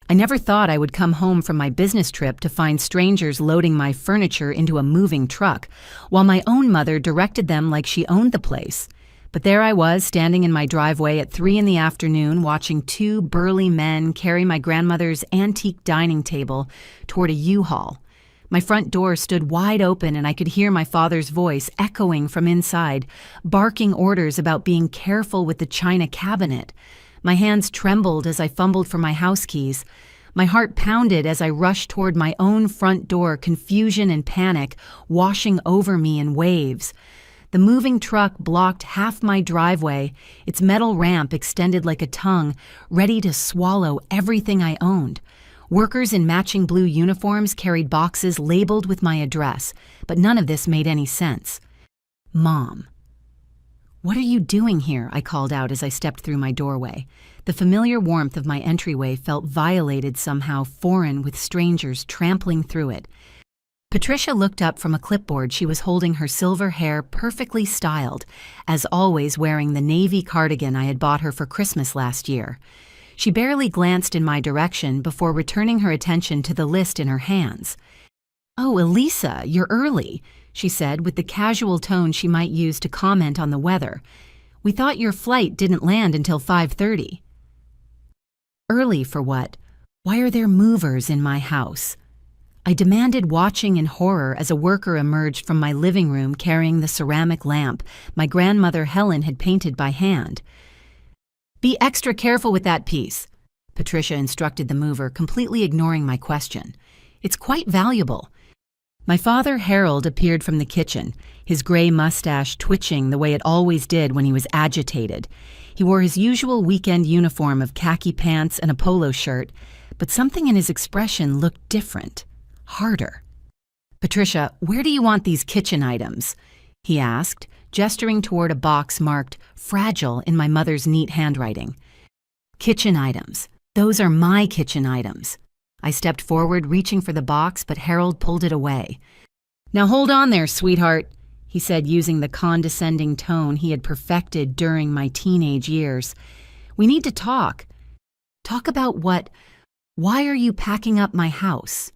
I never thought I would come home from my business trip to find strangers loading my furniture into a moving truck, while my own mother directed them like she owned the place. But there I was, standing in my driveway at 3 in the afternoon, watching two burly men carry my grandmother's antique dining table toward a U-Haul. My front door stood wide open, and I could hear my father's voice echoing from inside, barking orders about being careful with the china cabinet. My hands trembled as I fumbled for my house keys. My heart pounded as I rushed toward my own front door, confusion and panic washing over me in waves. The moving truck blocked half my driveway, its metal ramp extended like a tongue, ready to swallow everything I owned. Workers in matching blue uniforms carried boxes labeled with my address, but none of this made any sense. Mom. "What are you doing here?" I called out as I stepped through my doorway. The familiar warmth of my entryway felt violated somehow, foreign with strangers trampling through it. Patricia looked up from a clipboard she was holding, her silver hair perfectly styled, as always wearing the navy cardigan I had bought her for Christmas last year. She barely glanced in my direction before returning her attention to the list in her hands. "Oh, Elisa, you're early," she said with the casual tone she might use to comment on the weather. "We thought your flight didn't land until 5:30. "Early for what? Why are there movers in my house?" I demanded, watching in horror as a worker emerged from my living room carrying the ceramic lamp my grandmother Helen had painted by hand. "Be extra careful with that piece," Patricia instructed the mover, completely ignoring my question. "It's quite valuable." My father, Harold, appeared from the kitchen, his gray mustache twitching the way it always did when he was agitated. He wore his usual weekend uniform of khaki pants and a polo shirt, but something in his expression looked different, harder. "Patricia, where do you want these kitchen items?" he asked, gesturing toward a box marked "Fragile" in my mother's neat handwriting. "Kitchen items. Those are my kitchen items." I stepped forward, reaching for the box, but Harold pulled it away. "Now hold on there, sweetheart," he said, using the condescending tone he had perfected during my teenage years. "We need to talk." "Talk about what? Why are you packing up my house?"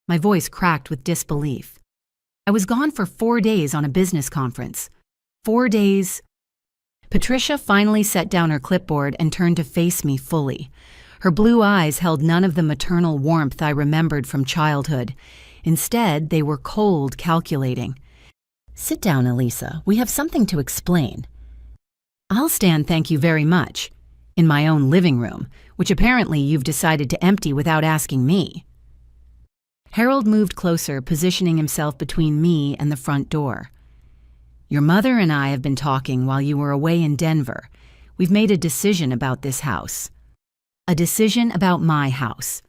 My voice cracked with disbelief. "I was gone for 4 days on a business conference. 4 days." Patricia finally set down her clipboard and turned to face me fully. Her blue eyes held none of the maternal warmth I remembered from childhood. Instead, they were cold, calculating. "Sit down, Elisa. We have something to explain." "I'll stand, thank you very much. In my own living room, which apparently you've decided to empty without asking me." Harold moved closer, positioning himself between me and the front door. "Your mother and I have been talking while you were away in Denver. We've made a decision about this house." "A decision about my house."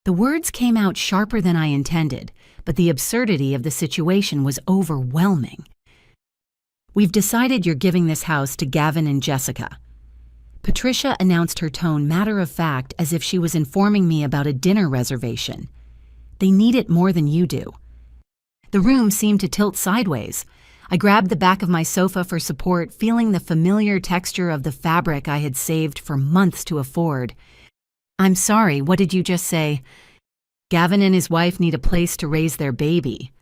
The words came out sharper than I intended, but the absurdity of the situation was overwhelming. "We've decided you're giving this house to Gavin and Jessica." Patricia announced, her tone matter of fact, as if she was informing me about a dinner reservation. "They need it more than you do." The room seemed to tilt sideways. I grabbed the back of my sofa for support, feeling the familiar texture of the fabric I had saved for months to afford. "I'm sorry, what did you just say?" "Gavin and his wife need a place to raise their baby,"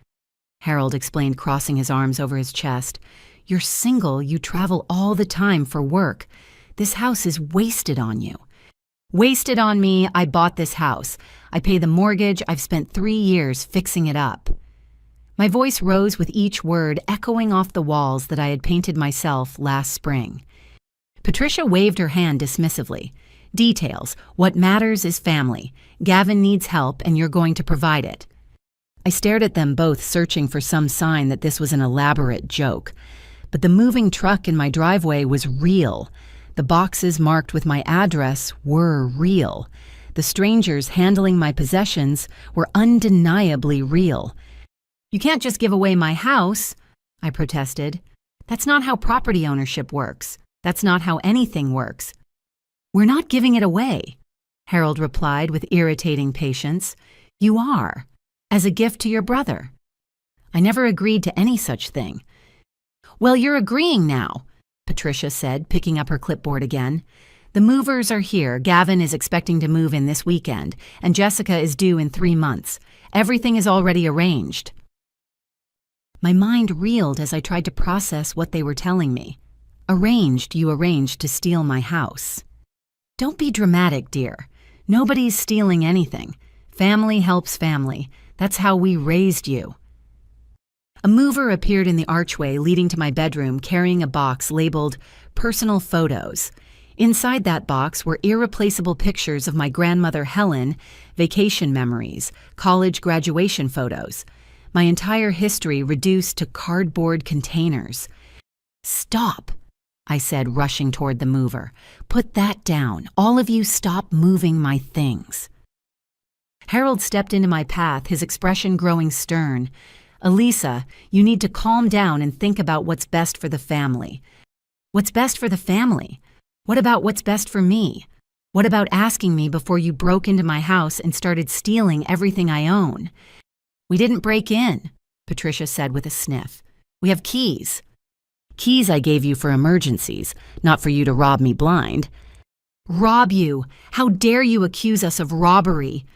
Harold explained, crossing his arms over his chest. "You're single, you travel all the time for work. This house is wasted on you." "Wasted on me, I bought this house. I pay the mortgage, I've spent 3 years fixing it up." My voice rose with each word, echoing off the walls that I had painted myself last spring. Patricia waved her hand dismissively. "Details. What matters is family. Gavin needs help, and you're going to provide it." I stared at them both, searching for some sign that this was an elaborate joke. But the moving truck in my driveway was real. The boxes marked with my address were real. The strangers handling my possessions were undeniably real. "You can't just give away my house," I protested. "That's not how property ownership works. That's not how anything works." "We're not giving it away," Harold replied with irritating patience. "You are, as a gift to your brother." "I never agreed to any such thing." "Well, you're agreeing now," Patricia said, picking up her clipboard again. The movers are here. Gavin is expecting to move in this weekend, and Jessica is due in 3 months. Everything is already arranged. My mind reeled as I tried to process what they were telling me. Arranged, you arranged to steal my house. Don't be dramatic, dear. Nobody's stealing anything. Family helps family. That's how we raised you. A mover appeared in the archway leading to my bedroom carrying a box labeled Personal Photos. Inside that box were irreplaceable pictures of my grandmother Helen, vacation memories, college graduation photos. My entire history reduced to cardboard containers. Stop, I said, rushing toward the mover. Put that down. All of you stop moving my things. Harold stepped into my path, his expression growing stern. Elisa, you need to calm down and think about what's best for the family. What's best for the family? What about what's best for me? What about asking me before you broke into my house and started stealing everything I own? We didn't break in, Patricia said with a sniff. We have keys. Keys I gave you for emergencies, not for you to rob me blind. Rob you? How dare you accuse us of robbery?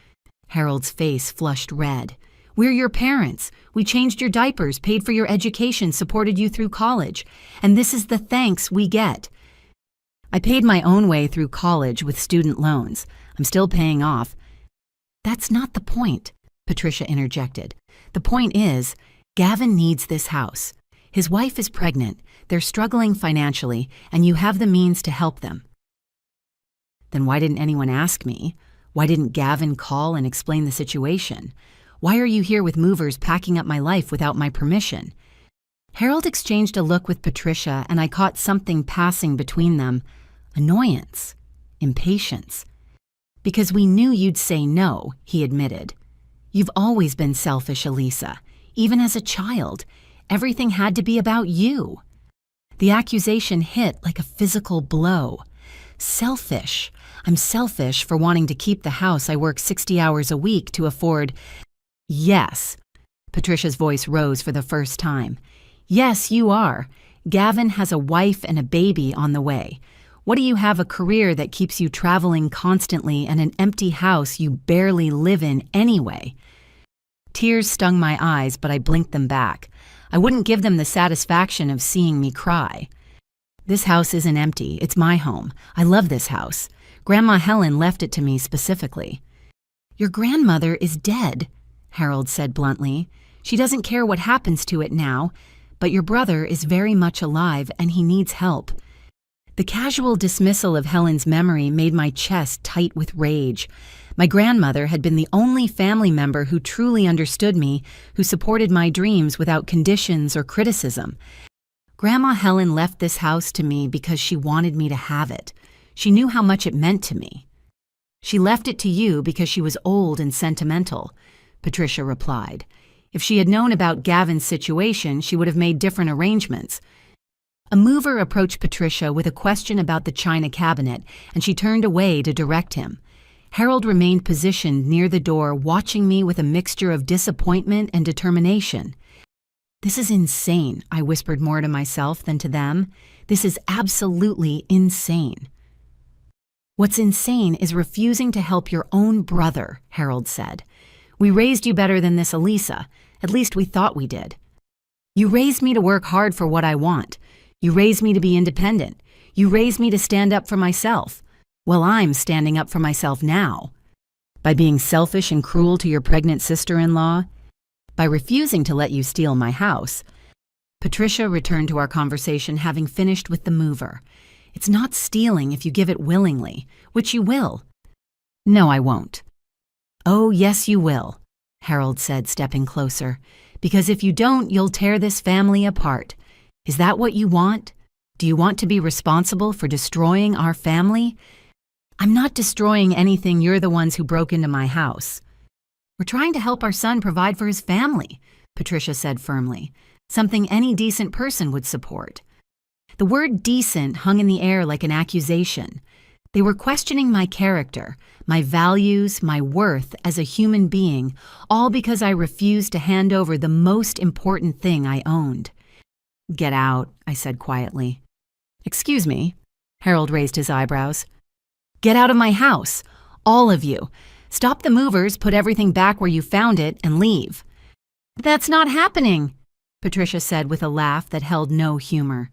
Harold's face flushed red. We're your parents. We changed your diapers, paid for your education, supported you through college. And this is the thanks we get. I paid my own way through college with student loans. I'm still paying off. That's not the point, Patricia interjected. The point is, Gavin needs this house. His wife is pregnant, they're struggling financially, and you have the means to help them. Then why didn't anyone ask me? Why didn't Gavin call and explain the situation? Why are you here with movers packing up my life without my permission? Harold exchanged a look with Patricia, and I caught something passing between them. Annoyance. Impatience. Because we knew you'd say no, he admitted. You've always been selfish, Elisa. Even as a child, everything had to be about you. The accusation hit like a physical blow. Selfish. I'm selfish for wanting to keep the house I work 60 hours a week to afford. Yes. Patricia's voice rose for the first time. Yes, you are. Gavin has a wife and a baby on the way. What do you have a career that keeps you traveling constantly and an empty house you barely live in anyway? Tears stung my eyes, but I blinked them back. I wouldn't give them the satisfaction of seeing me cry. This house isn't empty. It's my home. I love this house. Grandma Helen left it to me specifically. Your grandmother is dead, Harold said bluntly. She doesn't care what happens to it now, but your brother is very much alive and he needs help. The casual dismissal of Helen's memory made my chest tight with rage. My grandmother had been the only family member who truly understood me, who supported my dreams without conditions or criticism. Grandma Helen left this house to me because she wanted me to have it. She knew how much it meant to me. She left it to you because she was old and sentimental, Patricia replied. If she had known about Gavin's situation, she would have made different arrangements. A mover approached Patricia with a question about the china cabinet, and she turned away to direct him. Harold remained positioned near the door, watching me with a mixture of disappointment and determination. This is insane, I whispered more to myself than to them. This is absolutely insane. What's insane is refusing to help your own brother, Harold said. We raised you better than this, Elisa. At least we thought we did. You raised me to work hard for what I want. You raised me to be independent. You raised me to stand up for myself. Well, I'm standing up for myself now. By being selfish and cruel to your pregnant sister-in-law, by refusing to let you steal my house. Patricia returned to our conversation having finished with the mover. It's not stealing if you give it willingly, which you will. No, I won't. Oh, yes, you will, Harold said, stepping closer. Because if you don't, you'll tear this family apart. Is that what you want? Do you want to be responsible for destroying our family? I'm not destroying anything. You're the ones who broke into my house. We're trying to help our son provide for his family, Patricia said firmly, something any decent person would support. The word decent hung in the air like an accusation. They were questioning my character, my values, my worth as a human being, all because I refused to hand over the most important thing I owned. Get out, I said quietly. Excuse me, Harold raised his eyebrows. Get out of my house. All of you. Stop the movers, put everything back where you found it, and leave." "That's not happening," Patricia said with a laugh that held no humor.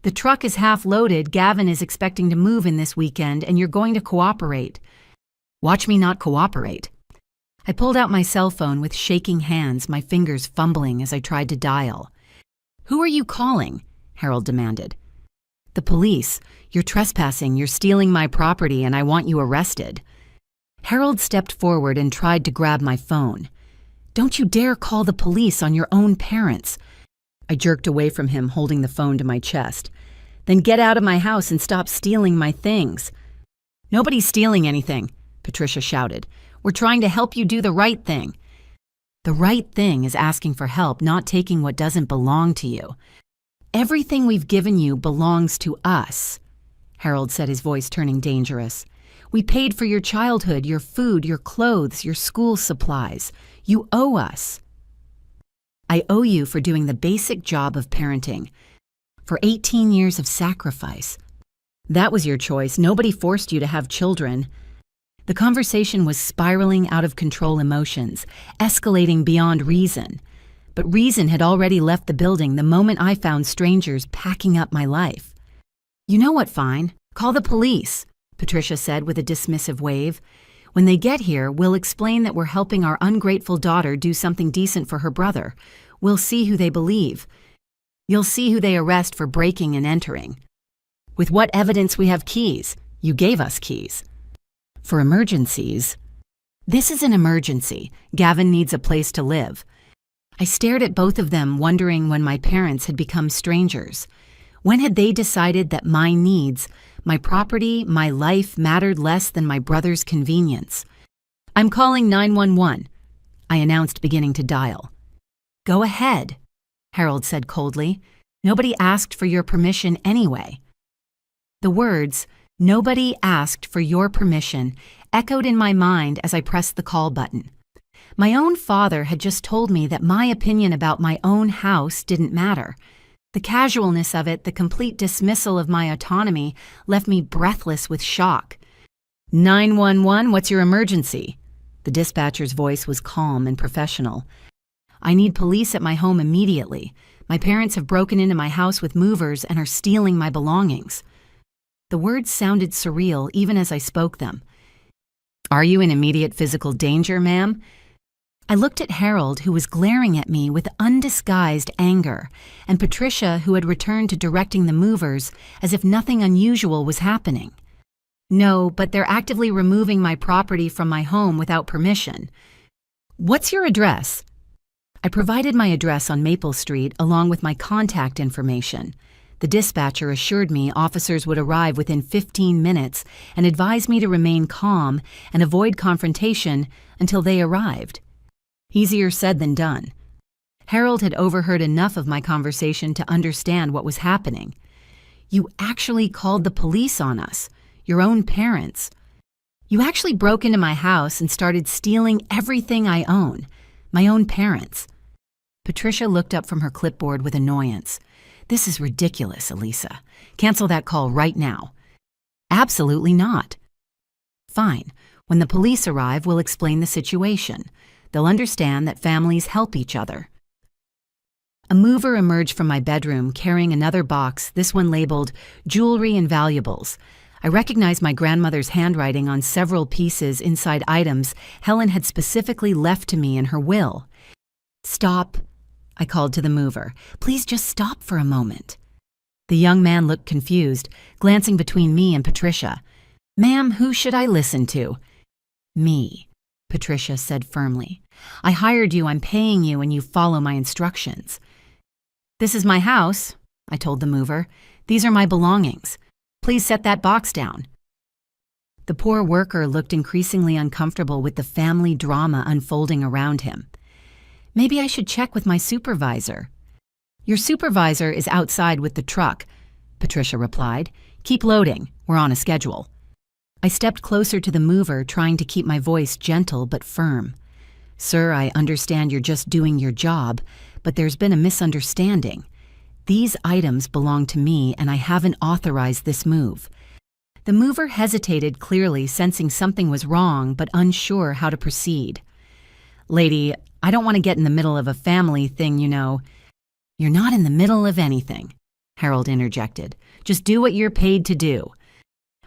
"The truck is half loaded. Gavin is expecting to move in this weekend, and you're going to cooperate." "Watch me not cooperate." I pulled out my cell phone with shaking hands, my fingers fumbling as I tried to dial. "Who are you calling?" Harold demanded. "The police. You're trespassing, you're stealing my property, and I want you arrested." Harold stepped forward and tried to grab my phone. "Don't you dare call the police on your own parents." I jerked away from him, holding the phone to my chest. "Then get out of my house and stop stealing my things." "Nobody's stealing anything," Patricia shouted. "We're trying to help you do the right thing." "The right thing is asking for help, not taking what doesn't belong to you. Everything we've given you belongs to us," Harold said, his voice turning dangerous. "We paid for your childhood, your food, your clothes, your school supplies. You owe us." "I owe you for doing the basic job of parenting, for 18 years of sacrifice. That was your choice. Nobody forced you to have children." The conversation was spiraling out of control emotions, escalating beyond reason. But reason had already left the building the moment I found strangers packing up my life. "You know what, fine. Call the police," Patricia said with a dismissive wave. "When they get here, we'll explain that we're helping our ungrateful daughter do something decent for her brother. We'll see who they believe. You'll see who they arrest for breaking and entering. With what evidence? We have keys. You gave us keys. For emergencies." "This is an emergency. Gavin needs a place to live." I stared at both of them, wondering when my parents had become strangers. When had they decided that my needs, my property, my life mattered less than my brother's convenience? "I'm calling 911, I announced, beginning to dial. "Go ahead," Harold said coldly. "Nobody asked for your permission anyway." The words, "Nobody asked for your permission," echoed in my mind as I pressed the call button. My own father had just told me that my opinion about my own house didn't matter. The casualness of it, the complete dismissal of my autonomy, left me breathless with shock. 911, what's your emergency?" The dispatcher's voice was calm and professional. "I need police at my home immediately. My parents have broken into my house with movers and are stealing my belongings." The words sounded surreal even as I spoke them. "Are you in immediate physical danger, ma'am?" I looked at Harold, who was glaring at me with undisguised anger, and Patricia, who had returned to directing the movers as if nothing unusual was happening. "No, but they're actively removing my property from my home without permission." "What's your address?" I provided my address on Maple Street along with my contact information. The dispatcher assured me officers would arrive within 15 minutes and advised me to remain calm and avoid confrontation until they arrived. Easier said than done. Harold had overheard enough of my conversation to understand what was happening. "You actually called the police on us, your own parents. You actually broke into my house and started stealing everything I own, my own parents." Patricia looked up from her clipboard with annoyance. "This is ridiculous, Elisa. Cancel that call right now." "Absolutely not." "Fine. When the police arrive, we'll explain the situation. They'll understand that families help each other." A mover emerged from my bedroom carrying another box, this one labeled "Jewelry and Valuables." I recognized my grandmother's handwriting on several pieces inside items Helen had specifically left to me in her will. "Stop," I called to the mover. "Please just stop for a moment." The young man looked confused, glancing between me and Patricia. "Ma'am, who should I listen to?" "Me," Patricia said firmly. "I hired you, I'm paying you, and you follow my instructions." "This is my house," I told the mover. "These are my belongings. Please set that box down." The poor worker looked increasingly uncomfortable with the family drama unfolding around him. "Maybe I should check with my supervisor." "Your supervisor is outside with the truck," Patricia replied. "Keep loading. We're on a schedule." I stepped closer to the mover, trying to keep my voice gentle but firm. "Sir, I understand you're just doing your job, but there's been a misunderstanding. These items belong to me, and I haven't authorized this move. The mover hesitated, clearly sensing something was wrong but unsure how to proceed. "Lady, I don't want to get in the middle of a family thing, you know." "You're not in the middle of anything," Harold interjected. "Just do what you're paid to do."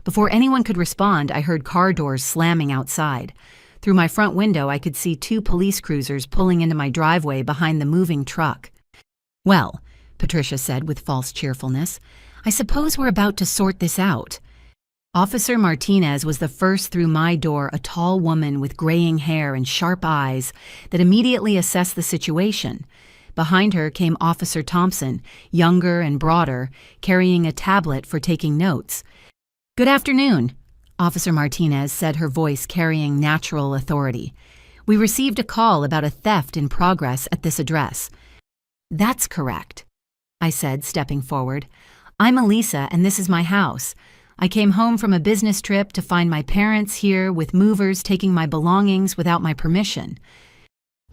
Before anyone could respond, I heard car doors slamming outside. Through my front window, I could see 2 police cruisers pulling into my driveway behind the moving truck. "Well," Patricia said with false cheerfulness, "I suppose we're about to sort this out." Officer Martinez was the first through my door, a tall woman with graying hair and sharp eyes that immediately assessed the situation. Behind her came Officer Thompson, younger and broader, carrying a tablet for taking notes. "Good afternoon," Officer Martinez said, her voice carrying natural authority. "We received a call about a theft in progress at this address." "That's correct," I said, stepping forward. "I'm Elisa, and this is my house. I came home from a business trip to find my parents here with movers taking my belongings without my permission."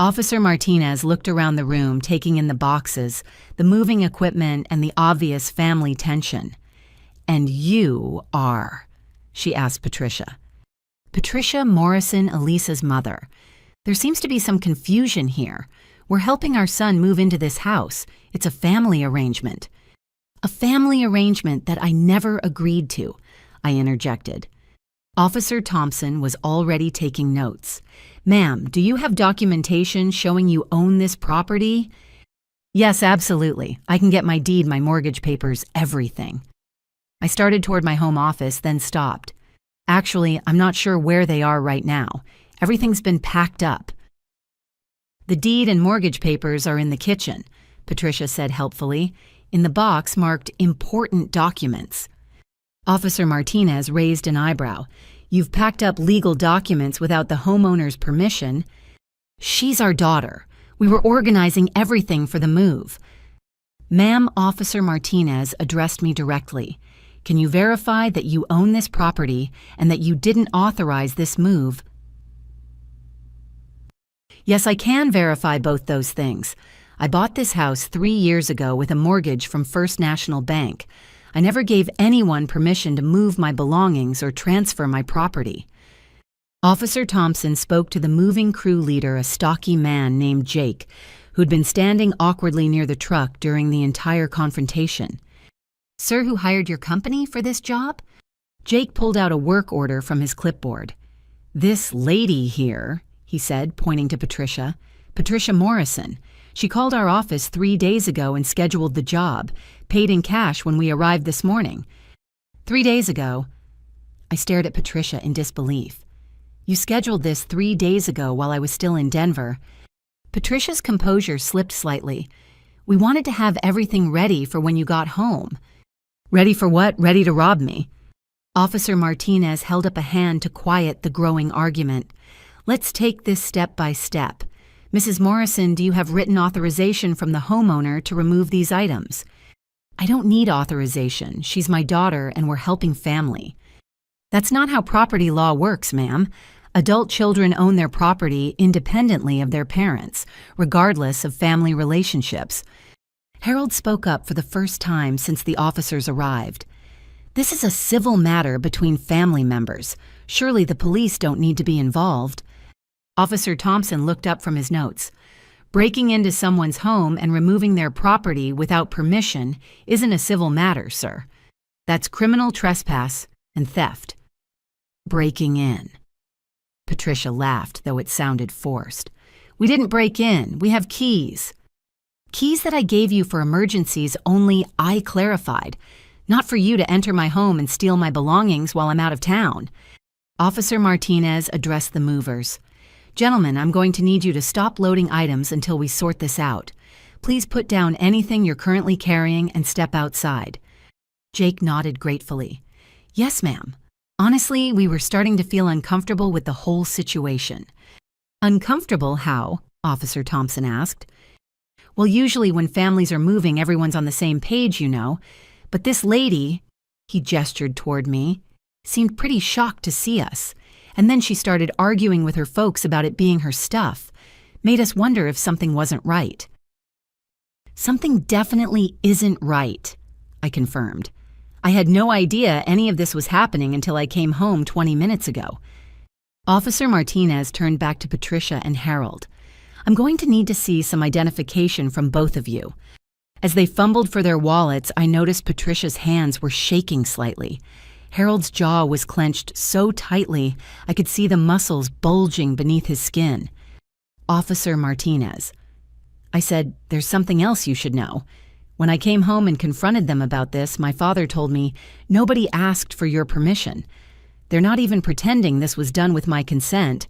Officer Martinez looked around the room, taking in the boxes, the moving equipment, and the obvious family tension. "And you are?" she asked Patricia. "Patricia Morrison, Elisa's mother. There seems to be some confusion here. We're helping our son move into this house. It's a family arrangement." "A family arrangement that I never agreed to," I interjected. Officer Thompson was already taking notes. "Ma'am, do you have documentation showing you own this property?" "Yes, absolutely. I can get my deed, my mortgage papers, everything." I started toward my home office, then stopped. "Actually, I'm not sure where they are right now. Everything's been packed up." "The deed and mortgage papers are in the kitchen," Patricia said helpfully, in the box marked "Important Documents." Officer Martinez raised an eyebrow. "You've packed up legal documents without the homeowner's permission." "She's our daughter. We were organizing everything for the move." "Ma'am," Officer Martinez addressed me directly. "Can you verify that you own this property and that you didn't authorize this move?" "Yes, I can verify both those things. I bought this house 3 years ago with a mortgage from First National Bank. I never gave anyone permission to move my belongings or transfer my property." Officer Thompson spoke to the moving crew leader, a stocky man named Jake, who'd been standing awkwardly near the truck during the entire confrontation. "Sir, who hired your company for this job?" Jake pulled out a work order from his clipboard. "This lady here," he said, pointing to Patricia, "Patricia Morrison. She called our office 3 days ago and scheduled the job, paid in cash when we arrived this morning." 3 days ago? I stared at Patricia in disbelief. "You scheduled this 3 days ago while I was still in Denver." Patricia's composure slipped slightly. "We wanted to have everything ready for when you got home." "Ready for what? Ready to rob me?" Officer Martinez held up a hand to quiet the growing argument. "Let's take this step by step. Mrs. Morrison, do you have written authorization from the homeowner to remove these items?" "I don't need authorization. She's my daughter and we're helping family." "That's not how property law works, ma'am. Adult children own their property independently of their parents, regardless of family relationships." Harold spoke up for the first time since the officers arrived. "This is a civil matter between family members. Surely the police don't need to be involved." Officer Thompson looked up from his notes. "Breaking into someone's home and removing their property without permission isn't a civil matter, sir. That's criminal trespass and theft." "Breaking in." Patricia laughed, though it sounded forced. "We didn't break in. We have keys." "Keys that I gave you for emergencies only I clarified, not for you to enter my home and steal my belongings while I'm out of town." Officer Martinez addressed the movers. "Gentlemen, I'm going to need you to stop loading items until we sort this out. Please put down anything you're currently carrying and step outside." Jake nodded gratefully. "Yes, ma'am. Honestly, we were starting to feel uncomfortable with the whole situation." "Uncomfortable how?" Officer Thompson asked. "Well, usually when families are moving, everyone's on the same page, you know. But this lady," he gestured toward me, "seemed pretty shocked to see us. And then she started arguing with her folks about it being her stuff. Made us wonder if something wasn't right." "Something definitely isn't right," I confirmed. I had no idea any of this was happening until I came home 20 minutes ago. Officer Martinez turned back to Patricia and Harold. I'm going to need to see some identification from both of you. As they fumbled for their wallets, I noticed Patricia's hands were shaking slightly. Harold's jaw was clenched so tightly I could see the muscles bulging beneath his skin. Officer Martinez. I said, there's something else you should know. When I came home and confronted them about this, my father told me, nobody asked for your permission. They're not even pretending this was done with my consent.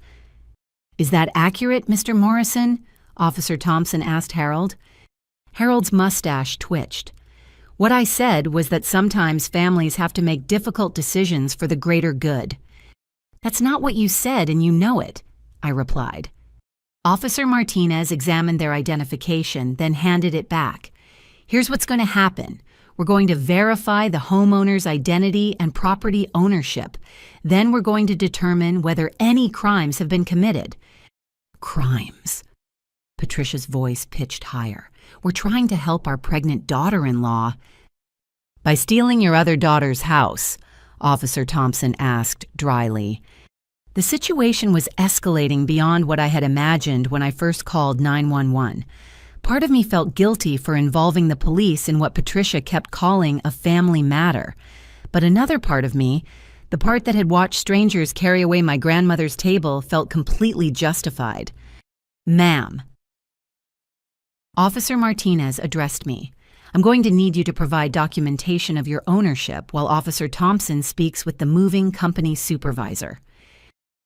Is that accurate, Mr. Morrison? Officer Thompson asked Harold. Harold's mustache twitched. What I said was that sometimes families have to make difficult decisions for the greater good. That's not what you said, and you know it, I replied. Officer Martinez examined their identification, then handed it back. Here's what's going to happen. We're going to verify the homeowner's identity and property ownership. Then we're going to determine whether any crimes have been committed. Crimes. Patricia's voice pitched higher. We're trying to help our pregnant daughter-in-law. By stealing your other daughter's house, Officer Thompson asked dryly. The situation was escalating beyond what I had imagined when I first called 911. Part of me felt guilty for involving the police in what Patricia kept calling a family matter. But another part of me, the part that had watched strangers carry away my grandmother's table, felt completely justified. Ma'am. Officer Martinez addressed me. I'm going to need you to provide documentation of your ownership while Officer Thompson speaks with the moving company supervisor.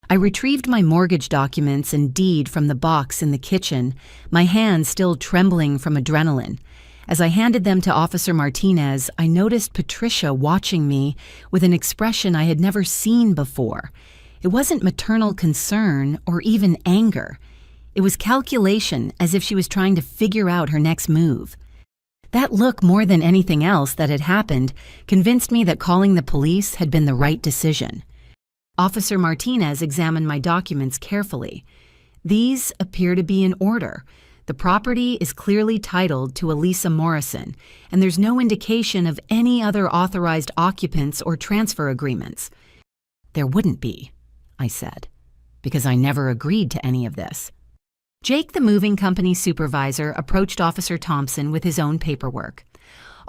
I retrieved my mortgage documents and deed from the box in the kitchen, my hands still trembling from adrenaline. As I handed them to Officer Martinez, I noticed Patricia watching me with an expression I had never seen before. It wasn't maternal concern or even anger. It was calculation, as if she was trying to figure out her next move. That look, more than anything else that had happened, convinced me that calling the police had been the right decision. Officer Martinez examined my documents carefully. These appear to be in order. The property is clearly titled to Elisa Morrison, and there's no indication of any other authorized occupants or transfer agreements. There wouldn't be, I said, because I never agreed to any of this. Jake, the moving company supervisor, approached Officer Thompson with his own paperwork.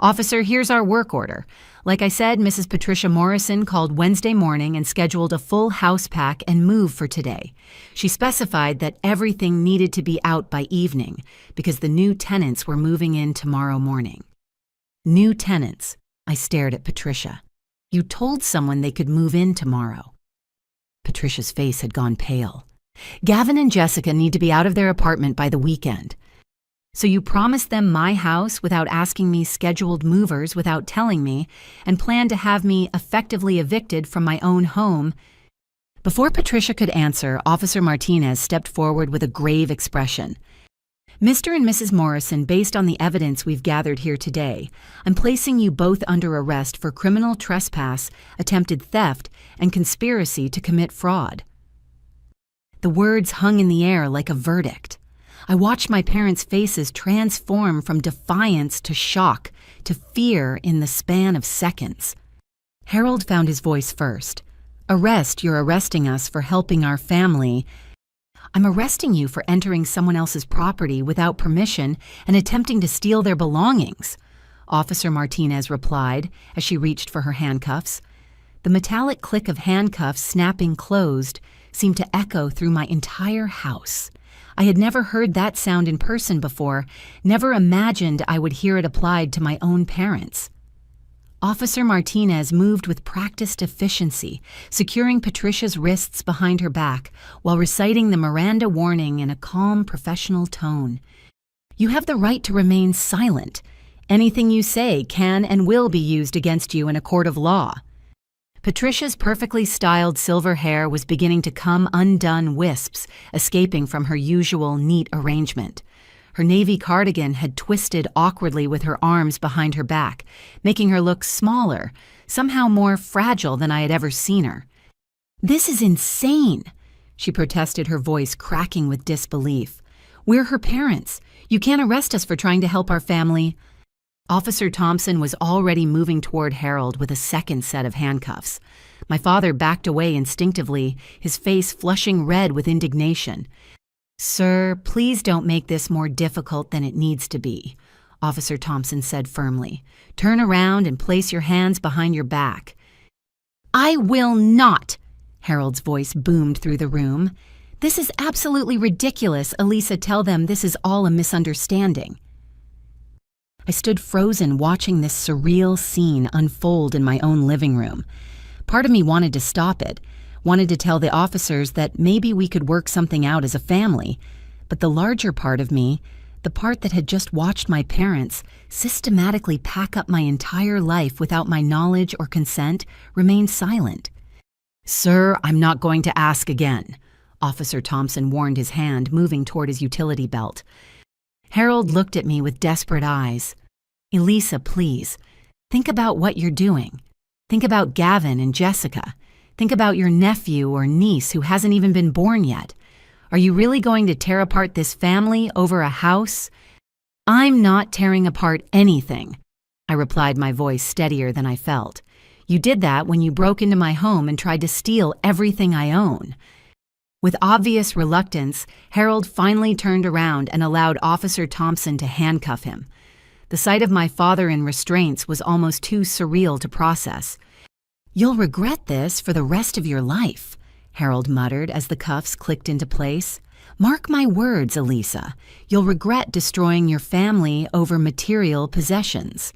Officer, here's our work order. Like I said, Mrs. Patricia Morrison called Wednesday morning and scheduled a full house pack and move for today. She specified that everything needed to be out by evening because the new tenants were moving in tomorrow morning. New tenants. I stared at Patricia. You told someone they could move in tomorrow. Patricia's face had gone pale. Gavin and Jessica need to be out of their apartment by the weekend. So you promised them my house without asking me, scheduled movers without telling me, and planned to have me effectively evicted from my own home. Before Patricia could answer, Officer Martinez stepped forward with a grave expression. Mr. and Mrs. Morrison, based on the evidence we've gathered here today, I'm placing you both under arrest for criminal trespass, attempted theft, and conspiracy to commit fraud. The words hung in the air like a verdict. I watched my parents' faces transform from defiance to shock to fear in the span of seconds. Harold found his voice first. Arrest, you're arresting us for helping our family. I'm arresting you for entering someone else's property without permission and attempting to steal their belongings, Officer Martinez replied as she reached for her handcuffs. The metallic click of handcuffs snapping closed seemed to echo through my entire house. I had never heard that sound in person before, never imagined I would hear it applied to my own parents. Officer Martinez moved with practiced efficiency, securing Patricia's wrists behind her back while reciting the Miranda warning in a calm, professional tone. You have the right to remain silent. Anything you say can and will be used against you in a court of law. Patricia's perfectly styled silver hair was beginning to come undone wisps, escaping from her usual neat arrangement. Her navy cardigan had twisted awkwardly with her arms behind her back, making her look smaller, somehow more fragile than I had ever seen her. "This is insane," she protested, her voice cracking with disbelief. "We're her parents. You can't arrest us for trying to help our family." Officer Thompson was already moving toward Harold with a second set of handcuffs. My father backed away instinctively, his face flushing red with indignation. "Sir, please don't make this more difficult than it needs to be," Officer Thompson said firmly. "Turn around and place your hands behind your back." "I will not!" Harold's voice boomed through the room. "This is absolutely ridiculous, Elisa. Tell them this is all a misunderstanding." I stood frozen watching this surreal scene unfold in my own living room. Part of me wanted to stop it, wanted to tell the officers that maybe we could work something out as a family, but the larger part of me, the part that had just watched my parents systematically pack up my entire life without my knowledge or consent, remained silent. "Sir, I'm not going to ask again," Officer Thompson warned, his hand moving toward his utility belt. Harold looked at me with desperate eyes. "Elisa, please, think about what you're doing. Think about Gavin and Jessica. Think about your nephew or niece who hasn't even been born yet. Are you really going to tear apart this family over a house?" "I'm not tearing apart anything," I replied, my voice steadier than I felt. "You did that when you broke into my home and tried to steal everything I own." With obvious reluctance, Harold finally turned around and allowed Officer Thompson to handcuff him. The sight of my father in restraints was almost too surreal to process. "You'll regret this for the rest of your life," Harold muttered as the cuffs clicked into place. "Mark my words, Elisa. You'll regret destroying your family over material possessions."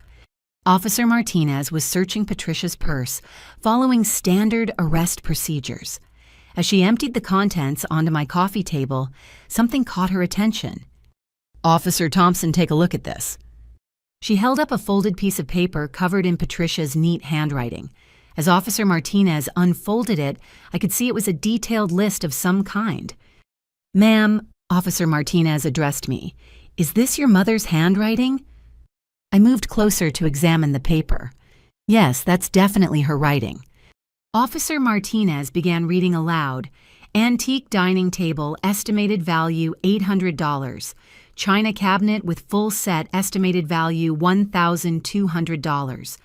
Officer Martinez was searching Patricia's purse, following standard arrest procedures. As she emptied the contents onto my coffee table, something caught her attention. "Officer Thompson, take a look at this." She held up a folded piece of paper covered in Patricia's neat handwriting. As Officer Martinez unfolded it, I could see it was a detailed list of some kind. "Ma'am," Officer Martinez addressed me, "is this your mother's handwriting?" I moved closer to examine the paper. Yes, that's definitely her writing. Officer Martinez began reading aloud. "Antique dining table, estimated value $800. China cabinet with full set, estimated value $1,200.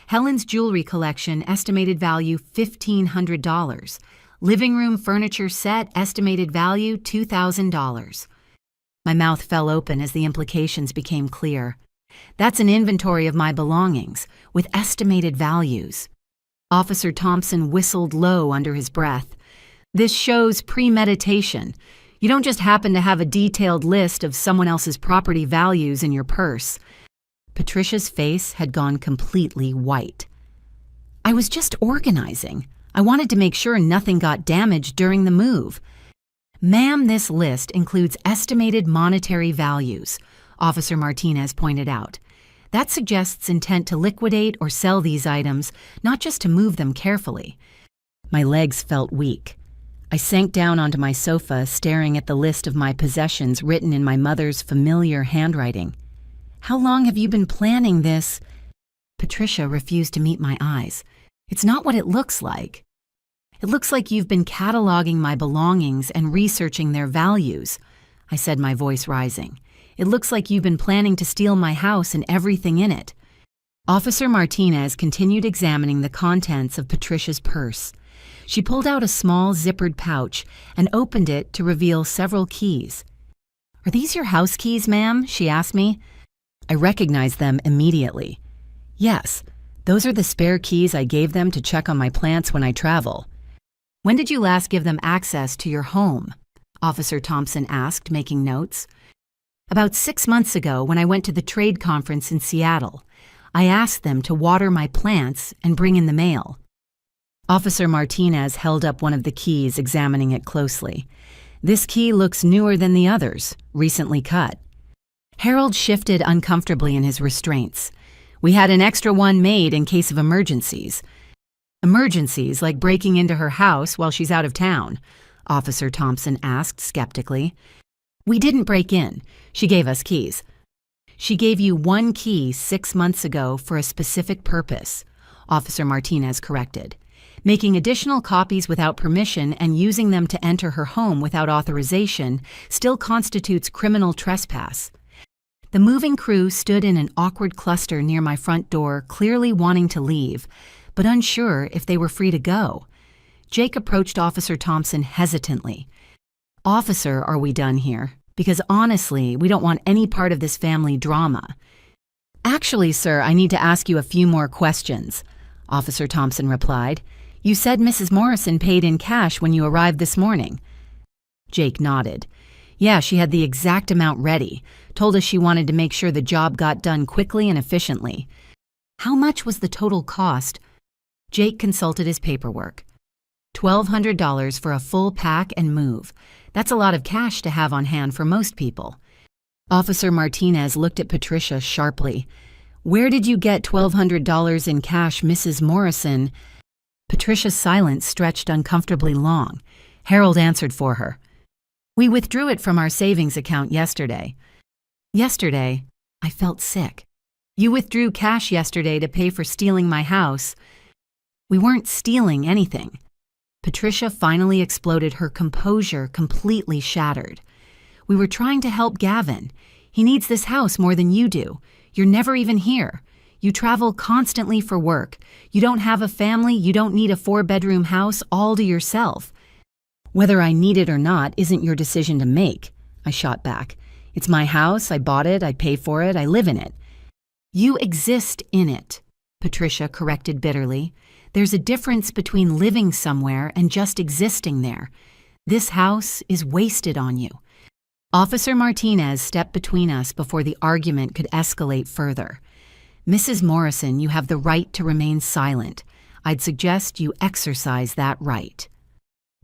Helen's jewelry collection, estimated value $1,500. Living room furniture set, estimated value $2,000. My mouth fell open as the implications became clear. That's an inventory of my belongings, with estimated values. Officer Thompson whistled low under his breath. "This shows premeditation. You don't just happen to have a detailed list of someone else's property values in your purse." Patricia's face had gone completely white. "I was just organizing. I wanted to make sure nothing got damaged during the move." "Ma'am, this list includes estimated monetary values," Officer Martinez pointed out. "That suggests intent to liquidate or sell these items, not just to move them carefully." My legs felt weak. I sank down onto my sofa, staring at the list of my possessions written in my mother's familiar handwriting. "How long have you been planning this?" Patricia refused to meet my eyes. "It's not what it looks like. It looks like you've been cataloging my belongings and researching their values," I said, my voice rising. "It looks like you've been planning to steal my house and everything in it." Officer Martinez continued examining the contents of Patricia's purse. She pulled out a small zippered pouch and opened it to reveal several keys. "Are these your house keys, ma'am?" she asked me. I recognized them immediately. "Yes, those are the spare keys I gave them to check on my plants when I travel." "When did you last give them access to your home?" Officer Thompson asked, making notes. "About 6 months ago, when I went to the trade conference in Seattle. I asked them to water my plants and bring in the mail." Officer Martinez held up one of the keys, examining it closely. "This key looks newer than the others, recently cut." Harold shifted uncomfortably in his restraints. "We had an extra one made in case of emergencies." "Emergencies like breaking into her house while she's out of town?" Officer Thompson asked skeptically. "We didn't break in. She gave us keys." "She gave you one key 6 months ago for a specific purpose," Officer Martinez corrected. "Making additional copies without permission and using them to enter her home without authorization still constitutes criminal trespass." The moving crew stood in an awkward cluster near my front door, clearly wanting to leave, but unsure if they were free to go. Jake approached Officer Thompson hesitantly. "Officer, are we done here? Because honestly, we don't want any part of this family drama." "Actually, sir, I need to ask you a few more questions," Officer Thompson replied. "You said Mrs. Morrison paid in cash when you arrived this morning." Jake nodded. "Yeah, she had the exact amount ready. Told us she wanted to make sure the job got done quickly and efficiently." "How much was the total cost?" Jake consulted his paperwork. $1,200 for a full pack and move. That's a lot of cash to have on hand for most people. Officer Martinez looked at Patricia sharply. "Where did you get $1,200 in cash, Mrs. Morrison?" Patricia's silence stretched uncomfortably long. Harold answered for her. "We withdrew it from our savings account yesterday." "Yesterday?" I felt sick. "You withdrew cash yesterday to pay for stealing my house." "We weren't stealing anything." Patricia finally exploded, her composure completely shattered. "We were trying to help Gavin. He needs this house more than you do. You're never even here. You travel constantly for work. You don't have a family. You don't need a 4-bedroom house all to yourself." "Whether I need it or not isn't your decision to make," I shot back. "It's my house. I bought it. I pay for it. I live in it." "You exist in it," Patricia corrected bitterly. "There's a difference between living somewhere and just existing there. This house is wasted on you." Officer Martinez stepped between us before the argument could escalate further. "Mrs. Morrison, you have the right to remain silent. I'd suggest you exercise that right."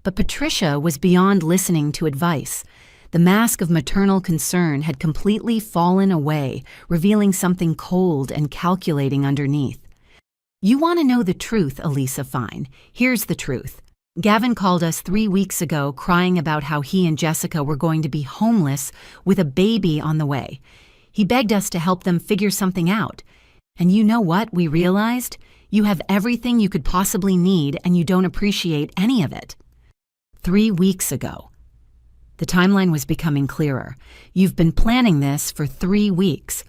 But Patricia was beyond listening to advice. The mask of maternal concern had completely fallen away, revealing something cold and calculating underneath. "You want to know the truth, Elisa Fine. Here's the truth. Gavin called us 3 weeks ago crying about how he and Jessica were going to be homeless with a baby on the way. He begged us to help them figure something out. And you know what we realized? You have everything you could possibly need and you don't appreciate any of it." 3 weeks ago. The timeline was becoming clearer. "You've been planning this for 3 weeks.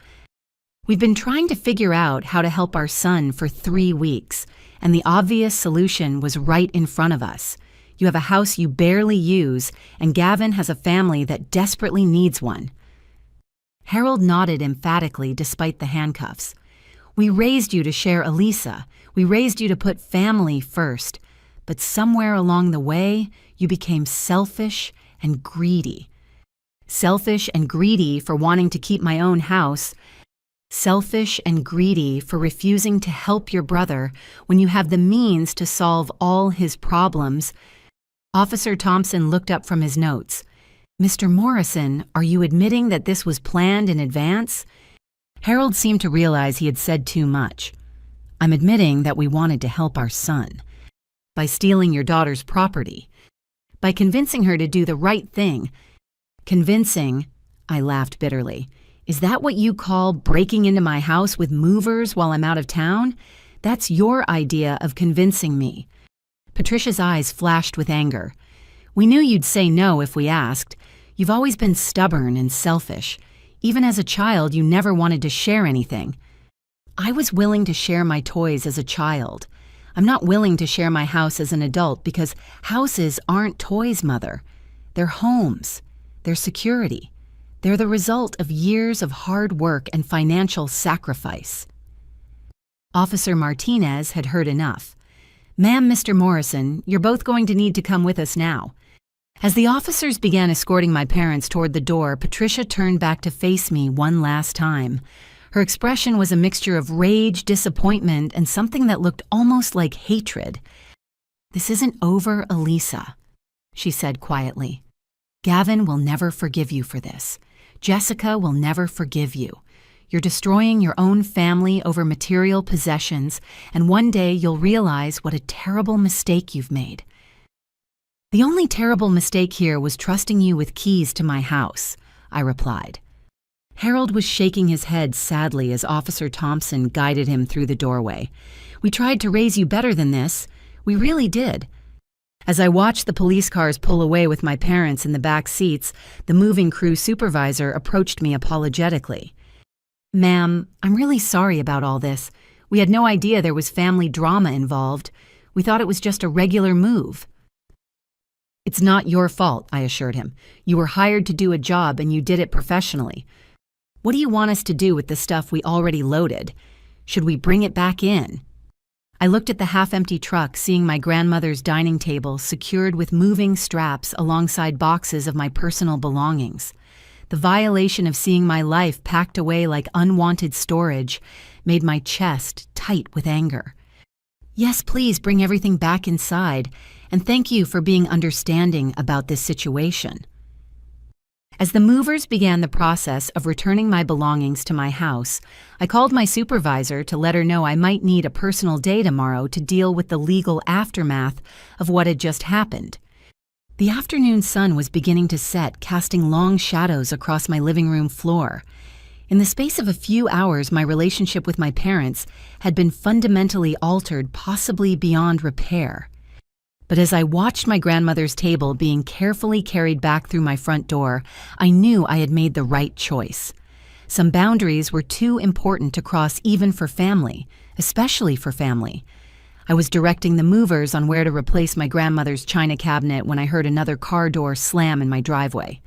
We've been trying to figure out how to help our son for 3 weeks, and the obvious solution was right in front of us. You have a house you barely use, and Gavin has a family that desperately needs one." Harold nodded emphatically despite the handcuffs. "We raised you to share Elisa. We raised you to put family first. But somewhere along the way, you became selfish and greedy. Selfish and greedy for wanting to keep my own house. Selfish and greedy for refusing to help your brother when you have the means to solve all his problems." Officer Thompson looked up from his notes. "Mr. Morrison, are you admitting that this was planned in advance?" Harold seemed to realize he had said too much. "I'm admitting that we wanted to help our son. By stealing your daughter's property. By convincing her to do the right thing." "Convincing?" I laughed bitterly. "Is that what you call breaking into my house with movers while I'm out of town? That's your idea of convincing me." Patricia's eyes flashed with anger. "We knew you'd say no if we asked. You've always been stubborn and selfish. Even as a child, you never wanted to share anything." "I was willing to share my toys as a child. I'm not willing to share my house as an adult because houses aren't toys, Mother. They're homes. They're security. They're the result of years of hard work and financial sacrifice." Officer Martinez had heard enough. "Ma'am, Mr. Morrison, you're both going to need to come with us now." As the officers began escorting my parents toward the door, Patricia turned back to face me one last time. Her expression was a mixture of rage, disappointment, and something that looked almost like hatred. "This isn't over, Elisa," she said quietly. "Gavin will never forgive you for this. Jessica will never forgive you. You're destroying your own family over material possessions, and one day you'll realize what a terrible mistake you've made." "The only terrible mistake here was trusting you with keys to my house," I replied. Harold was shaking his head sadly as Officer Thompson guided him through the doorway. "We tried to raise you better than this. We really did." As I watched the police cars pull away with my parents in the back seats, the moving crew supervisor approached me apologetically. Ma'am, I'm really sorry about all this. We had no idea there was family drama involved. We thought it was just a regular move. It's not your fault, I assured him. You were hired to do a job and you did it professionally. What do you want us to do with the stuff we already loaded? Should we bring it back in? I looked at the half-empty truck, seeing my grandmother's dining table secured with moving straps alongside boxes of my personal belongings. The violation of seeing my life packed away like unwanted storage made my chest tight with anger. Yes, please bring everything back inside, and thank you for being understanding about this situation. As the movers began the process of returning my belongings to my house, I called my supervisor to let her know I might need a personal day tomorrow to deal with the legal aftermath of what had just happened. The afternoon sun was beginning to set, casting long shadows across my living room floor. In the space of a few hours, my relationship with my parents had been fundamentally altered, possibly beyond repair. But as I watched my grandmother's table being carefully carried back through my front door, I knew I had made the right choice. Some boundaries were too important to cross even for family, especially for family. I was directing the movers on where to replace my grandmother's china cabinet when I heard another car door slam in my driveway.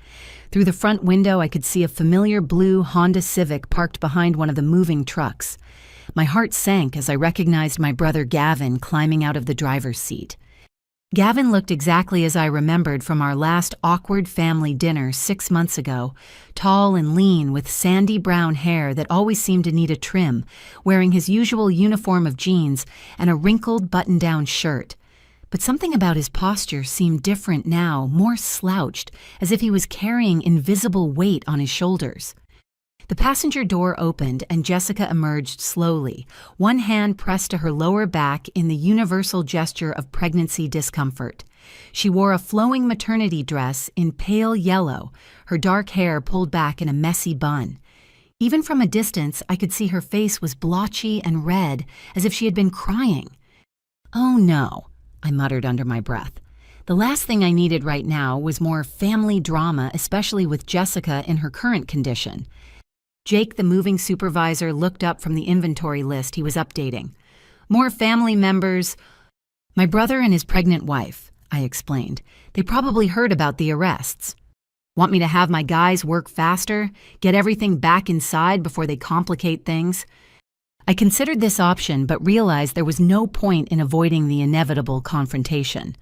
Through the front window, I could see a familiar blue Honda Civic parked behind one of the moving trucks. My heart sank as I recognized my brother Gavin climbing out of the driver's seat. Gavin looked exactly as I remembered from our last awkward family dinner 6 months ago, tall and lean with sandy brown hair that always seemed to need a trim, wearing his usual uniform of jeans and a wrinkled button-down shirt. But something about his posture seemed different now, more slouched, as if he was carrying invisible weight on his shoulders. The passenger door opened and Jessica emerged slowly, one hand pressed to her lower back in the universal gesture of pregnancy discomfort. She wore a flowing maternity dress in pale yellow, her dark hair pulled back in a messy bun. Even from a distance, I could see her face was blotchy and red, as if she had been crying. "Oh no," I muttered under my breath. The last thing I needed right now was more family drama, especially with Jessica in her current condition. Jake, the moving supervisor, looked up from the inventory list he was updating. "More family members." "My brother and his pregnant wife," I explained. "They probably heard about the arrests. Want me to have my guys work faster, get everything back inside before they complicate things?" I considered this option but realized there was no point in avoiding the inevitable confrontation.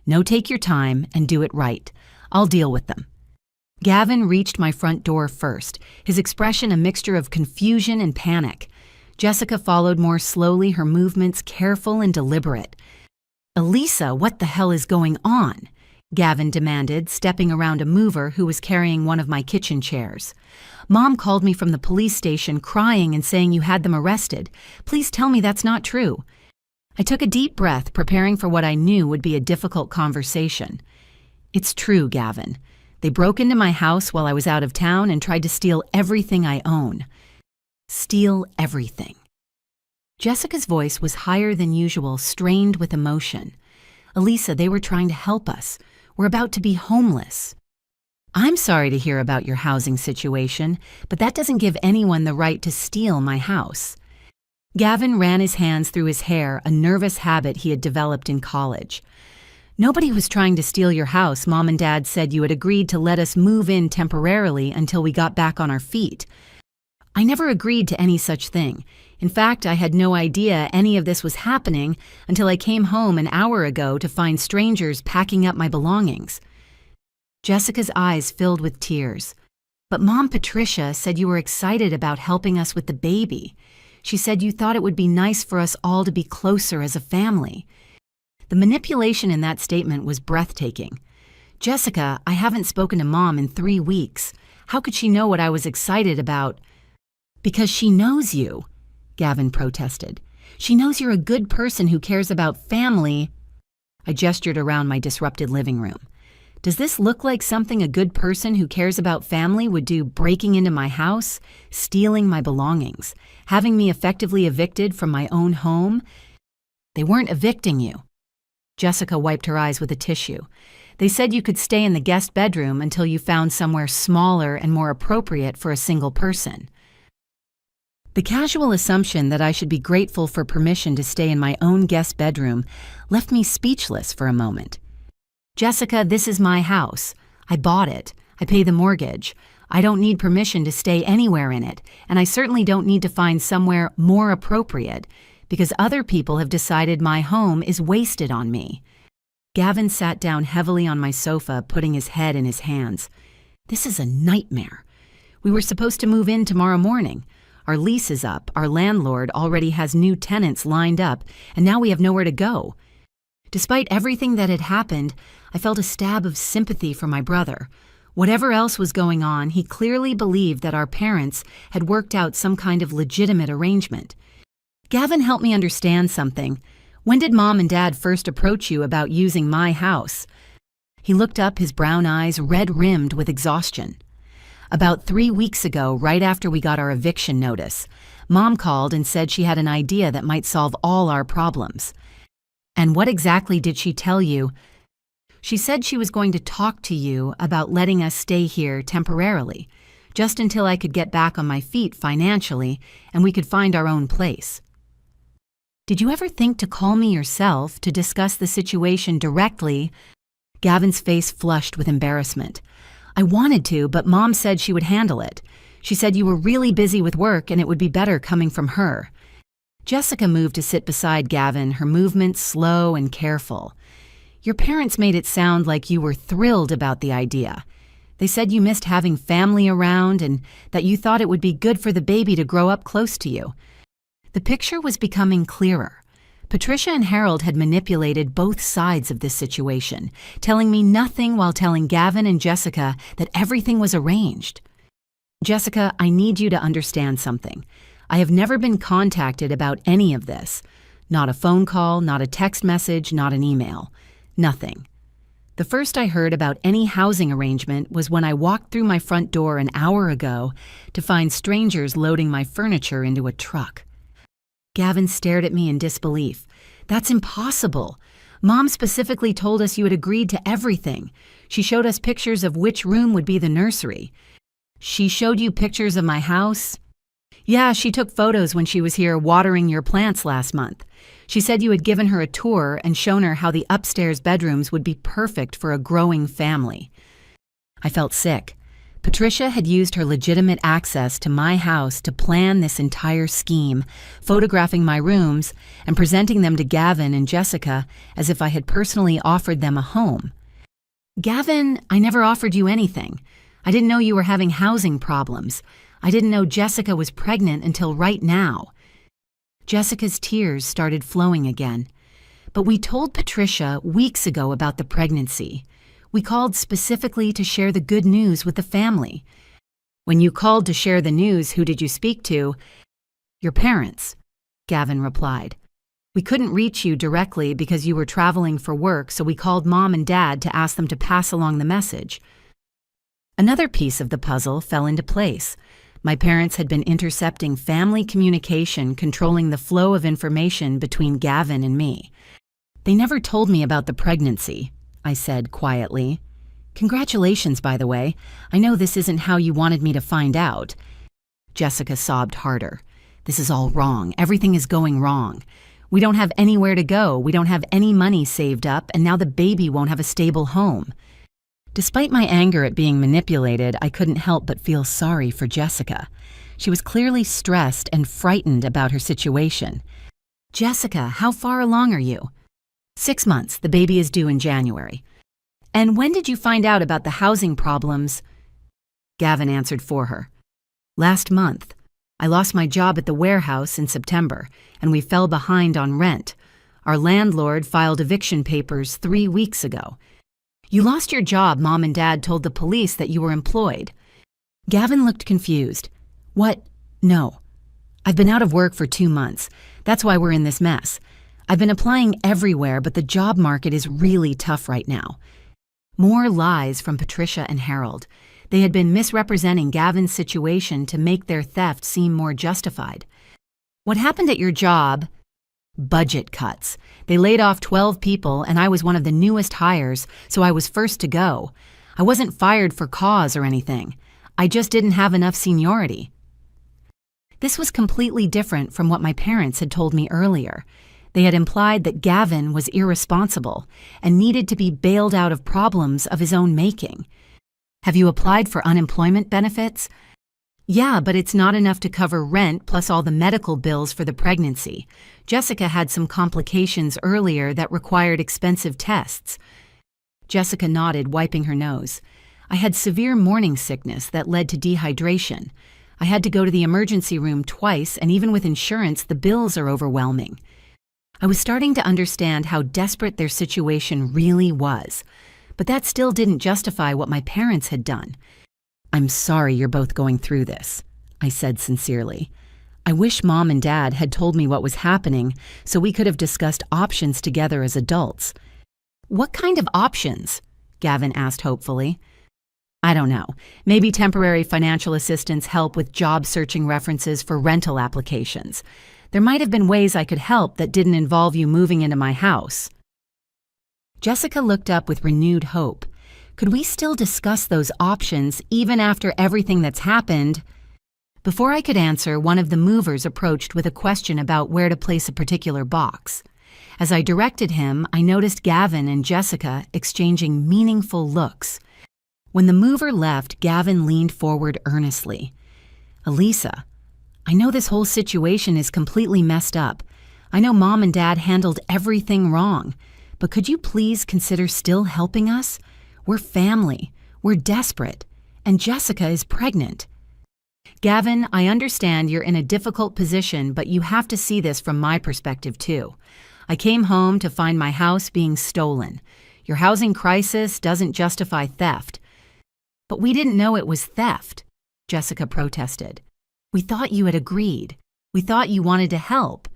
"No, take your time and do it right. I'll deal with them." Gavin reached my front door first, his expression a mixture of confusion and panic. Jessica followed more slowly, her movements careful and deliberate. "Elisa, what the hell is going on?" Gavin demanded, stepping around a mover who was carrying one of my kitchen chairs. "Mom called me from the police station crying and saying you had them arrested. Please tell me that's not true." I took a deep breath, preparing for what I knew would be a difficult conversation. "It's true, Gavin. They broke into my house while I was out of town and tried to steal everything I own." "Steal everything." Jessica's voice was higher than usual, strained with emotion. "Elisa, they were trying to help us. We're about to be homeless." "I'm sorry to hear about your housing situation, but that doesn't give anyone the right to steal my house." Gavin ran his hands through his hair, a nervous habit he had developed in college. "Nobody was trying to steal your house. Mom and Dad said you had agreed to let us move in temporarily until we got back on our feet." "I never agreed to any such thing. In fact, I had no idea any of this was happening until I came home an hour ago to find strangers packing up my belongings." Jessica's eyes filled with tears. "But Mom Patricia said you were excited about helping us with the baby. She said you thought it would be nice for us all to be closer as a family." The manipulation in that statement was breathtaking. "Jessica, I haven't spoken to Mom in 3 weeks. How could she know what I was excited about?" "Because she knows you," Gavin protested. "She knows you're a good person who cares about family." I gestured around my disrupted living room. "Does this look like something a good person who cares about family would do, breaking into my house, stealing my belongings, having me effectively evicted from my own home?" "They weren't evicting you." Jessica wiped her eyes with a tissue. "They said you could stay in the guest bedroom until you found somewhere smaller and more appropriate for a single person." The casual assumption that I should be grateful for permission to stay in my own guest bedroom left me speechless for a moment. Jessica, this is my house. I bought it. I pay the mortgage. I don't need permission to stay anywhere in it, and I certainly don't need to find somewhere more appropriate because other people have decided my home is wasted on me. Gavin sat down heavily on my sofa, putting his head in his hands. This is a nightmare. We were supposed to move in tomorrow morning. Our lease is up, our landlord already has new tenants lined up, and now we have nowhere to go. Despite everything that had happened, I felt a stab of sympathy for my brother. Whatever else was going on, he clearly believed that our parents had worked out some kind of legitimate arrangement. Gavin helped me understand something. When did Mom and Dad first approach you about using my house? He looked up, his brown eyes red-rimmed with exhaustion. About 3 weeks ago, right after we got our eviction notice, Mom called and said she had an idea that might solve all our problems. And what exactly did she tell you? She said she was going to talk to you about letting us stay here temporarily, just until I could get back on my feet financially and we could find our own place. Did you ever think to call me yourself to discuss the situation directly? Gavin's face flushed with embarrassment. I wanted to, but Mom said she would handle it. She said you were really busy with work and it would be better coming from her. Jessica moved to sit beside Gavin, her movements slow and careful. Your parents made it sound like you were thrilled about the idea. They said you missed having family around and that you thought it would be good for the baby to grow up close to you. The picture was becoming clearer. Patricia and Harold had manipulated both sides of this situation, telling me nothing while telling Gavin and Jessica that everything was arranged. Jessica, I need you to understand something. I have never been contacted about any of this. Not a phone call, not a text message, not an email. Nothing. The first I heard about any housing arrangement was when I walked through my front door an hour ago to find strangers loading my furniture into a truck. Gavin stared at me in disbelief. That's impossible. Mom specifically told us you had agreed to everything. She showed us pictures of which room would be the nursery. She showed you pictures of my house? Yeah, she took photos when she was here watering your plants last month. She said you had given her a tour and shown her how the upstairs bedrooms would be perfect for a growing family. I felt sick. Patricia had used her legitimate access to my house to plan this entire scheme, photographing my rooms and presenting them to Gavin and Jessica as if I had personally offered them a home. Gavin, I never offered you anything. I didn't know you were having housing problems. I didn't know Jessica was pregnant until right now. Jessica's tears started flowing again. But we told Patricia weeks ago about the pregnancy. We called specifically to share the good news with the family. When you called to share the news, who did you speak to? Your parents, Gavin replied. We couldn't reach you directly because you were traveling for work, so we called Mom and Dad to ask them to pass along the message. Another piece of the puzzle fell into place. My parents had been intercepting family communication, controlling the flow of information between Gavin and me. They never told me about the pregnancy, I said quietly. Congratulations, by the way. I know this isn't how you wanted me to find out. Jessica sobbed harder. This is all wrong. Everything is going wrong. We don't have anywhere to go. We don't have any money saved up, and now the baby won't have a stable home. Despite my anger at being manipulated, I couldn't help but feel sorry for Jessica. She was clearly stressed and frightened about her situation. Jessica, how far along are you? 6 months. The baby is due in January. And when did you find out about the housing problems? Gavin answered for her. Last month. I lost my job at the warehouse in September, and we fell behind on rent. Our landlord filed eviction papers 3 weeks ago. You lost your job. Mom and Dad told the police that you were employed. Gavin looked confused. What? No. I've been out of work for 2 months. That's why we're in this mess. I've been applying everywhere, but the job market is really tough right now. More lies from Patricia and Harold. They had been misrepresenting Gavin's situation to make their theft seem more justified. What happened at your job? Budget cuts. They laid off 12 people, and I was one of the newest hires, so I was first to go. I wasn't fired for cause or anything. I just didn't have enough seniority. This was completely different from what my parents had told me earlier. They had implied that Gavin was irresponsible and needed to be bailed out of problems of his own making. "Have you applied for unemployment benefits?" "Yeah, but it's not enough to cover rent plus all the medical bills for the pregnancy. Jessica had some complications earlier that required expensive tests." Jessica nodded, wiping her nose. "I had severe morning sickness that led to dehydration. I had to go to the emergency room twice, and even with insurance, the bills are overwhelming." I was starting to understand how desperate their situation really was, but that still didn't justify what my parents had done. "I'm sorry you're both going through this," I said sincerely. "I wish Mom and Dad had told me what was happening so we could have discussed options together as adults." "What kind of options?" Gavin asked hopefully. "I don't know. Maybe temporary financial assistance, help with job searching references for rental applications. There might have been ways I could help that didn't involve you moving into my house." Jessica looked up with renewed hope. Could we still discuss those options even after everything that's happened? Before I could answer, one of the movers approached with a question about where to place a particular box. As I directed him, I noticed Gavin and Jessica exchanging meaningful looks. When the mover left, Gavin leaned forward earnestly. "Elisa, I know this whole situation is completely messed up. I know Mom and Dad handled everything wrong, but could you please consider still helping us? We're family, we're desperate, and Jessica is pregnant." "Gavin, I understand you're in a difficult position, but you have to see this from my perspective too. I came home to find my house being stolen. Your housing crisis doesn't justify theft." "But we didn't know it was theft," Jessica protested. "We thought you had agreed. We thought you wanted to help."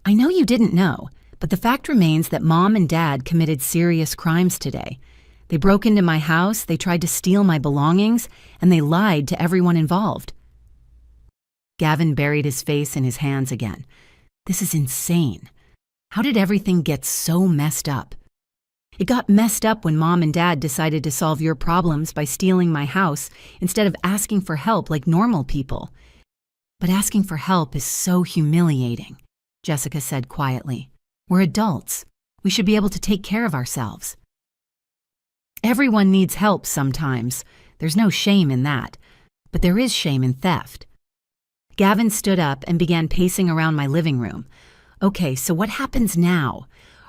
"I know you didn't know, but the fact remains that Mom and Dad committed serious crimes today. They broke into my house, they tried to steal my belongings, and they lied to everyone involved." Gavin buried his face in his hands again. "This is insane. How did everything get so messed up?" "It got messed up when Mom and Dad decided to solve your problems by stealing my house instead of asking for help like normal people." "But asking for help is so humiliating," Jessica said quietly. "We're adults. We should be able to take care of ourselves." "Everyone needs help sometimes. There's no shame in that. But there is shame in theft." Gavin stood up and began pacing around my living room. "Okay, so what happens now?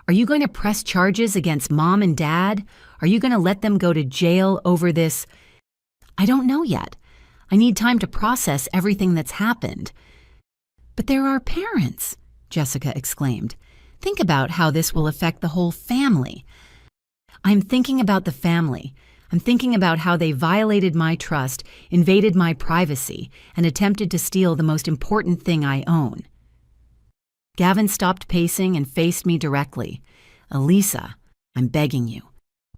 Are you going to press charges against Mom and Dad? Are you going to let them go to jail over this?" "I don't know yet. I need time to process everything that's happened." "But they're our parents," Jessica exclaimed. "Think about how this will affect the whole family." "I'm thinking about the family. I'm thinking about how they violated my trust, invaded my privacy, and attempted to steal the most important thing I own." Gavin stopped pacing and faced me directly. "Elisa, I'm begging you.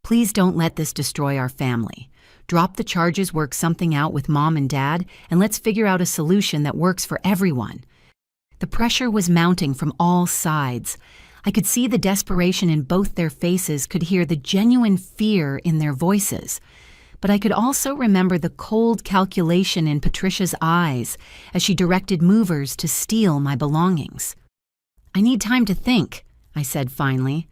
Please don't let this destroy our family. Drop the charges, work something out with Mom and Dad, and let's figure out a solution that works for everyone." The pressure was mounting from all sides. I could see the desperation in both their faces, could hear the genuine fear in their voices. But I could also remember the cold calculation in Patricia's eyes as she directed movers to steal my belongings. "I need time to think," I said finally.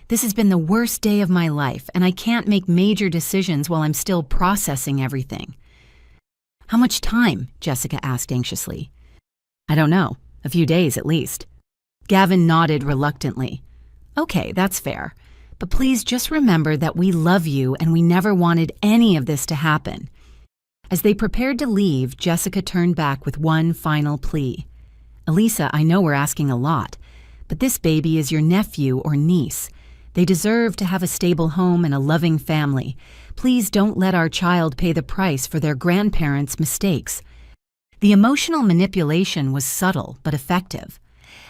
"This has been the worst day of my life, and I can't make major decisions while I'm still processing everything." "How much time?" Jessica asked anxiously. "I don't know. A few days at least." Gavin nodded reluctantly. "Okay, that's fair. But please just remember that we love you and we never wanted any of this to happen." As they prepared to leave, Jessica turned back with one final plea. "Elisa, I know we're asking a lot, but this baby is your nephew or niece. They deserve to have a stable home and a loving family. Please don't let our child pay the price for their grandparents' mistakes." The emotional manipulation was subtle but effective.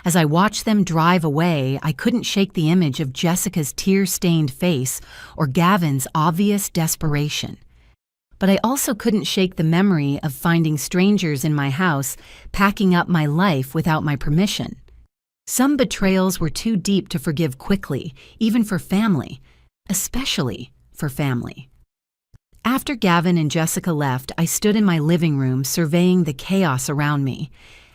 As I watched them drive away, I couldn't shake the image of Jessica's tear-stained face or Gavin's obvious desperation. But I also couldn't shake the memory of finding strangers in my house packing up my life without my permission. Some betrayals were too deep to forgive quickly, even for family, especially for family. After Gavin and Jessica left, I stood in my living room surveying the chaos around me.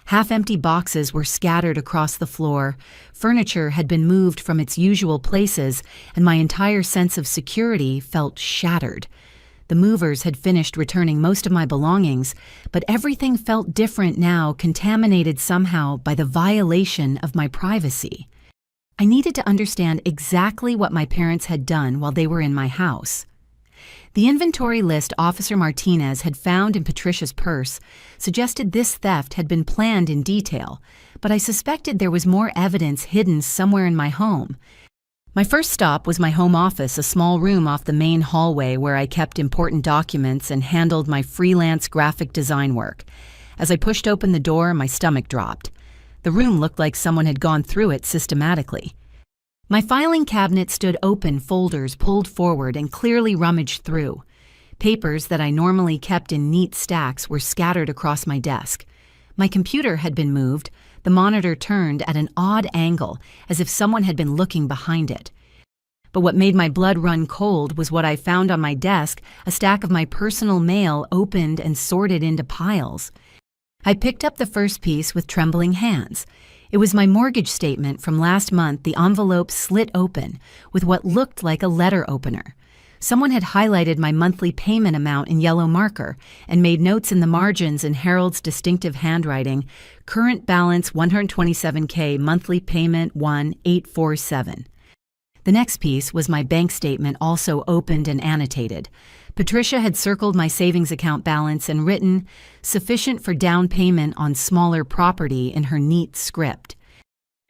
Half-empty boxes were scattered across the floor, furniture had been moved from its usual places, and my entire sense of security felt shattered. The movers had finished returning most of my belongings, but everything felt different now, contaminated somehow by the violation of my privacy. I needed to understand exactly what my parents had done while they were in my house. The inventory list Officer Martinez had found in Patricia's purse suggested this theft had been planned in detail, but I suspected there was more evidence hidden somewhere in my home. My first stop was my home office, a small room off the main hallway where I kept important documents and handled my freelance graphic design work. As I pushed open the door, my stomach dropped. The room looked like someone had gone through it systematically. My filing cabinet stood open, folders pulled forward and clearly rummaged through. Papers that I normally kept in neat stacks were scattered across my desk. My computer had been moved, the monitor turned at an odd angle, as if someone had been looking behind it. But what made my blood run cold was what I found on my desk, a stack of my personal mail opened and sorted into piles. I picked up the first piece with trembling hands. It was my mortgage statement from last month, the envelope slit open, with what looked like a letter opener. Someone had highlighted my monthly payment amount in yellow marker and made notes in the margins in Harold's distinctive handwriting, current balance $127K, monthly payment $1,847. The next piece was my bank statement, also opened and annotated. Patricia had circled my savings account balance and written, "sufficient for down payment on smaller property," in her neat script.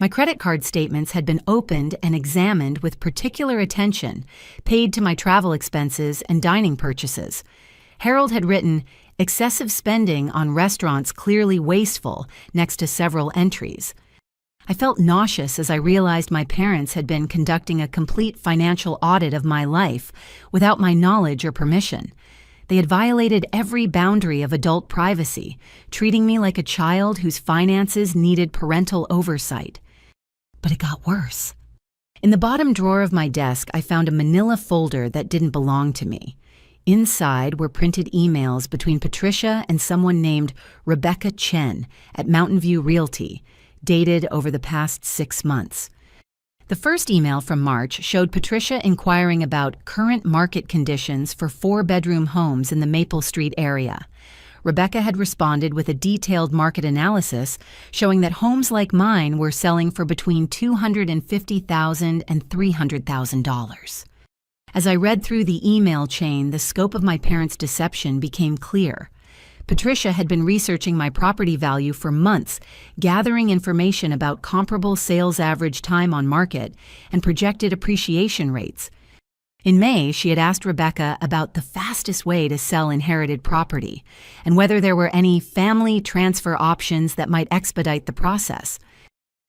My credit card statements had been opened and examined with particular attention, paid to my travel expenses and dining purchases. Harold had written, "excessive spending on restaurants clearly wasteful," next to several entries. I felt nauseous as I realized my parents had been conducting a complete financial audit of my life without my knowledge or permission. They had violated every boundary of adult privacy, treating me like a child whose finances needed parental oversight. But it got worse. In the bottom drawer of my desk, I found a manila folder that didn't belong to me. Inside were printed emails between Patricia and someone named Rebecca Chen at Mountain View Realty, dated over the past 6 months. The first email from March showed Patricia inquiring about current market conditions for 4-bedroom homes in the Maple Street area. Rebecca had responded with a detailed market analysis showing that homes like mine were selling for between $250,000 and $300,000. As I read through the email chain, the scope of my parents' deception became clear. Patricia had been researching my property value for months, gathering information about comparable sales average time on market and projected appreciation rates. In May, she had asked Rebecca about the fastest way to sell inherited property and whether there were any family transfer options that might expedite the process.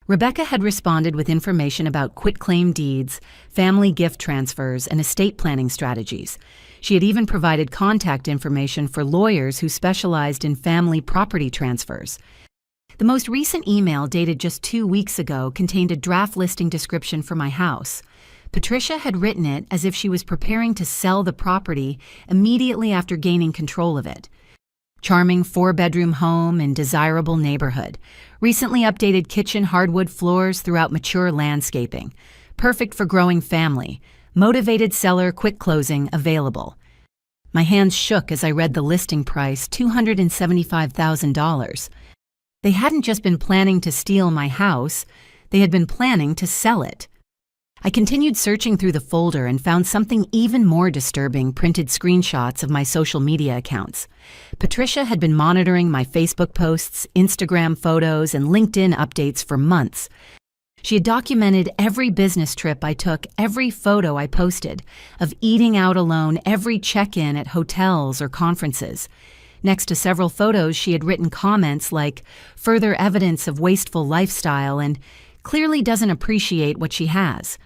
Rebecca had responded with information about quitclaim deeds, family gift transfers, and estate planning strategies. She had even provided contact information for lawyers who specialized in family property transfers. The most recent email, dated just 2 weeks ago, contained a draft listing description for my house. Patricia had written it as if she was preparing to sell the property immediately after gaining control of it. Charming 4-bedroom home in desirable neighborhood. Recently updated kitchen, hardwood floors throughout mature landscaping. Perfect for growing family. Motivated seller, quick closing, available. My hands shook as I read the listing price, $275,000. They hadn't just been planning to steal my house, they had been planning to sell it. I continued searching through the folder and found something even more disturbing, printed screenshots of my social media accounts. Patricia had been monitoring my Facebook posts, Instagram photos, and LinkedIn updates for months. She had documented every business trip I took, every photo I posted, of eating out alone, every check-in at hotels or conferences. Next to several photos, she had written comments like, "further evidence of wasteful lifestyle," and "clearly doesn't appreciate what she has."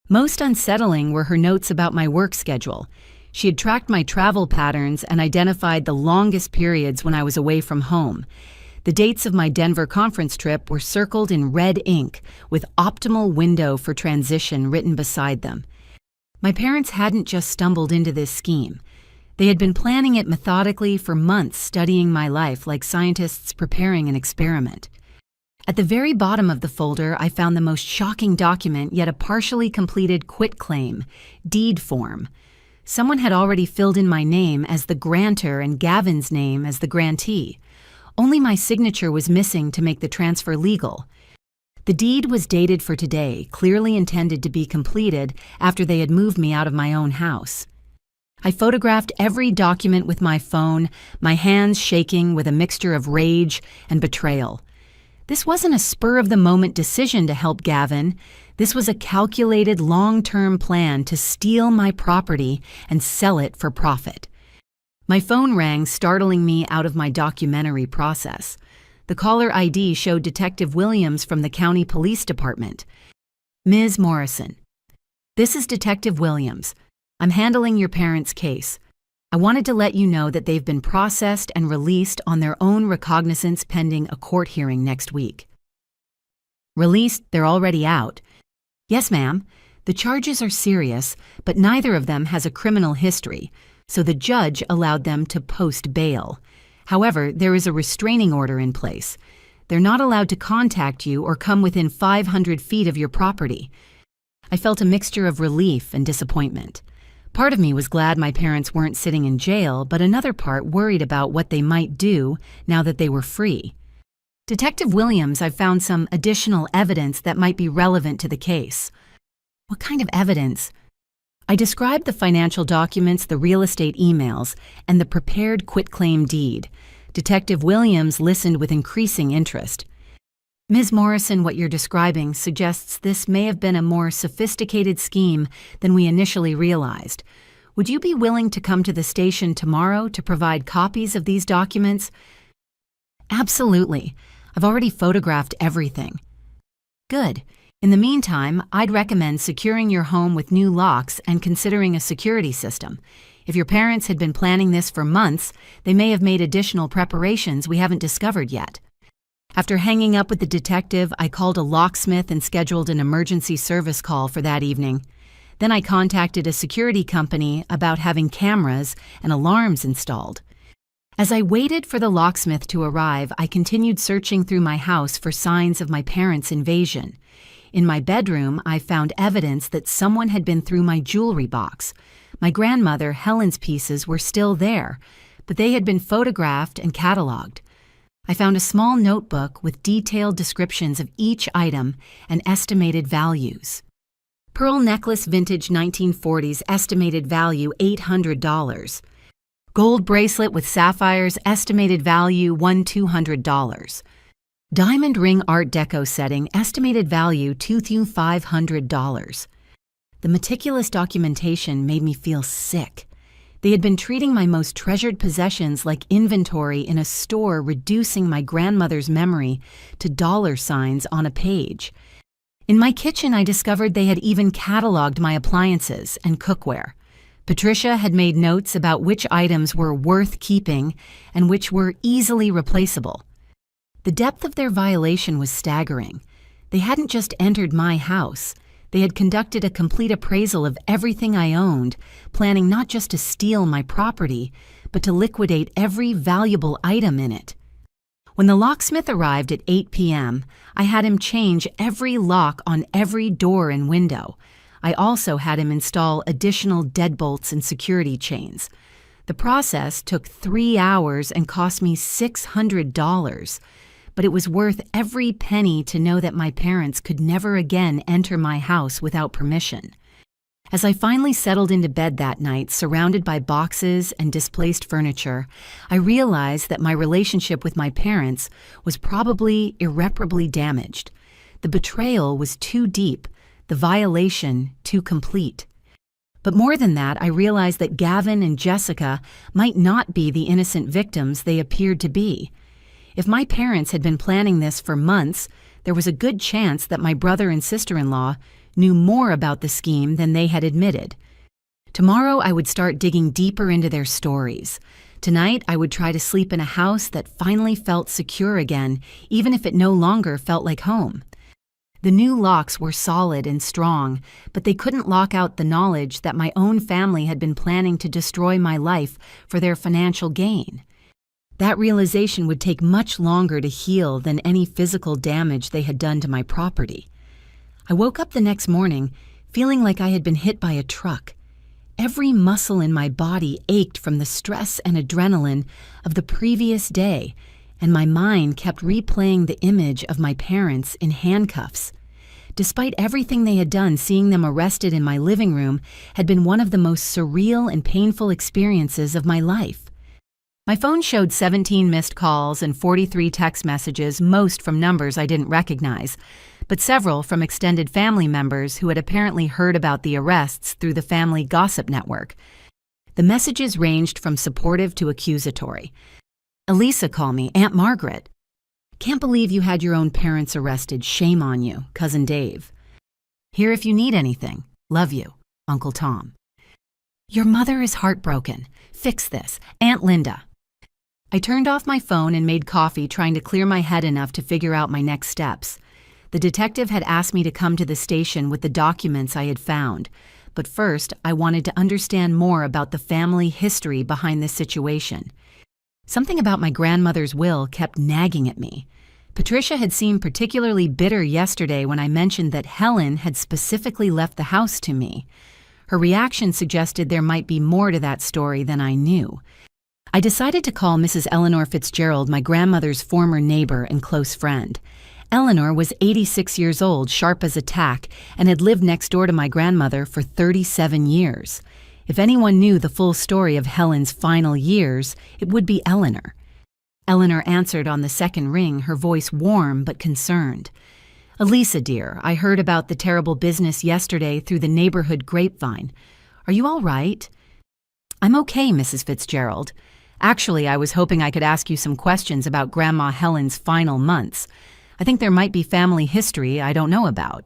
Most unsettling were her notes about my work schedule. She had tracked my travel patterns and identified the longest periods when I was away from home. The dates of my Denver conference trip were circled in red ink with optimal window for transition written beside them. My parents hadn't just stumbled into this scheme. They had been planning it methodically for months, studying my life like scientists preparing an experiment. At the very bottom of the folder, I found the most shocking document, yet a partially completed quitclaim, deed form. Someone had already filled in my name as the grantor and Gavin's name as the grantee. Only my signature was missing to make the transfer legal. The deed was dated for today, clearly intended to be completed after they had moved me out of my own house. I photographed every document with my phone, my hands shaking with a mixture of rage and betrayal. This wasn't a spur-of-the-moment decision to help Gavin. This was a calculated, long-term plan to steal my property and sell it for profit. My phone rang, startling me out of my documentary process. The caller ID showed Detective Williams from the County Police Department. Ms. Morrison, this is Detective Williams. I'm handling your parents' case. I wanted to let you know that they've been processed and released on their own recognizance pending a court hearing next week. Released? They're already out. Yes, ma'am. The charges are serious, but neither of them has a criminal history, so the judge allowed them to post bail. However, there is a restraining order in place. They're not allowed to contact you or come within 500 feet of your property. I felt a mixture of relief and disappointment. Part of me was glad my parents weren't sitting in jail, but another part worried about what they might do now that they were free. Detective Williams, I've found some additional evidence that might be relevant to the case. What kind of evidence? I described the financial documents, the real estate emails, and the prepared quitclaim deed. Detective Williams listened with increasing interest. Ms. Morrison, what you're describing suggests this may have been a more sophisticated scheme than we initially realized. Would you be willing to come to the station tomorrow to provide copies of these documents? Absolutely. I've already photographed everything. Good. In the meantime, I'd recommend securing your home with new locks and considering a security system. If your parents had been planning this for months, they may have made additional preparations we haven't discovered yet. After hanging up with the detective, I called a locksmith and scheduled an emergency service call for that evening. Then I contacted a security company about having cameras and alarms installed. As I waited for the locksmith to arrive, I continued searching through my house for signs of my parents' invasion. In my bedroom, I found evidence that someone had been through my jewelry box. My grandmother, Helen's pieces, were still there, but they had been photographed and cataloged. I found a small notebook with detailed descriptions of each item and estimated values. Pearl necklace vintage 1940s, estimated value $800. Gold bracelet with sapphires, estimated value $200. Diamond ring Art Deco setting, estimated value $2,500. The meticulous documentation made me feel sick. They had been treating my most treasured possessions like inventory in a store, reducing my grandmother's memory to dollar signs on a page. In my kitchen, I discovered they had even cataloged my appliances and cookware. Patricia had made notes about which items were worth keeping and which were easily replaceable. The depth of their violation was staggering. They hadn't just entered my house. They had conducted a complete appraisal of everything I owned, planning not just to steal my property, but to liquidate every valuable item in it. When the locksmith arrived at 8 p.m., I had him change every lock on every door and window. I also had him install additional deadbolts and security chains. The process took 3 hours and cost me $600. But it was worth every penny to know that my parents could never again enter my house without permission. As I finally settled into bed that night, surrounded by boxes and displaced furniture, I realized that my relationship with my parents was probably irreparably damaged. The betrayal was too deep, the violation too complete. But more than that, I realized that Gavin and Jessica might not be the innocent victims they appeared to be. If my parents had been planning this for months, there was a good chance that my brother and sister-in-law knew more about the scheme than they had admitted. Tomorrow, I would start digging deeper into their stories. Tonight, I would try to sleep in a house that finally felt secure again, even if it no longer felt like home. The new locks were solid and strong, but they couldn't lock out the knowledge that my own family had been planning to destroy my life for their financial gain. That realization would take much longer to heal than any physical damage they had done to my property. I woke up the next morning feeling like I had been hit by a truck. Every muscle in my body ached from the stress and adrenaline of the previous day, and my mind kept replaying the image of my parents in handcuffs. Despite everything they had done, seeing them arrested in my living room had been one of the most surreal and painful experiences of my life. My phone showed 17 missed calls and 43 text messages, most from numbers I didn't recognize, but several from extended family members who had apparently heard about the arrests through the family gossip network. The messages ranged from supportive to accusatory. "Elisa, call me, Aunt Margaret. Can't believe you had your own parents arrested. Shame on you, Cousin Dave. Here if you need anything. Love you, Uncle Tom. Your mother is heartbroken. Fix this, Aunt Linda." I turned off my phone and made coffee, trying to clear my head enough to figure out my next steps. The detective had asked me to come to the station with the documents I had found, but first I wanted to understand more about the family history behind this situation. Something about my grandmother's will kept nagging at me. Patricia had seemed particularly bitter yesterday when I mentioned that Helen had specifically left the house to me. Her reaction suggested there might be more to that story than I knew. I decided to call Mrs. Eleanor Fitzgerald, my grandmother's former neighbor and close friend. Eleanor was 86 years old, sharp as a tack, and had lived next door to my grandmother for 37 years. If anyone knew the full story of Helen's final years, it would be Eleanor. Eleanor answered on the second ring, her voice warm but concerned. "Elisa, dear, I heard about the terrible business yesterday through the neighborhood grapevine. Are you all right?" "I'm okay, Mrs. Fitzgerald. Actually, I was hoping I could ask you some questions about Grandma Helen's final months. I think there might be family history I don't know about."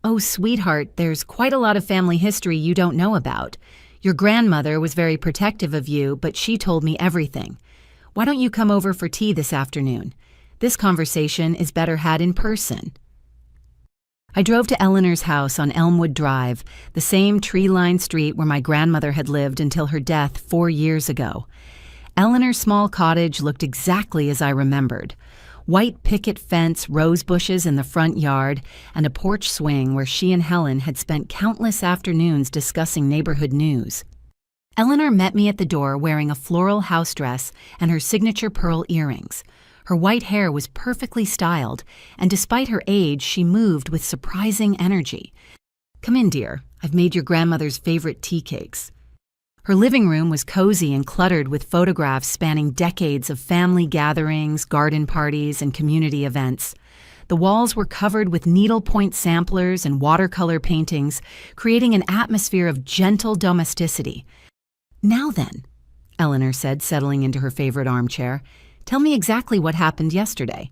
"Oh, sweetheart, there's quite a lot of family history you don't know about. Your grandmother was very protective of you, but she told me everything. Why don't you come over for tea this afternoon? This conversation is better had in person." I drove to Eleanor's house on Elmwood Drive, the same tree-lined street where my grandmother had lived until her death 4 years ago. Eleanor's small cottage looked exactly as I remembered. White picket fence, rose bushes in the front yard, and a porch swing where she and Helen had spent countless afternoons discussing neighborhood news. Eleanor met me at the door wearing a floral house dress and her signature pearl earrings. Her white hair was perfectly styled, and despite her age, she moved with surprising energy. "Come in, dear. I've made your grandmother's favorite tea cakes." Her living room was cozy and cluttered with photographs spanning decades of family gatherings, garden parties, and community events. The walls were covered with needlepoint samplers and watercolor paintings, creating an atmosphere of gentle domesticity. "Now then," Eleanor said, settling into her favorite armchair, "tell me exactly what happened yesterday."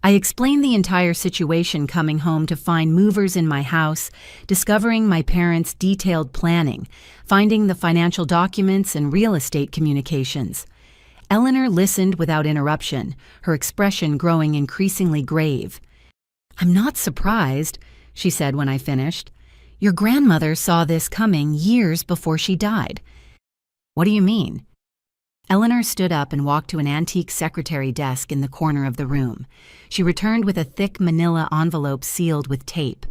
I explained the entire situation coming home to find movers in my house, discovering my parents' detailed planning, finding the financial documents and real estate communications. Eleanor listened without interruption, her expression growing increasingly grave. "I'm not surprised," she said when I finished. "Your grandmother saw this coming years before she died." "What do you mean?" Eleanor stood up and walked to an antique secretary desk in the corner of the room. She returned with a thick manila envelope sealed with tape.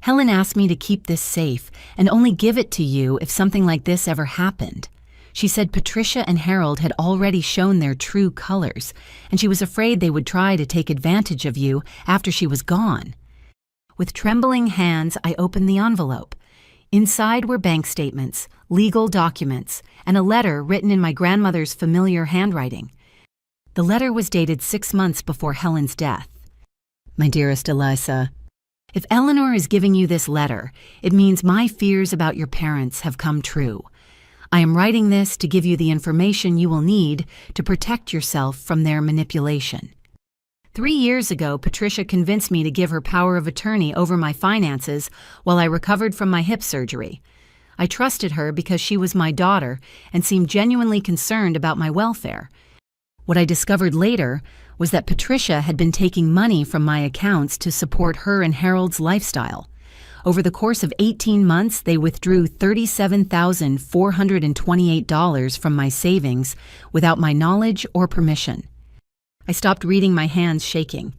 "Helen asked me to keep this safe and only give it to you if something like this ever happened. She said Patricia and Harold had already shown their true colors, and she was afraid they would try to take advantage of you after she was gone." With trembling hands, I opened the envelope. Inside were bank statements, legal documents, and a letter written in my grandmother's familiar handwriting. The letter was dated 6 months before Helen's death. "My dearest Elisa, if Eleanor is giving you this letter, it means my fears about your parents have come true. I am writing this to give you the information you will need to protect yourself from their manipulation. 3 years ago, Patricia convinced me to give her power of attorney over my finances while I recovered from my hip surgery. I trusted her because she was my daughter and seemed genuinely concerned about my welfare. What I discovered later was that Patricia had been taking money from my accounts to support her and Harold's lifestyle. Over the course of 18 months, they withdrew $37,428 from my savings without my knowledge or permission. I stopped reading, my hands shaking.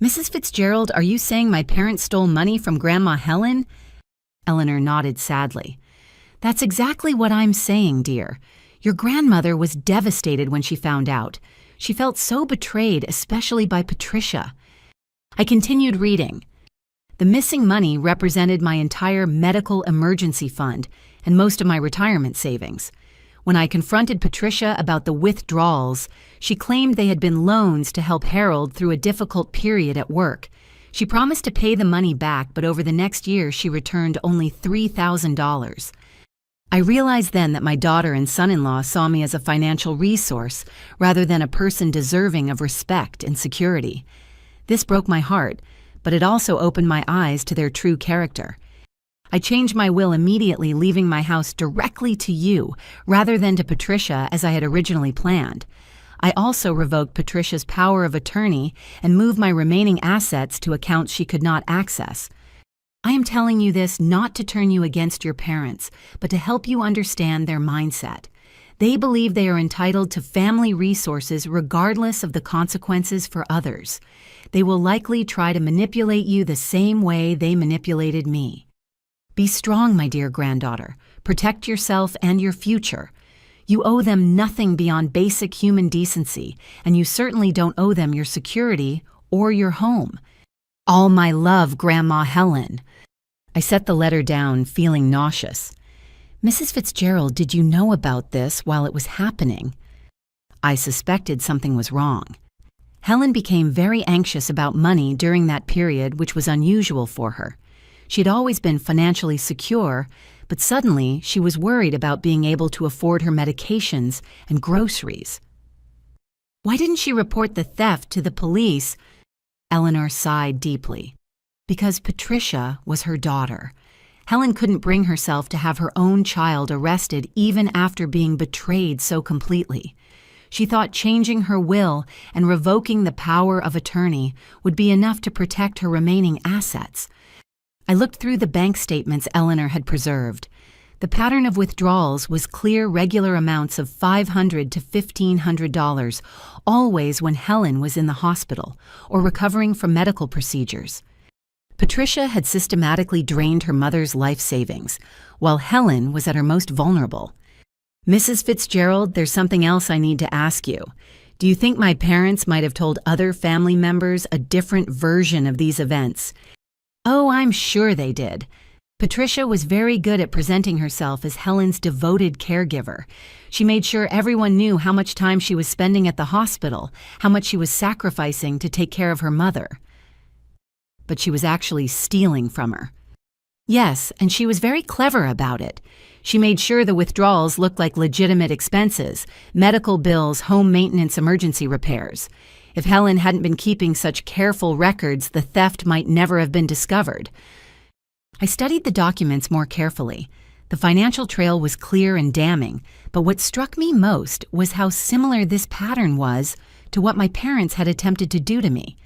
"Mrs. Fitzgerald, are you saying my parents stole money from Grandma Helen?" Eleanor nodded sadly. "That's exactly what I'm saying, dear. Your grandmother was devastated when she found out. She felt so betrayed, especially by Patricia." I continued reading. The missing money represented my entire medical emergency fund and most of my retirement savings. When I confronted Patricia about the withdrawals, she claimed they had been loans to help Harold through a difficult period at work. She promised to pay the money back, but over the next year she returned only $3,000. I realized then that my daughter and son-in-law saw me as a financial resource rather than a person deserving of respect and security. This broke my heart, but it also opened my eyes to their true character. I changed my will immediately, leaving my house directly to you rather than to Patricia as I had originally planned. I also revoked Patricia's power of attorney and moved my remaining assets to accounts she could not access. I am telling you this not to turn you against your parents, but to help you understand their mindset. They believe they are entitled to family resources regardless of the consequences for others. They will likely try to manipulate you the same way they manipulated me. Be strong, my dear granddaughter. Protect yourself and your future. You owe them nothing beyond basic human decency, and you certainly don't owe them your security or your home. All my love, Grandma Helen. I set the letter down, feeling nauseous. "Mrs. Fitzgerald, did you know about this while it was happening?" I suspected something was wrong. Helen became very anxious about money during that period, which was unusual for her. She had always been financially secure, but suddenly she was worried about being able to afford her medications and groceries. "Why didn't she report the theft to the police?" Eleanor sighed deeply. "Because Patricia was her daughter. Helen couldn't bring herself to have her own child arrested even after being betrayed so completely. She thought changing her will and revoking the power of attorney would be enough to protect her remaining assets. I looked through the bank statements Eleanor had preserved. The pattern of withdrawals was clear, regular amounts of $500 to $1,500, always when Helen was in the hospital or recovering from medical procedures. Patricia had systematically drained her mother's life savings, while Helen was at her most vulnerable. "Mrs. Fitzgerald, there's something else I need to ask you. Do you think my parents might have told other family members a different version of these events?" "Oh, I'm sure they did. Patricia was very good at presenting herself as Helen's devoted caregiver. She made sure everyone knew how much time she was spending at the hospital, how much she was sacrificing to take care of her mother. But she was actually stealing from her." "Yes, and she was very clever about it. She made sure the withdrawals looked like legitimate expenses, medical bills, home maintenance, emergency repairs. If Helen hadn't been keeping such careful records, the theft might never have been discovered." I studied the documents more carefully. The financial trail was clear and damning, but what struck me most was how similar this pattern was to what my parents had attempted to do to me.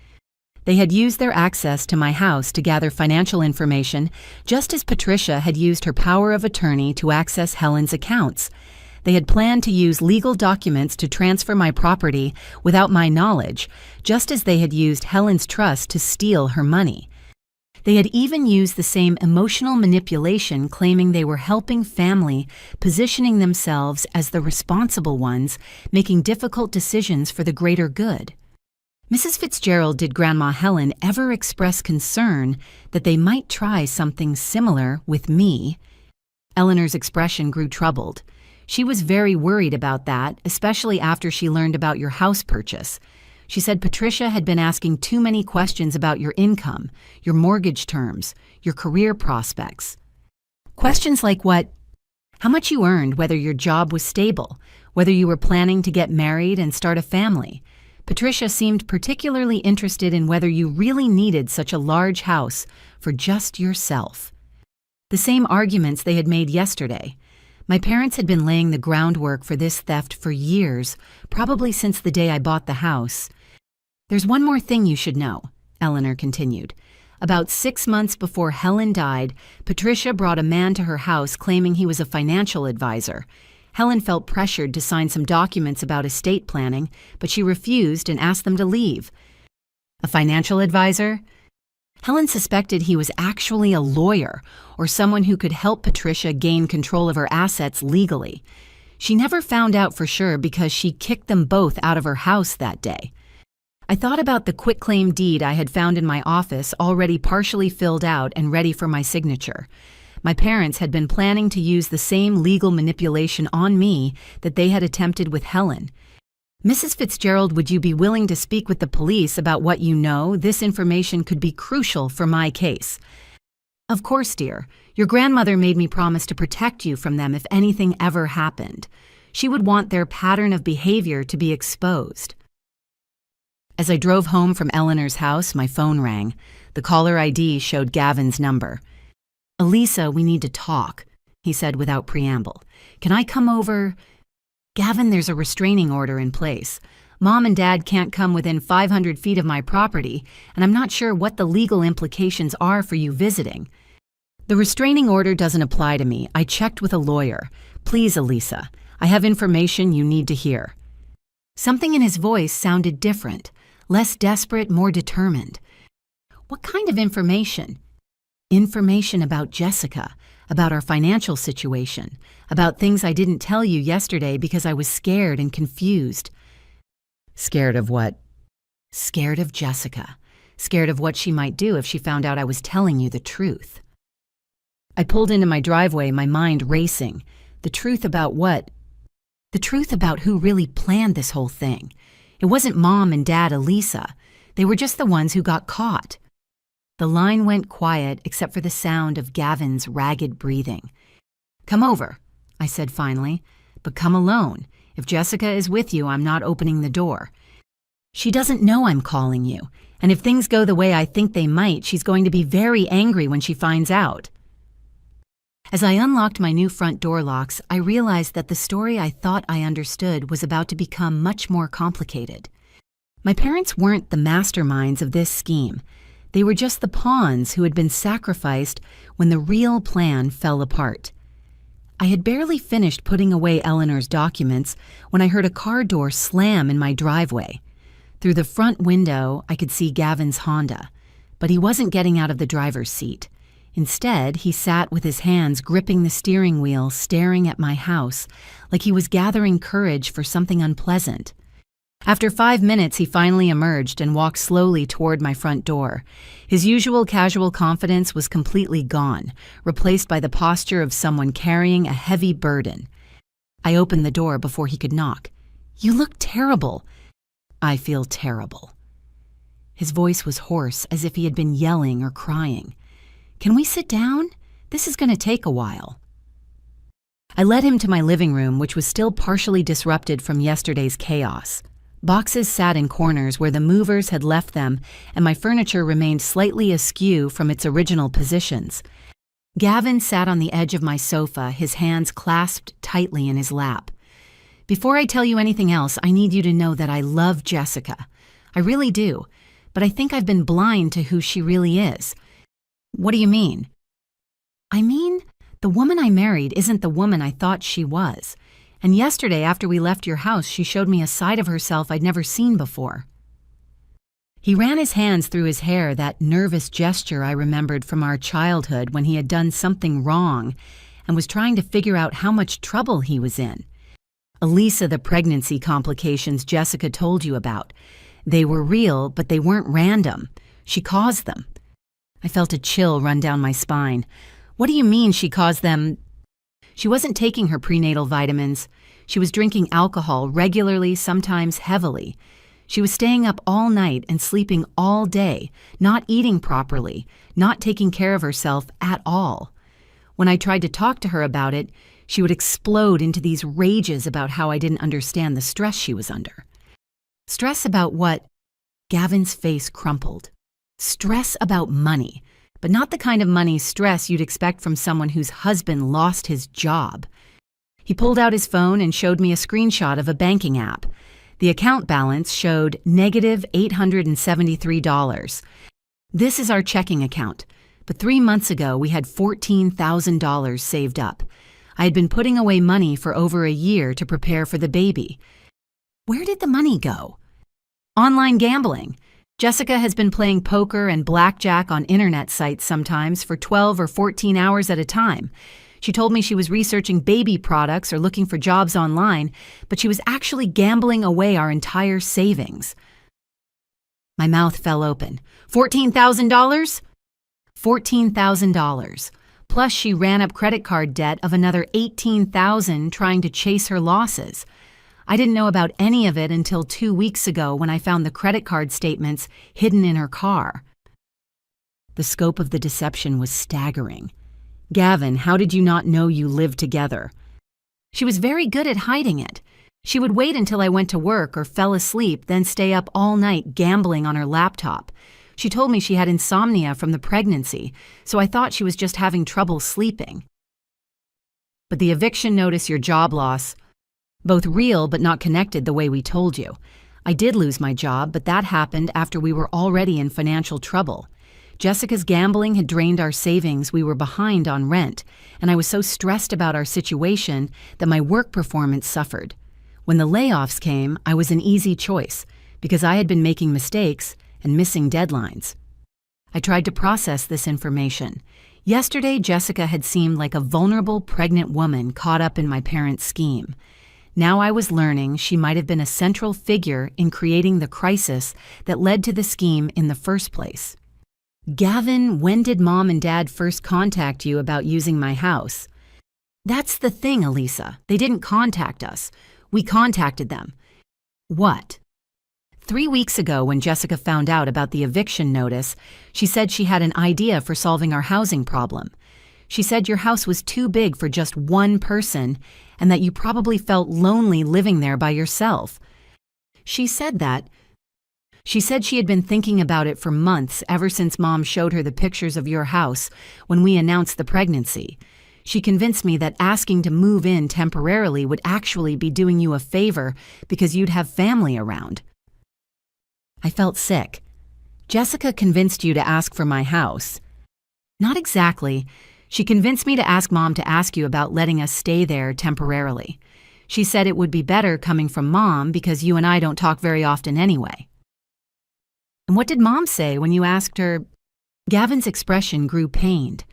They had used their access to my house to gather financial information, just as Patricia had used her power of attorney to access Helen's accounts. They had planned to use legal documents to transfer my property without my knowledge, just as they had used Helen's trust to steal her money. They had even used the same emotional manipulation, claiming they were helping family, positioning themselves as the responsible ones, making difficult decisions for the greater good. Mrs. Fitzgerald, did Grandma Helen ever express concern that they might try something similar with me? Eleanor's expression grew troubled. She was very worried about that, especially after she learned about your house purchase. She said Patricia had been asking too many questions about your income, your mortgage terms, your career prospects. Questions like how much you earned, whether your job was stable, whether you were planning to get married and start a family. Patricia seemed particularly interested in whether you really needed such a large house for just yourself. The same arguments they had made yesterday. My parents had been laying the groundwork for this theft for years, probably since the day I bought the house. There's one more thing you should know, Eleanor continued. About 6 months before Helen died, Patricia brought a man to her house claiming he was a financial advisor. Helen felt pressured to sign some documents about estate planning, but she refused and asked them to leave. A financial advisor? Helen suspected he was actually a lawyer or someone who could help Patricia gain control of her assets legally. She never found out for sure because she kicked them both out of her house that day. I thought about the quitclaim deed I had found in my office, already partially filled out and ready for my signature. My parents had been planning to use the same legal manipulation on me that they had attempted with Helen. Mrs. Fitzgerald, would you be willing to speak with the police about what you know? This information could be crucial for my case. Of course, dear. Your grandmother made me promise to protect you from them if anything ever happened. She would want their pattern of behavior to be exposed. As I drove home from Eleanor's house, my phone rang. The caller ID showed Gavin's number. "Elisa, we need to talk," he said without preamble. "Can I come over?" "Gavin, there's a restraining order in place. Mom and Dad can't come within 500 feet of my property, and I'm not sure what the legal implications are for you visiting." "The restraining order doesn't apply to me. I checked with a lawyer. Please, Elisa, I have information you need to hear." Something in his voice sounded different, less desperate, more determined. "What kind of information?" "Information about Jessica, about our financial situation, about things I didn't tell you yesterday because I was scared and confused." "Scared of what?" "Scared of Jessica. Scared of what she might do if she found out I was telling you the truth." I pulled into my driveway, my mind racing. The truth about what? The truth about who really planned this whole thing. It wasn't Mom and Dad Elisa. They were just the ones who got caught. The line went quiet except for the sound of Gavin's ragged breathing. "Come over," I said finally, "but come alone. If Jessica is with you, I'm not opening the door. She doesn't know I'm calling you, and if things go the way I think they might, she's going to be very angry when she finds out." As I unlocked my new front door locks, I realized that the story I thought I understood was about to become much more complicated. My parents weren't the masterminds of this scheme. They were just the pawns who had been sacrificed when the real plan fell apart. I had barely finished putting away Eleanor's documents when I heard a car door slam in my driveway. Through the front window, I could see Gavin's Honda, but he wasn't getting out of the driver's seat. Instead, he sat with his hands gripping the steering wheel, staring at my house, like he was gathering courage for something unpleasant. After 5 minutes, he finally emerged and walked slowly toward my front door. His usual casual confidence was completely gone, replaced by the posture of someone carrying a heavy burden. I opened the door before he could knock. "You look terrible." "I feel terrible." His voice was hoarse, as if he had been yelling or crying. "Can we sit down? This is going to take a while." I led him to my living room, which was still partially disrupted from yesterday's chaos. Boxes sat in corners where the movers had left them, and my furniture remained slightly askew from its original positions. Gavin sat on the edge of my sofa, his hands clasped tightly in his lap. "Before I tell you anything else, I need you to know that I love Jessica. I really do, but I think I've been blind to who she really is." "What do you mean?" "I mean, the woman I married isn't the woman I thought she was. And yesterday, after we left your house, she showed me a side of herself I'd never seen before." He ran his hands through his hair, that nervous gesture I remembered from our childhood when he had done something wrong and was trying to figure out how much trouble he was in. "Elisa, the pregnancy complications Jessica told you about. They were real, but they weren't random. She caused them." I felt a chill run down my spine. "What do you mean she caused them?" "She wasn't taking her prenatal vitamins. She was drinking alcohol regularly, sometimes heavily. She was staying up all night and sleeping all day, not eating properly, not taking care of herself at all. When I tried to talk to her about it, she would explode into these rages about how I didn't understand the stress she was under." "Stress about what?" Gavin's face crumpled. "Stress about money, but not the kind of money stress you'd expect from someone whose husband lost his job." He pulled out his phone and showed me a screenshot of a banking app. The account balance showed negative $873. This is our checking account, but 3 months ago we had $14,000 saved up. I had been putting away money for over a year to prepare for the baby. Where did the money go? Online gambling. Jessica has been playing poker and blackjack on internet sites sometimes for 12 or 14 hours at a time. She told me she was researching baby products or looking for jobs online, but she was actually gambling away our entire savings. My mouth fell open. $14,000? $14,000. Plus, she ran up credit card debt of another $18,000 trying to chase her losses. I didn't know about any of it until 2 weeks ago when I found the credit card statements hidden in her car. The scope of the deception was staggering. Gavin, how did you not know you lived together? She was very good at hiding it. She would wait until I went to work or fell asleep, then stay up all night gambling on her laptop. She told me she had insomnia from the pregnancy, so I thought she was just having trouble sleeping. But the eviction notice, your job loss, both real but not connected the way we told you. I did lose my job, but that happened after we were already in financial trouble. Jessica's gambling had drained our savings, we were behind on rent, and I was so stressed about our situation that my work performance suffered. When the layoffs came, I was an easy choice because I had been making mistakes and missing deadlines. I tried to process this information. Yesterday, Jessica had seemed like a vulnerable pregnant woman caught up in my parents' scheme. Now I was learning she might have been a central figure in creating the crisis that led to the scheme in the first place. Gavin, when did Mom and Dad first contact you about using my house? That's the thing, Elisa. They didn't contact us. We contacted them. What? 3 weeks ago, when Jessica found out about the eviction notice, she said she had an idea for solving our housing problem. She said your house was too big for just one person and that you probably felt lonely living there by yourself. She said she had been thinking about it for months ever since Mom showed her the pictures of your house when we announced the pregnancy. She convinced me that asking to move in temporarily would actually be doing you a favor because you'd have family around. I felt sick. Jessica convinced you to ask for my house. Not exactly. She convinced me to ask Mom to ask you about letting us stay there temporarily. She said it would be better coming from Mom because you and I don't talk very often anyway. And what did Mom say when you asked her? Gavin's expression grew pained.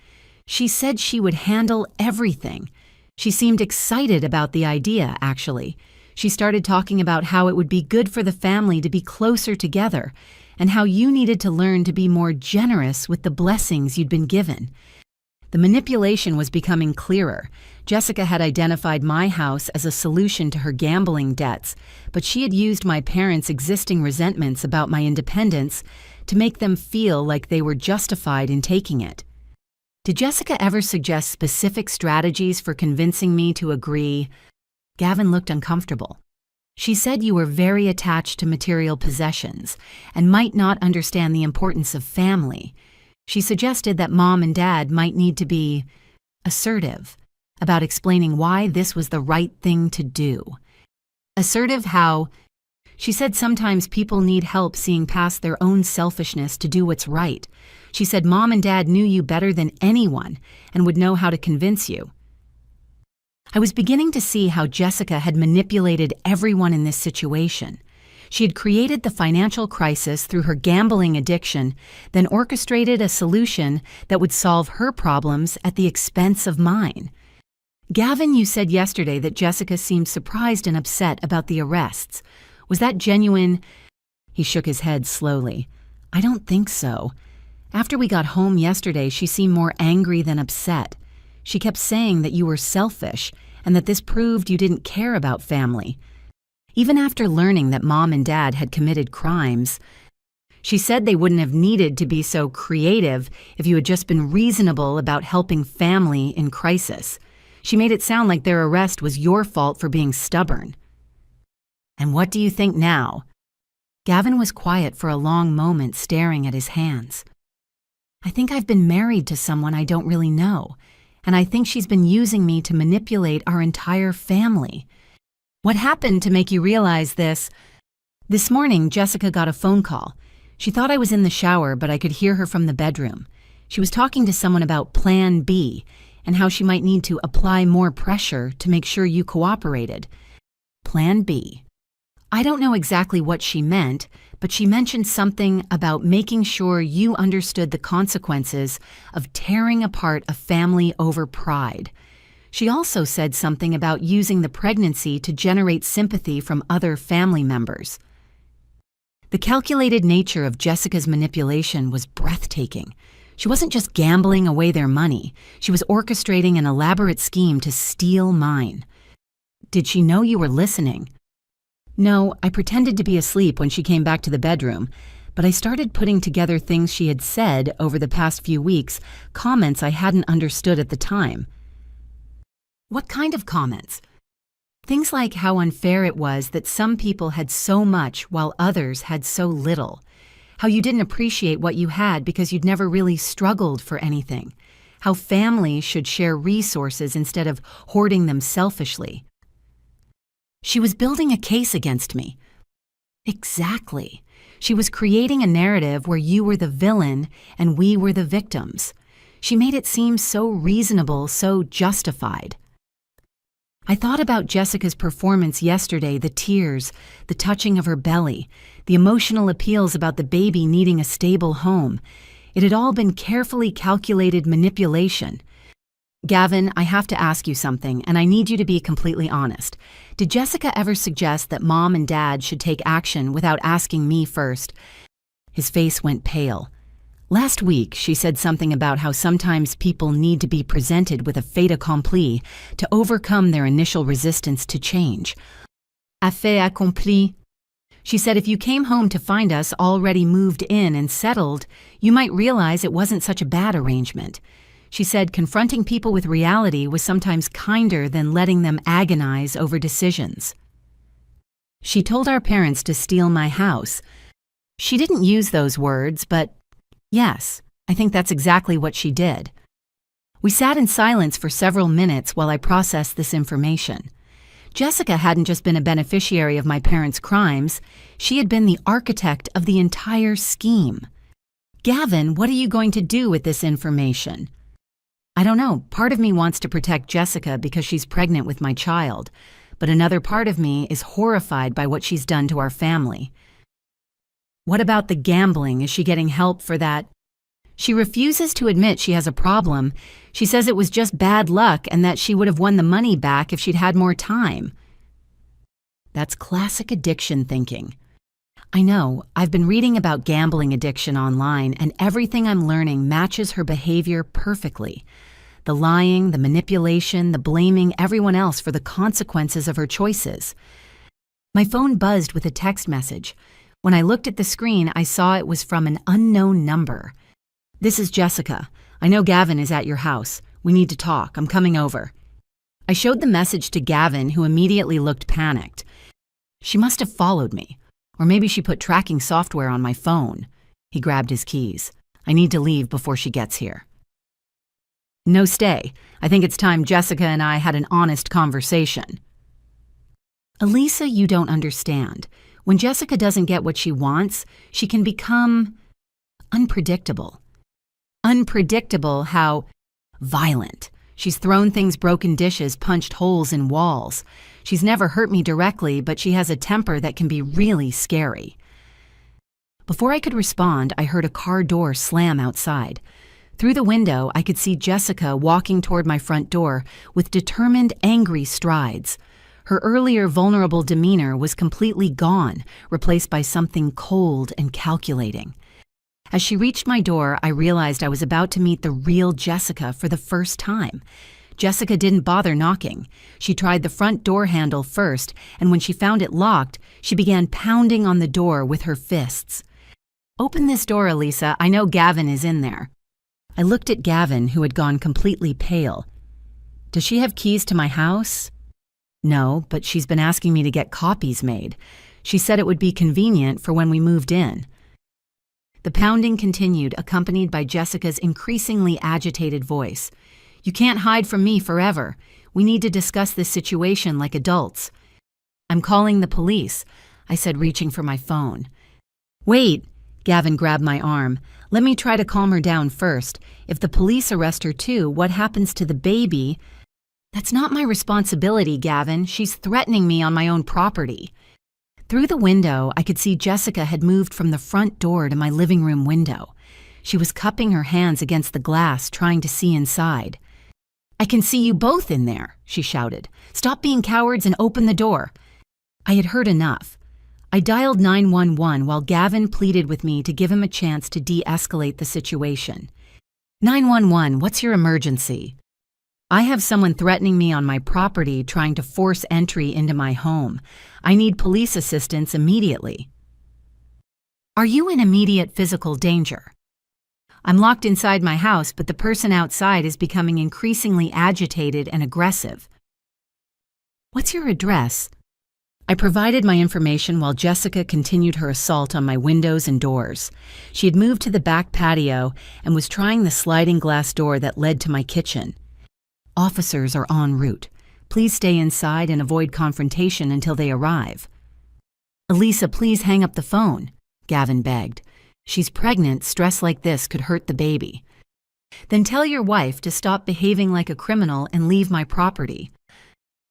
She said she would handle everything. She seemed excited about the idea, actually. She started talking about how it would be good for the family to be closer together and how you needed to learn to be more generous with the blessings you'd been given. The manipulation was becoming clearer. Jessica had identified my house as a solution to her gambling debts, but she had used my parents' existing resentments about my independence to make them feel like they were justified in taking it. Did Jessica ever suggest specific strategies for convincing me to agree? Gavin looked uncomfortable. She said you were very attached to material possessions and might not understand the importance of family. She suggested that Mom and Dad might need to be assertive about explaining why this was the right thing to do. Assertive how? She said sometimes people need help seeing past their own selfishness to do what's right. She said Mom and Dad knew you better than anyone and would know how to convince you. I was beginning to see how Jessica had manipulated everyone in this situation. She had created the financial crisis through her gambling addiction, then orchestrated a solution that would solve her problems at the expense of mine. Gavin, you said yesterday that Jessica seemed surprised and upset about the arrests. Was that genuine? He shook his head slowly. I don't think so. After we got home yesterday, she seemed more angry than upset. She kept saying that you were selfish and that this proved you didn't care about family. Even after learning that Mom and Dad had committed crimes, she said they wouldn't have needed to be so creative if you had just been reasonable about helping family in crisis. She made it sound like their arrest was your fault for being stubborn. And what do you think now? Gavin was quiet for a long moment, staring at his hands. I think I've been married to someone I don't really know, and I think she's been using me to manipulate our entire family. What happened to make you realize this? This morning, Jessica got a phone call. She thought I was in the shower, but I could hear her from the bedroom. She was talking to someone about Plan B and how she might need to apply more pressure to make sure you cooperated. Plan B. I don't know exactly what she meant, but she mentioned something about making sure you understood the consequences of tearing apart a family over pride. She also said something about using the pregnancy to generate sympathy from other family members. The calculated nature of Jessica's manipulation was breathtaking. She wasn't just gambling away their money. She was orchestrating an elaborate scheme to steal mine. Did she know you were listening? No, I pretended to be asleep when she came back to the bedroom, but I started putting together things she had said over the past few weeks, comments I hadn't understood at the time. What kind of comments? Things like how unfair it was that some people had so much while others had so little. How you didn't appreciate what you had because you'd never really struggled for anything. How families should share resources instead of hoarding them selfishly. She was building a case against me. Exactly. She was creating a narrative where you were the villain and we were the victims. She made it seem so reasonable, so justified. I thought about Jessica's performance yesterday, the tears, the touching of her belly, the emotional appeals about the baby needing a stable home. It had all been carefully calculated manipulation. Gavin, I have to ask you something, and I need you to be completely honest. Did Jessica ever suggest that Mom and Dad should take action without asking me first? His face went pale. Last week, she said something about how sometimes people need to be presented with a fait accompli to overcome their initial resistance to change. A fait accompli. She said if you came home to find us already moved in and settled, you might realize it wasn't such a bad arrangement. She said confronting people with reality was sometimes kinder than letting them agonize over decisions. She told our parents to steal my house. She didn't use those words, but yes, I think that's exactly what she did. We sat in silence for several minutes while I processed this information. Jessica hadn't just been a beneficiary of my parents' crimes, she had been the architect of the entire scheme. Gavin, what are you going to do with this information? I don't know. Part of me wants to protect Jessica because she's pregnant with my child, but another part of me is horrified by what she's done to our family. What about the gambling? Is she getting help for that? She refuses to admit she has a problem. She says it was just bad luck and that she would have won the money back if she'd had more time. That's classic addiction thinking. I know, I've been reading about gambling addiction online, and everything I'm learning matches her behavior perfectly. The lying, the manipulation, the blaming everyone else for the consequences of her choices. My phone buzzed with a text message. When I looked at the screen, I saw it was from an unknown number. This is Jessica. I know Gavin is at your house. We need to talk. I'm coming over. I showed the message to Gavin, who immediately looked panicked. She must have followed me. Or maybe she put tracking software on my phone. He grabbed his keys. I need to leave before she gets here. No, stay. I think it's time Jessica and I had an honest conversation. Elisa, you don't understand. When Jessica doesn't get what she wants, she can become unpredictable. Unpredictable how violent. She's thrown things, broken dishes, punched holes in walls. She's never hurt me directly, but she has a temper that can be really scary. Before I could respond, I heard a car door slam outside. Through the window, I could see Jessica walking toward my front door with determined, angry strides. Her earlier vulnerable demeanor was completely gone, replaced by something cold and calculating. As she reached my door, I realized I was about to meet the real Jessica for the first time. Jessica didn't bother knocking. She tried the front door handle first, and when she found it locked, she began pounding on the door with her fists. "Open this door, Elisa. I know Gavin is in there." I looked at Gavin, who had gone completely pale. "Does she have keys to my house?" "No, but she's been asking me to get copies made. She said it would be convenient for when we moved in." The pounding continued, accompanied by Jessica's increasingly agitated voice. "You can't hide from me forever. We need to discuss this situation like adults." "I'm calling the police. I said, reaching for my phone. Wait, Gavin grabbed my arm. Let me try to calm her down first. If the police arrest her too, what happens to the baby? That's not my responsibility, Gavin. She's threatening me on my own property. Through the window, I could see Jessica had moved from the front door to my living room window. She was cupping her hands against the glass, trying to see inside. I can see you both in there, she shouted. Stop being cowards and open the door. I had heard enough. I dialed 911 while Gavin pleaded with me to give him a chance to de-escalate the situation. 911, what's your emergency? I have someone threatening me on my property, trying to force entry into my home. I need police assistance immediately. Are you in immediate physical danger? I'm locked inside my house, but the person outside is becoming increasingly agitated and aggressive. What's your address? I provided my information while Jessica continued her assault on my windows and doors. She had moved to the back patio and was trying the sliding glass door that led to my kitchen. Officers are en route. Please stay inside and avoid confrontation until they arrive. Elisa, please hang up the phone, Gavin begged. She's pregnant. Stress like this could hurt the baby. Then tell your wife to stop behaving like a criminal and leave my property.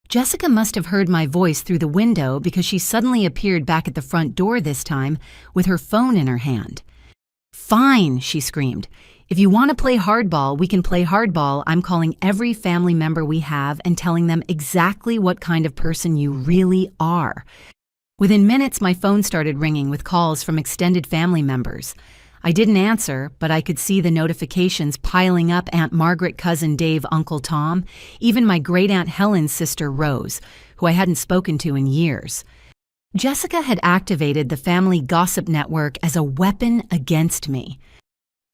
Jessica must have heard my voice through the window because she suddenly appeared back at the front door this time with her phone in her hand. Fine, she screamed. If you want to play hardball, we can play hardball. I'm calling every family member we have and telling them exactly what kind of person you really are. Within minutes, my phone started ringing with calls from extended family members. I didn't answer, but I could see the notifications piling up: Aunt Margaret, Cousin Dave, Uncle Tom, even my great-aunt Helen's sister Rose, who I hadn't spoken to in years. Jessica had activated the family gossip network as a weapon against me.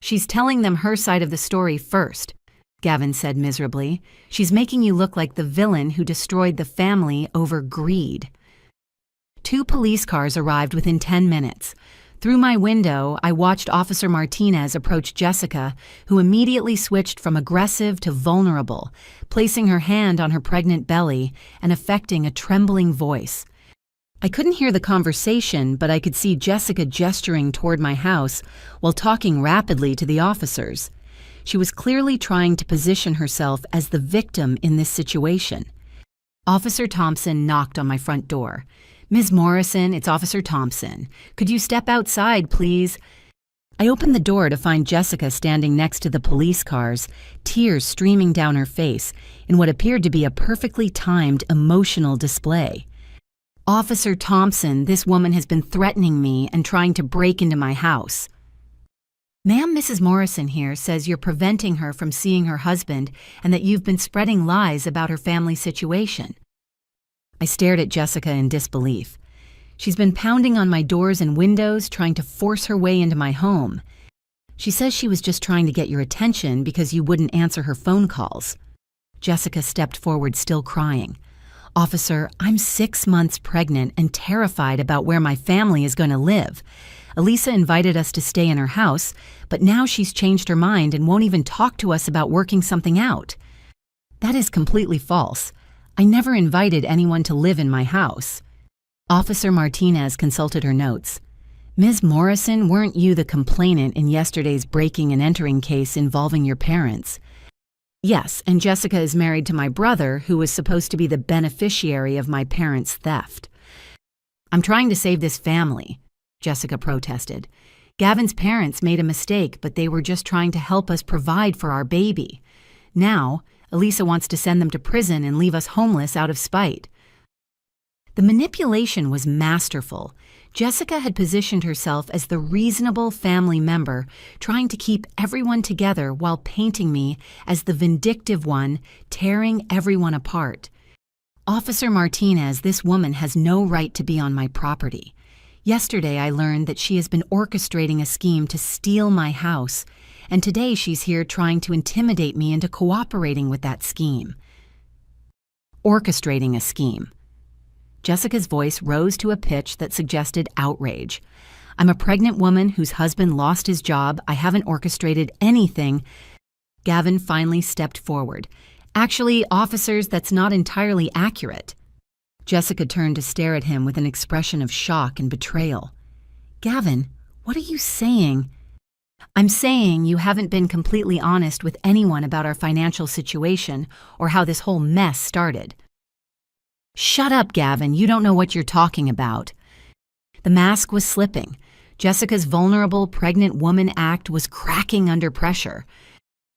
She's telling them her side of the story first, Gavin said miserably. She's making you look like the villain who destroyed the family over greed. 2 police cars arrived within 10 minutes. Through my window, I watched Officer Martinez approach Jessica, who immediately switched from aggressive to vulnerable, placing her hand on her pregnant belly and affecting a trembling voice. I couldn't hear the conversation, but I could see Jessica gesturing toward my house while talking rapidly to the officers. She was clearly trying to position herself as the victim in this situation. Officer Thompson knocked on my front door. Ms. Morrison, it's Officer Thompson. Could you step outside, please? I opened the door to find Jessica standing next to the police cars, tears streaming down her face in what appeared to be a perfectly timed emotional display. Officer Thompson, this woman has been threatening me and trying to break into my house. Ma'am, Mrs. Morrison here says you're preventing her from seeing her husband and that you've been spreading lies about her family situation. I stared at Jessica in disbelief. She's been pounding on my doors and windows, trying to force her way into my home. She says she was just trying to get your attention because you wouldn't answer her phone calls. Jessica stepped forward, still crying. Officer, I'm 6 months pregnant and terrified about where my family is going to live. Elisa invited us to stay in her house, but now she's changed her mind and won't even talk to us about working something out. That is completely false. I never invited anyone to live in my house. Officer Martinez consulted her notes. Ms. Morrison, weren't you the complainant in yesterday's breaking and entering case involving your parents? Yes, and Jessica is married to my brother, who was supposed to be the beneficiary of my parents' theft. I'm trying to save this family, Jessica protested. Gavin's parents made a mistake, but they were just trying to help us provide for our baby. Now, Elisa wants to send them to prison and leave us homeless out of spite. The manipulation was masterful. Jessica had positioned herself as the reasonable family member, trying to keep everyone together while painting me as the vindictive one, tearing everyone apart. Officer Martinez, this woman has no right to be on my property. Yesterday I learned that she has been orchestrating a scheme to steal my house, and today she's here trying to intimidate me into cooperating with that scheme. Orchestrating a scheme. Jessica's voice rose to a pitch that suggested outrage. I'm a pregnant woman whose husband lost his job. I haven't orchestrated anything. Gavin finally stepped forward. Actually, officers, that's not entirely accurate. Jessica turned to stare at him with an expression of shock and betrayal. "Gavin, what are you saying?" "I'm saying you haven't been completely honest with anyone about our financial situation or how this whole mess started." "Shut up, Gavin. You don't know what you're talking about." The mask was slipping. Jessica's vulnerable pregnant woman act was cracking under pressure.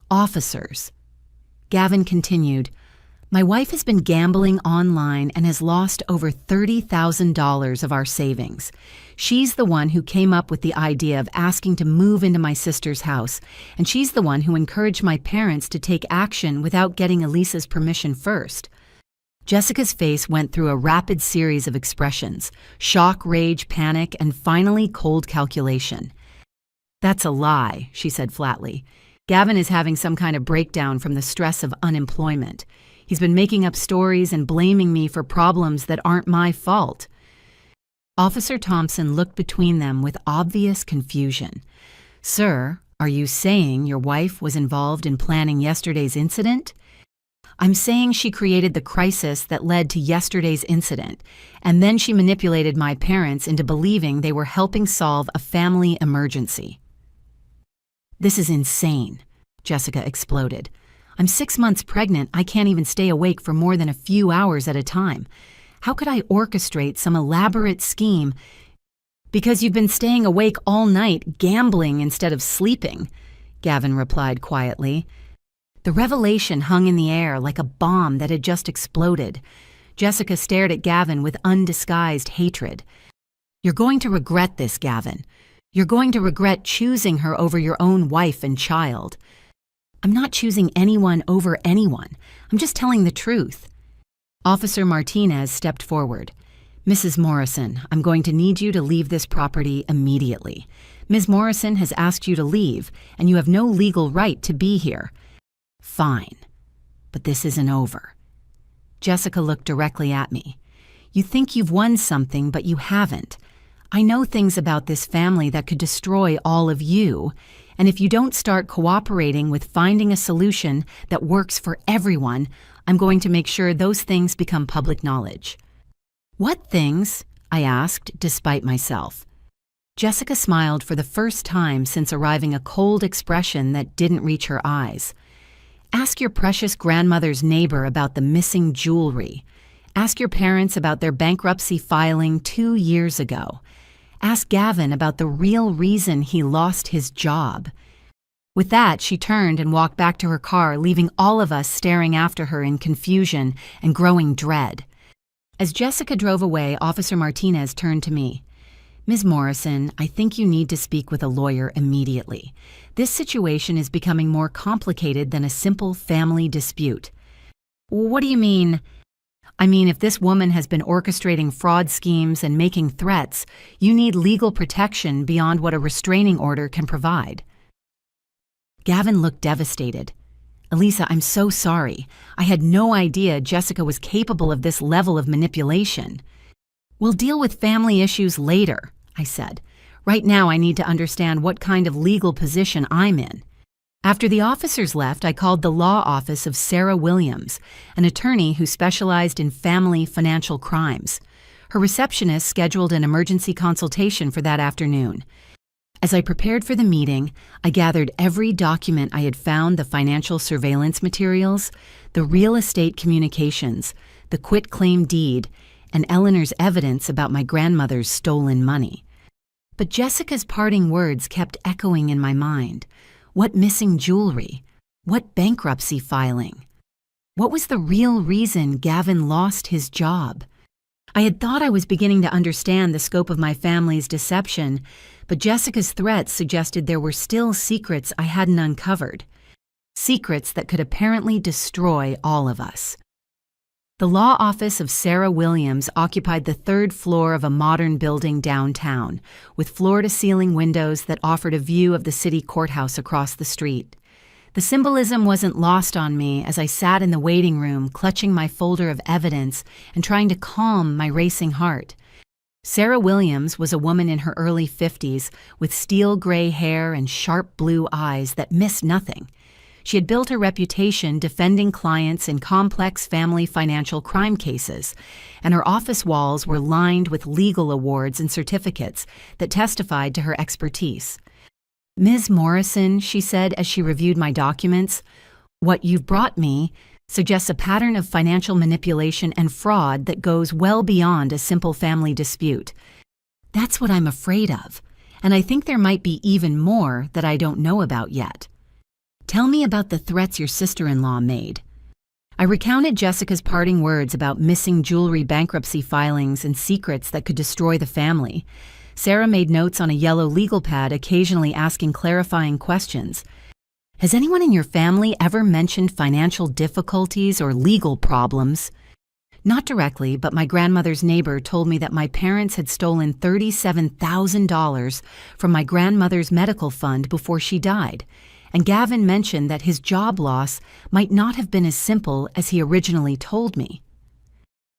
"Officers." Gavin continued, "My wife has been gambling online and has lost over $30,000 of our savings. She's the one who came up with the idea of asking to move into my sister's house, and she's the one who encouraged my parents to take action without getting Elisa's permission first." Jessica's face went through a rapid series of expressions: shock, rage, panic, and finally cold calculation. "That's a lie," she said flatly. "Gavin is having some kind of breakdown from the stress of unemployment. He's been making up stories and blaming me for problems that aren't my fault." Officer Thompson looked between them with obvious confusion. "Sir, are you saying your wife was involved in planning yesterday's incident?" "I'm saying she created the crisis that led to yesterday's incident, and then she manipulated my parents into believing they were helping solve a family emergency." "This is insane," Jessica exploded. "I'm 6 months pregnant. I can't even stay awake for more than a few hours at a time. How could I orchestrate some elaborate scheme?" "Because you've been staying awake all night, gambling instead of sleeping," Gavin replied quietly. The revelation hung in the air like a bomb that had just exploded. Jessica stared at Gavin with undisguised hatred. "You're going to regret this, Gavin. You're going to regret choosing her over your own wife and child." "I'm not choosing anyone over anyone. I'm just telling the truth." Officer Martinez stepped forward. "Mrs. Morrison, I'm going to need you to leave this property immediately. Ms. Morrison has asked you to leave, and you have no legal right to be here." "Fine, but this isn't over." Jessica looked directly at me. "You think you've won something, but you haven't. I know things about this family that could destroy all of you, and if you don't start cooperating with finding a solution that works for everyone, I'm going to make sure those things become public knowledge." "What things?" I asked, despite myself. Jessica smiled for the first time since arriving, a cold expression that didn't reach her eyes. "Ask your precious grandmother's neighbor about the missing jewelry. Ask your parents about their bankruptcy filing 2 years ago. Ask Gavin about the real reason he lost his job." With that, she turned and walked back to her car, leaving all of us staring after her in confusion and growing dread. As Jessica drove away, Officer Martinez turned to me. "Ms. Morrison, I think you need to speak with a lawyer immediately. This situation is becoming more complicated than a simple family dispute." "What do you mean?" "I mean, if this woman has been orchestrating fraud schemes and making threats, you need legal protection beyond what a restraining order can provide." Gavin looked devastated. "Elisa, I'm so sorry. I had no idea Jessica was capable of this level of manipulation." "We'll deal with family issues later," I said. "Right now I need to understand what kind of legal position I'm in." After the officers left, I called the law office of Sarah Williams, an attorney who specialized in family financial crimes. Her receptionist scheduled an emergency consultation for that afternoon. As I prepared for the meeting, I gathered every document I had found: the financial surveillance materials, the real estate communications, the quitclaim deed, and Eleanor's evidence about my grandmother's stolen money. But Jessica's parting words kept echoing in my mind. What missing jewelry? What bankruptcy filing? What was the real reason Gavin lost his job? I had thought I was beginning to understand the scope of my family's deception, but Jessica's threats suggested there were still secrets I hadn't uncovered. Secrets that could apparently destroy all of us. The law office of Sarah Williams occupied the 3rd floor of a modern building downtown, with floor-to-ceiling windows that offered a view of the city courthouse across the street. The symbolism wasn't lost on me as I sat in the waiting room, clutching my folder of evidence and trying to calm my racing heart. Sarah Williams was a woman in her early 50s with steel gray hair and sharp blue eyes that missed nothing. She had built a reputation defending clients in complex family financial crime cases, and her office walls were lined with legal awards and certificates that testified to her expertise. "Ms. Morrison," she said as she reviewed my documents, "what you've brought me suggests a pattern of financial manipulation and fraud that goes well beyond a simple family dispute. That's what I'm afraid of, and I think there might be even more that I don't know about yet. Tell me about the threats your sister-in-law made." I recounted Jessica's parting words about missing jewelry bankruptcy filings and secrets that could destroy the family. Sarah made notes on a yellow legal pad, occasionally asking clarifying questions. "Has anyone in your family ever mentioned financial difficulties or legal problems?" "Not directly, but my grandmother's neighbor told me that my parents had stolen $37,000 from my grandmother's medical fund before she died, and Gavin mentioned that his job loss might not have been as simple as he originally told me."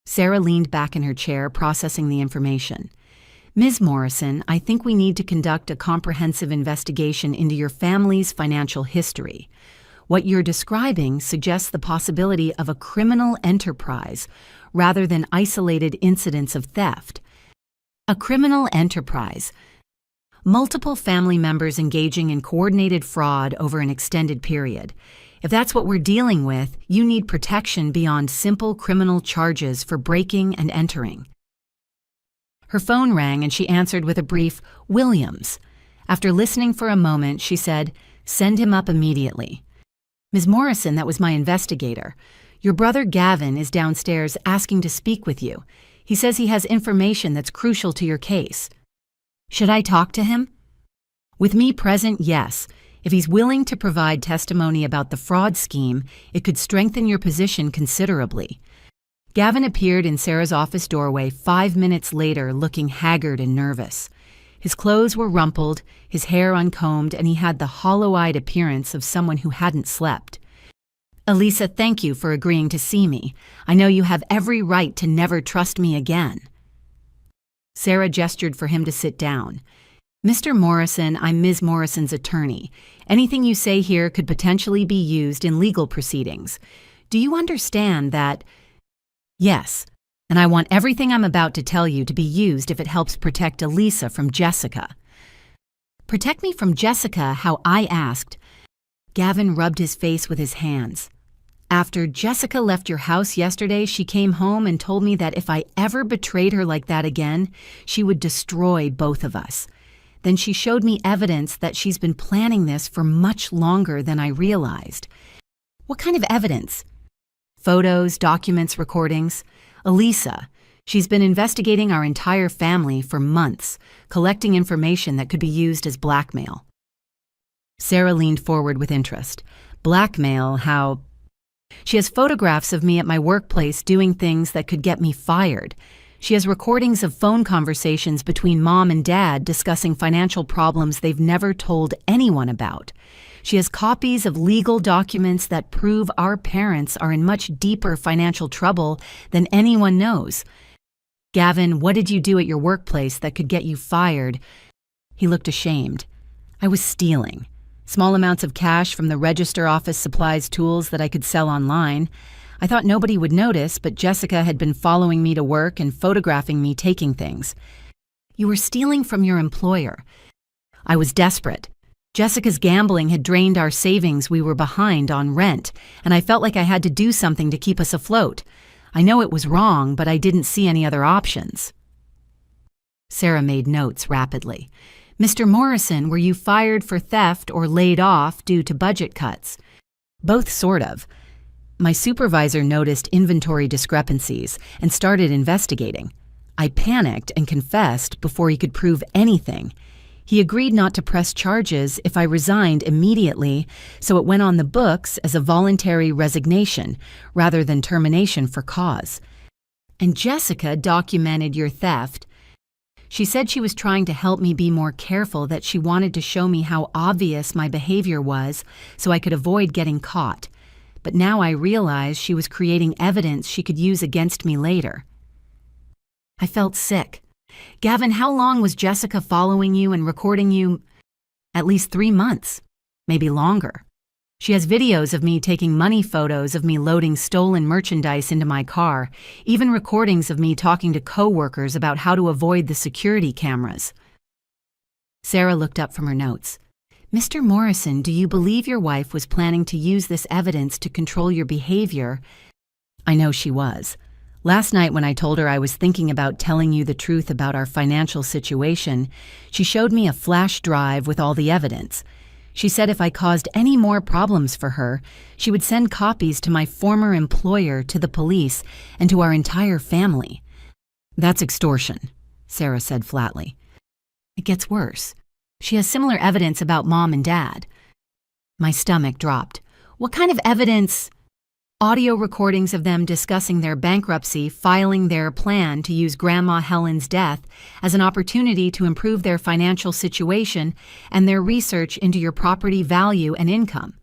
Sarah leaned back in her chair, processing the information. "Ms. Morrison, I think we need to conduct a comprehensive investigation into your family's financial history. What you're describing suggests the possibility of a criminal enterprise rather than isolated incidents of theft." A criminal enterprise. Multiple family members engaging in coordinated fraud over an extended period. If that's what we're dealing with, you need protection beyond simple criminal charges for breaking and entering. Her phone rang and she answered with a brief, "Williams." After listening for a moment, she said, "Send him up immediately." "Ms. Morrison, that was my investigator. Your brother Gavin is downstairs asking to speak with you. He says he has information that's crucial to your case." "Should I talk to him?" "With me present, yes. If he's willing to provide testimony about the fraud scheme, it could strengthen your position considerably." Gavin appeared in Sarah's office doorway 5 minutes later, looking haggard and nervous. His clothes were rumpled, his hair uncombed, and he had the hollow-eyed appearance of someone who hadn't slept. "Elisa, thank you for agreeing to see me. I know you have every right to never trust me again." Sarah gestured for him to sit down. "Mr. Morrison, I'm Ms. Morrison's attorney. Anything you say here could potentially be used in legal proceedings. Do you understand that?" "Yes, and I want everything I'm about to tell you to be used if it helps protect Elisa from Jessica." "Protect me from Jessica how I asked." Gavin rubbed his face with his hands. "After Jessica left your house yesterday, she came home and told me that if I ever betrayed her like that again, she would destroy both of us. Then she showed me evidence that she's been planning this for much longer than I realized." "What kind of evidence?" "Photos, documents, recordings. Elisa, she's been investigating our entire family for months, collecting information that could be used as blackmail." Sarah leaned forward with interest. "Blackmail, how?" "She has photographs of me at my workplace doing things that could get me fired. She has recordings of phone conversations between Mom and Dad discussing financial problems they've never told anyone about. She has copies of legal documents that prove our parents are in much deeper financial trouble than anyone knows." "Gavin, what did you do at your workplace that could get you fired?" He looked ashamed. "I was stealing. Small amounts of cash from the register office supplies tools that I could sell online. I thought nobody would notice, but Jessica had been following me to work and photographing me taking things." "You were stealing from your employer." "I was desperate. Jessica's gambling had drained our savings. We were behind on rent, and I felt like I had to do something to keep us afloat. I know it was wrong, but I didn't see any other options." Sarah made notes rapidly. "Mr. Morrison, were you fired for theft or laid off due to budget cuts?" "Both, sort of. My supervisor noticed inventory discrepancies and started investigating. I panicked and confessed before he could prove anything. He agreed not to press charges if I resigned immediately, so it went on the books as a voluntary resignation rather than termination for cause." "And Jessica documented your theft." "She said she was trying to help me be more careful, that she wanted to show me how obvious my behavior was so I could avoid getting caught. But now I realize she was creating evidence she could use against me later." I felt sick. "Gavin, how long was Jessica following you and recording you?" "At least 3 months, maybe longer." She has videos of me taking money photos of me loading stolen merchandise into my car, even recordings of me talking to coworkers about how to avoid the security cameras. Sarah looked up from her notes. Mr. Morrison, do you believe your wife was planning to use this evidence to control your behavior? I know she was. Last night when I told her I was thinking about telling you the truth about our financial situation, she showed me a flash drive with all the evidence. She said if I caused any more problems for her, she would send copies to my former employer, to the police, and to our entire family. That's extortion, Sarah said flatly. It gets worse. She has similar evidence about Mom and Dad. My stomach dropped. What kind of evidence? Audio recordings of them discussing their bankruptcy, filing their plan to use Grandma Helen's death as an opportunity to improve their financial situation, and their research into your property value and income.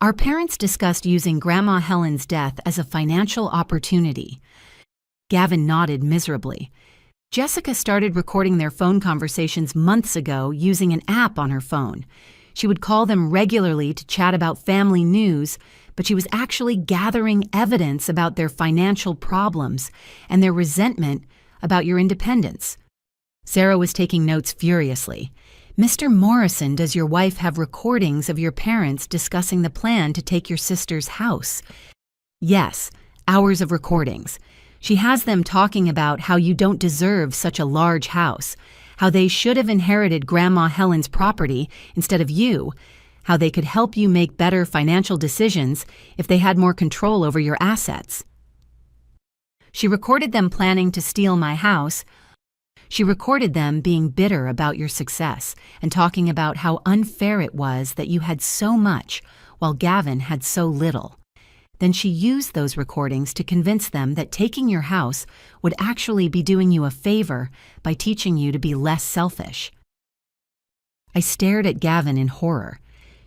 Our parents discussed using Grandma Helen's death as a financial opportunity. Gavin nodded miserably. Jessica started recording their phone conversations months ago using an app on her phone. She would call them regularly to chat about family news, but she was actually gathering evidence about their financial problems and their resentment about your independence. Sarah was taking notes furiously. Mr. Morrison, does your wife have recordings of your parents discussing the plan to take your sister's house? Yes, hours of recordings. She has them talking about how you don't deserve such a large house, how they should have inherited Grandma Helen's property instead of you, how they could help you make better financial decisions if they had more control over your assets. She recorded them planning to steal my house. She recorded them being bitter about your success and talking about how unfair it was that you had so much while Gavin had so little. Then she used those recordings to convince them that taking your house would actually be doing you a favor by teaching you to be less selfish. I stared at Gavin in horror.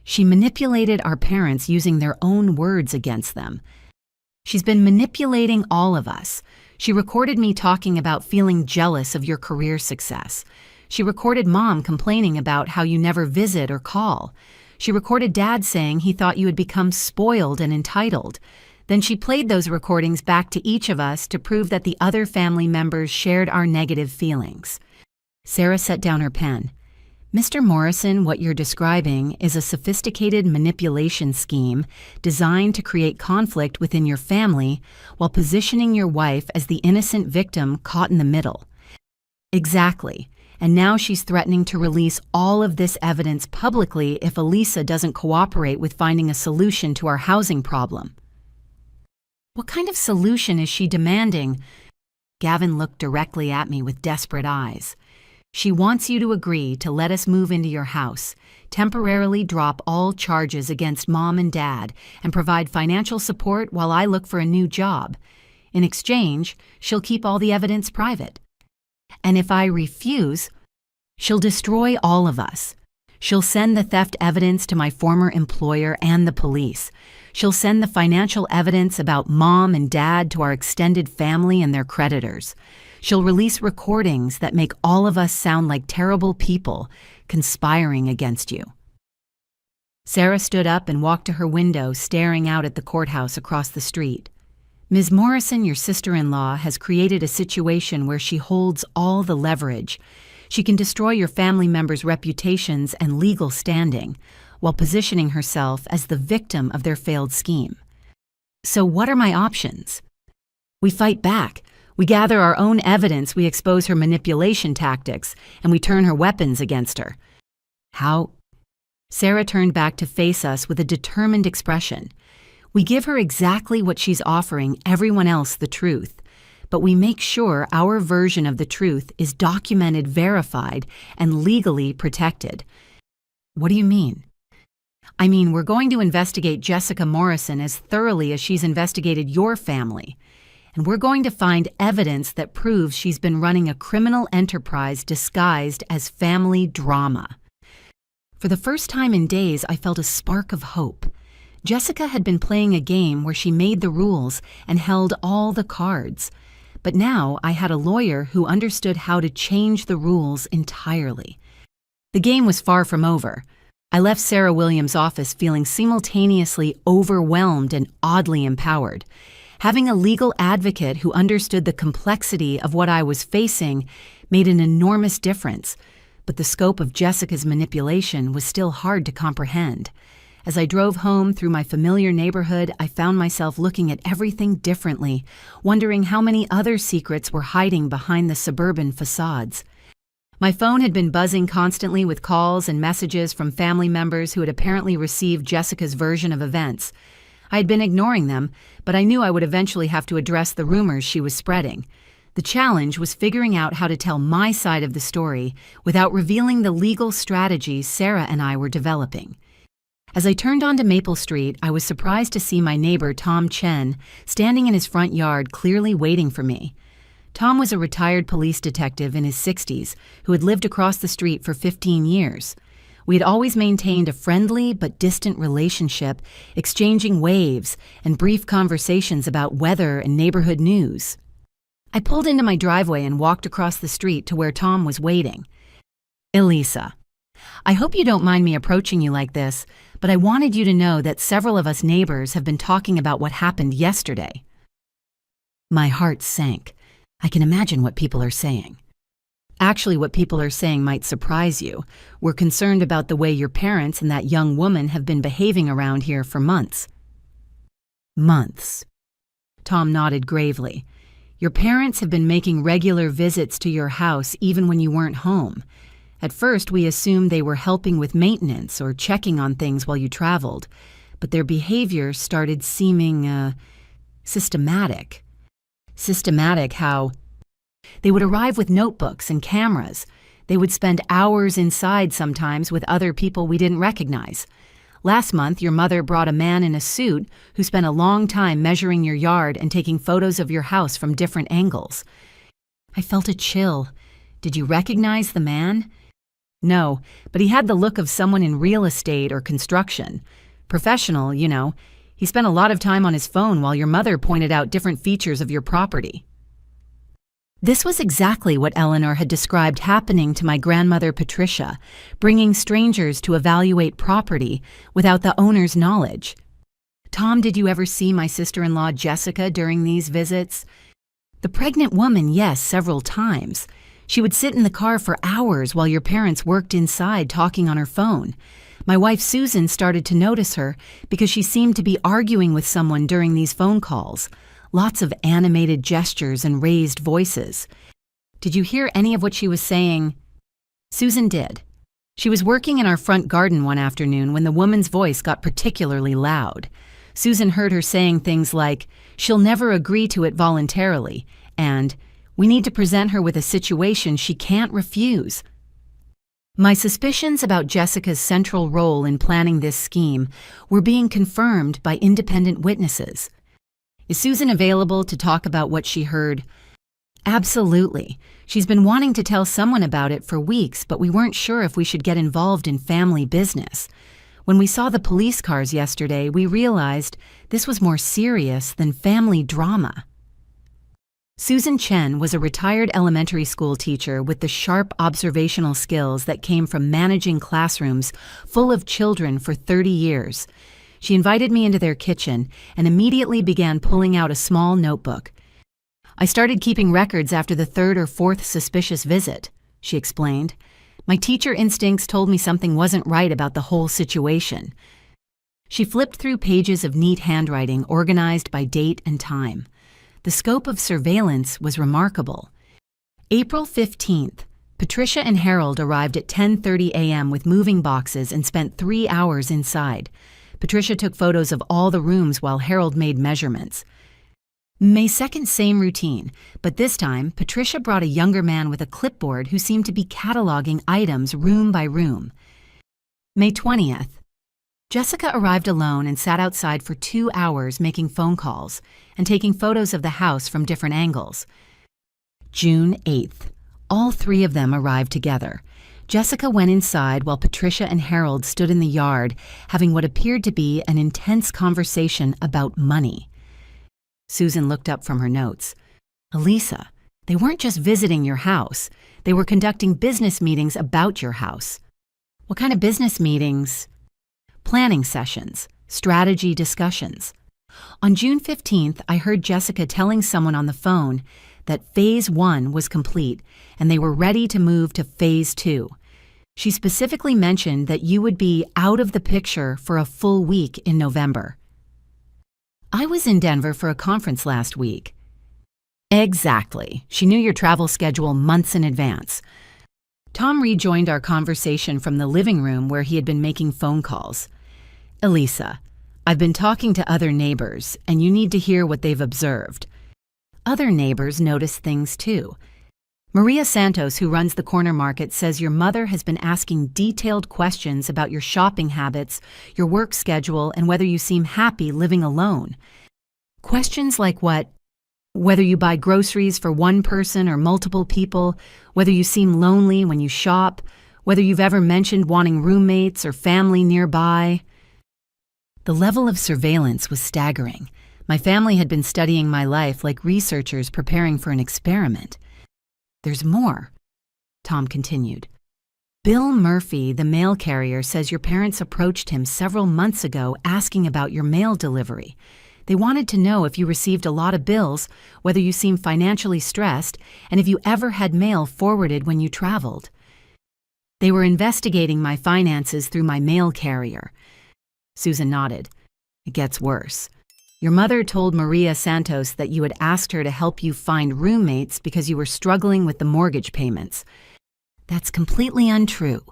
She manipulated our parents using their own words against them. She's been manipulating all of us. She recorded me talking about feeling jealous of your career success. She recorded Mom complaining about how you never visit or call. She recorded Dad saying he thought you had become spoiled and entitled. Then she played those recordings back to each of us to prove that the other family members shared our negative feelings. Sarah set down her pen. Mr. Morrison, what you're describing is a sophisticated manipulation scheme designed to create conflict within your family while positioning your wife as the innocent victim caught in the middle. Exactly. And now she's threatening to release all of this evidence publicly if Elisa doesn't cooperate with finding a solution to our housing problem. What kind of solution is she demanding? Gavin looked directly at me with desperate eyes. She wants you to agree to let us move into your house, temporarily drop all charges against Mom and Dad, and provide financial support while I look for a new job. In exchange, she'll keep all the evidence private. And if I refuse, she'll destroy all of us. She'll send the theft evidence to my former employer and the police. She'll send the financial evidence about Mom and Dad to our extended family and their creditors. She'll release recordings that make all of us sound like terrible people conspiring against you. Sarah stood up and walked to her window, staring out at the courthouse across the street. Ms. Morrison, your sister-in-law, has created a situation where she holds all the leverage. She can destroy your family members' reputations and legal standing, while positioning herself as the victim of their failed scheme. So what are my options? We fight back. We gather our own evidence, we expose her manipulation tactics, and we turn her weapons against her. How? Sarah turned back to face us with a determined expression. We give her exactly what she's offering everyone else, the truth, but we make sure our version of the truth is documented, verified, and legally protected. What do you mean? I mean, we're going to investigate Jessica Morrison as thoroughly as she's investigated your family. And we're going to find evidence that proves she's been running a criminal enterprise disguised as family drama. For the first time in days, I felt a spark of hope. Jessica had been playing a game where she made the rules and held all the cards. But now I had a lawyer who understood how to change the rules entirely. The game was far from over. I left Sarah Williams' office feeling simultaneously overwhelmed and oddly empowered. Having a legal advocate who understood the complexity of what I was facing made an enormous difference, but the scope of Jessica's manipulation was still hard to comprehend. As I drove home through my familiar neighborhood, I found myself looking at everything differently, wondering how many other secrets were hiding behind the suburban facades. My phone had been buzzing constantly with calls and messages from family members who had apparently received Jessica's version of events. I had been ignoring them, but I knew I would eventually have to address the rumors she was spreading. The challenge was figuring out how to tell my side of the story without revealing the legal strategies Sarah and I were developing. As I turned onto Maple Street, I was surprised to see my neighbor Tom Chen standing in his front yard clearly waiting for me. Tom was a retired police detective in his 60s who had lived across the street for 15 years. We had always maintained a friendly but distant relationship, exchanging waves and brief conversations about weather and neighborhood news. I pulled into my driveway and walked across the street to where Tom was waiting. "Elisa, I hope you don't mind me approaching you like this, but I wanted you to know that several of us neighbors have been talking about what happened yesterday." My heart sank. I can imagine what people are saying. Actually, what people are saying might surprise you. We're concerned about the way your parents and that young woman have been behaving around here for months. Months. Tom nodded gravely. Your parents have been making regular visits to your house even when you weren't home. At first, we assumed they were helping with maintenance or checking on things while you traveled, but their behavior started seeming, systematic. Systematic how they would arrive with notebooks and cameras. They would spend hours inside sometimes with other people we didn't recognize. Last month, your mother brought a man in a suit who spent a long time measuring your yard and taking photos of your house from different angles. I felt a chill. Did you recognize the man? No, but he had the look of someone in real estate or construction. Professional, you know. He spent a lot of time on his phone while your mother pointed out different features of your property. This was exactly what Eleanor had described happening to my grandmother Patricia, bringing strangers to evaluate property without the owner's knowledge. Tom, did you ever see my sister-in-law Jessica during these visits? The pregnant woman, yes, several times. She would sit in the car for hours while your parents worked inside talking on her phone. My wife Susan started to notice her because she seemed to be arguing with someone during these phone calls. Lots of animated gestures and raised voices. Did you hear any of what she was saying? Susan did. She was working in our front garden one afternoon when the woman's voice got particularly loud. Susan heard her saying things like, "She'll never agree to it voluntarily," and "We need to present her with a situation she can't refuse." My suspicions about Jessica's central role in planning this scheme were being confirmed by independent witnesses. Is Susan available to talk about what she heard? Absolutely. She's been wanting to tell someone about it for weeks, but we weren't sure if we should get involved in family business. When we saw the police cars yesterday, we realized this was more serious than family drama. Susan Chen was a retired elementary school teacher with the sharp observational skills that came from managing classrooms full of children for 30 years. She invited me into their kitchen and immediately began pulling out a small notebook. "I started keeping records after the third or fourth suspicious visit," she explained. "My teacher instincts told me something wasn't right about the whole situation." She flipped through pages of neat handwriting organized by date and time. The scope of surveillance was remarkable. April 15th, Patricia and Harold arrived at 10:30 a.m. with moving boxes and spent 3 hours inside. Patricia took photos of all the rooms while Harold made measurements. May 2nd, same routine, but this time Patricia brought a younger man with a clipboard who seemed to be cataloging items room by room. May 20th, Jessica arrived alone and sat outside for 2 hours making phone calls and taking photos of the house from different angles. June 8th, all three of them arrived together. Jessica went inside while Patricia and Harold stood in the yard having what appeared to be an intense conversation about money. Susan looked up from her notes. "Elisa, they weren't just visiting your house. They were conducting business meetings about your house." What kind of business meetings? Planning sessions, strategy discussions. On June 15th, I heard Jessica telling someone on the phone that Phase 1 was complete and they were ready to move to Phase 2. She specifically mentioned that you would be out of the picture for a full week in November. I was in Denver for a conference last week. Exactly. She knew your travel schedule months in advance. Tom rejoined our conversation from the living room where he had been making phone calls. Elisa, I've been talking to other neighbors, and you need to hear what they've observed. Other neighbors notice things too. Maria Santos, who runs the corner market, says your mother has been asking detailed questions about your shopping habits, your work schedule, and whether you seem happy living alone. Questions like whether you buy groceries for one person or multiple people, whether you seem lonely when you shop, whether you've ever mentioned wanting roommates or family nearby. The level of surveillance was staggering. My family had been studying my life like researchers preparing for an experiment. There's more, Tom continued. Bill Murphy, the mail carrier, says your parents approached him several months ago asking about your mail delivery. They wanted to know if you received a lot of bills, whether you seemed financially stressed, and if you ever had mail forwarded when you traveled. They were investigating my finances through my mail carrier. Susan nodded. It gets worse. Your mother told Maria Santos that you had asked her to help you find roommates because you were struggling with the mortgage payments. That's completely untrue.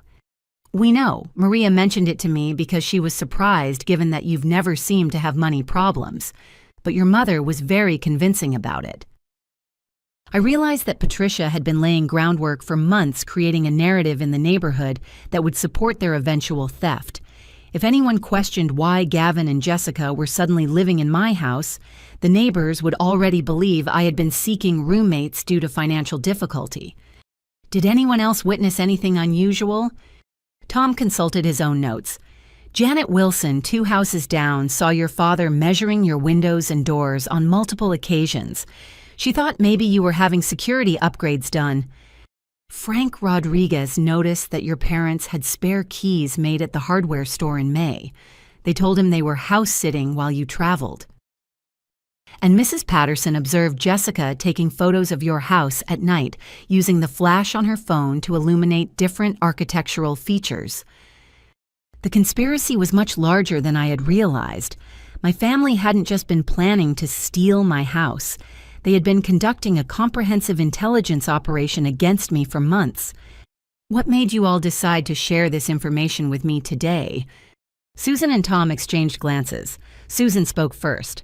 We know. Maria mentioned it to me because she was surprised given that you've never seemed to have money problems. But your mother was very convincing about it. I realized that Patricia had been laying groundwork for months creating a narrative in the neighborhood that would support their eventual theft. If anyone questioned why Gavin and Jessica were suddenly living in my house, the neighbors would already believe I had been seeking roommates due to financial difficulty. Did anyone else witness anything unusual? Tom consulted his own notes. Janet Wilson, 2 houses down, saw your father measuring your windows and doors on multiple occasions. She thought maybe you were having security upgrades done. Frank Rodriguez noticed that your parents had spare keys made at the hardware store in May. They told him they were house-sitting while you traveled. And Mrs. Patterson observed Jessica taking photos of your house at night, using the flash on her phone to illuminate different architectural features. The conspiracy was much larger than I had realized. My family hadn't just been planning to steal my house. They had been conducting a comprehensive intelligence operation against me for months. What made you all decide to share this information with me today? Susan and Tom exchanged glances. Susan spoke first.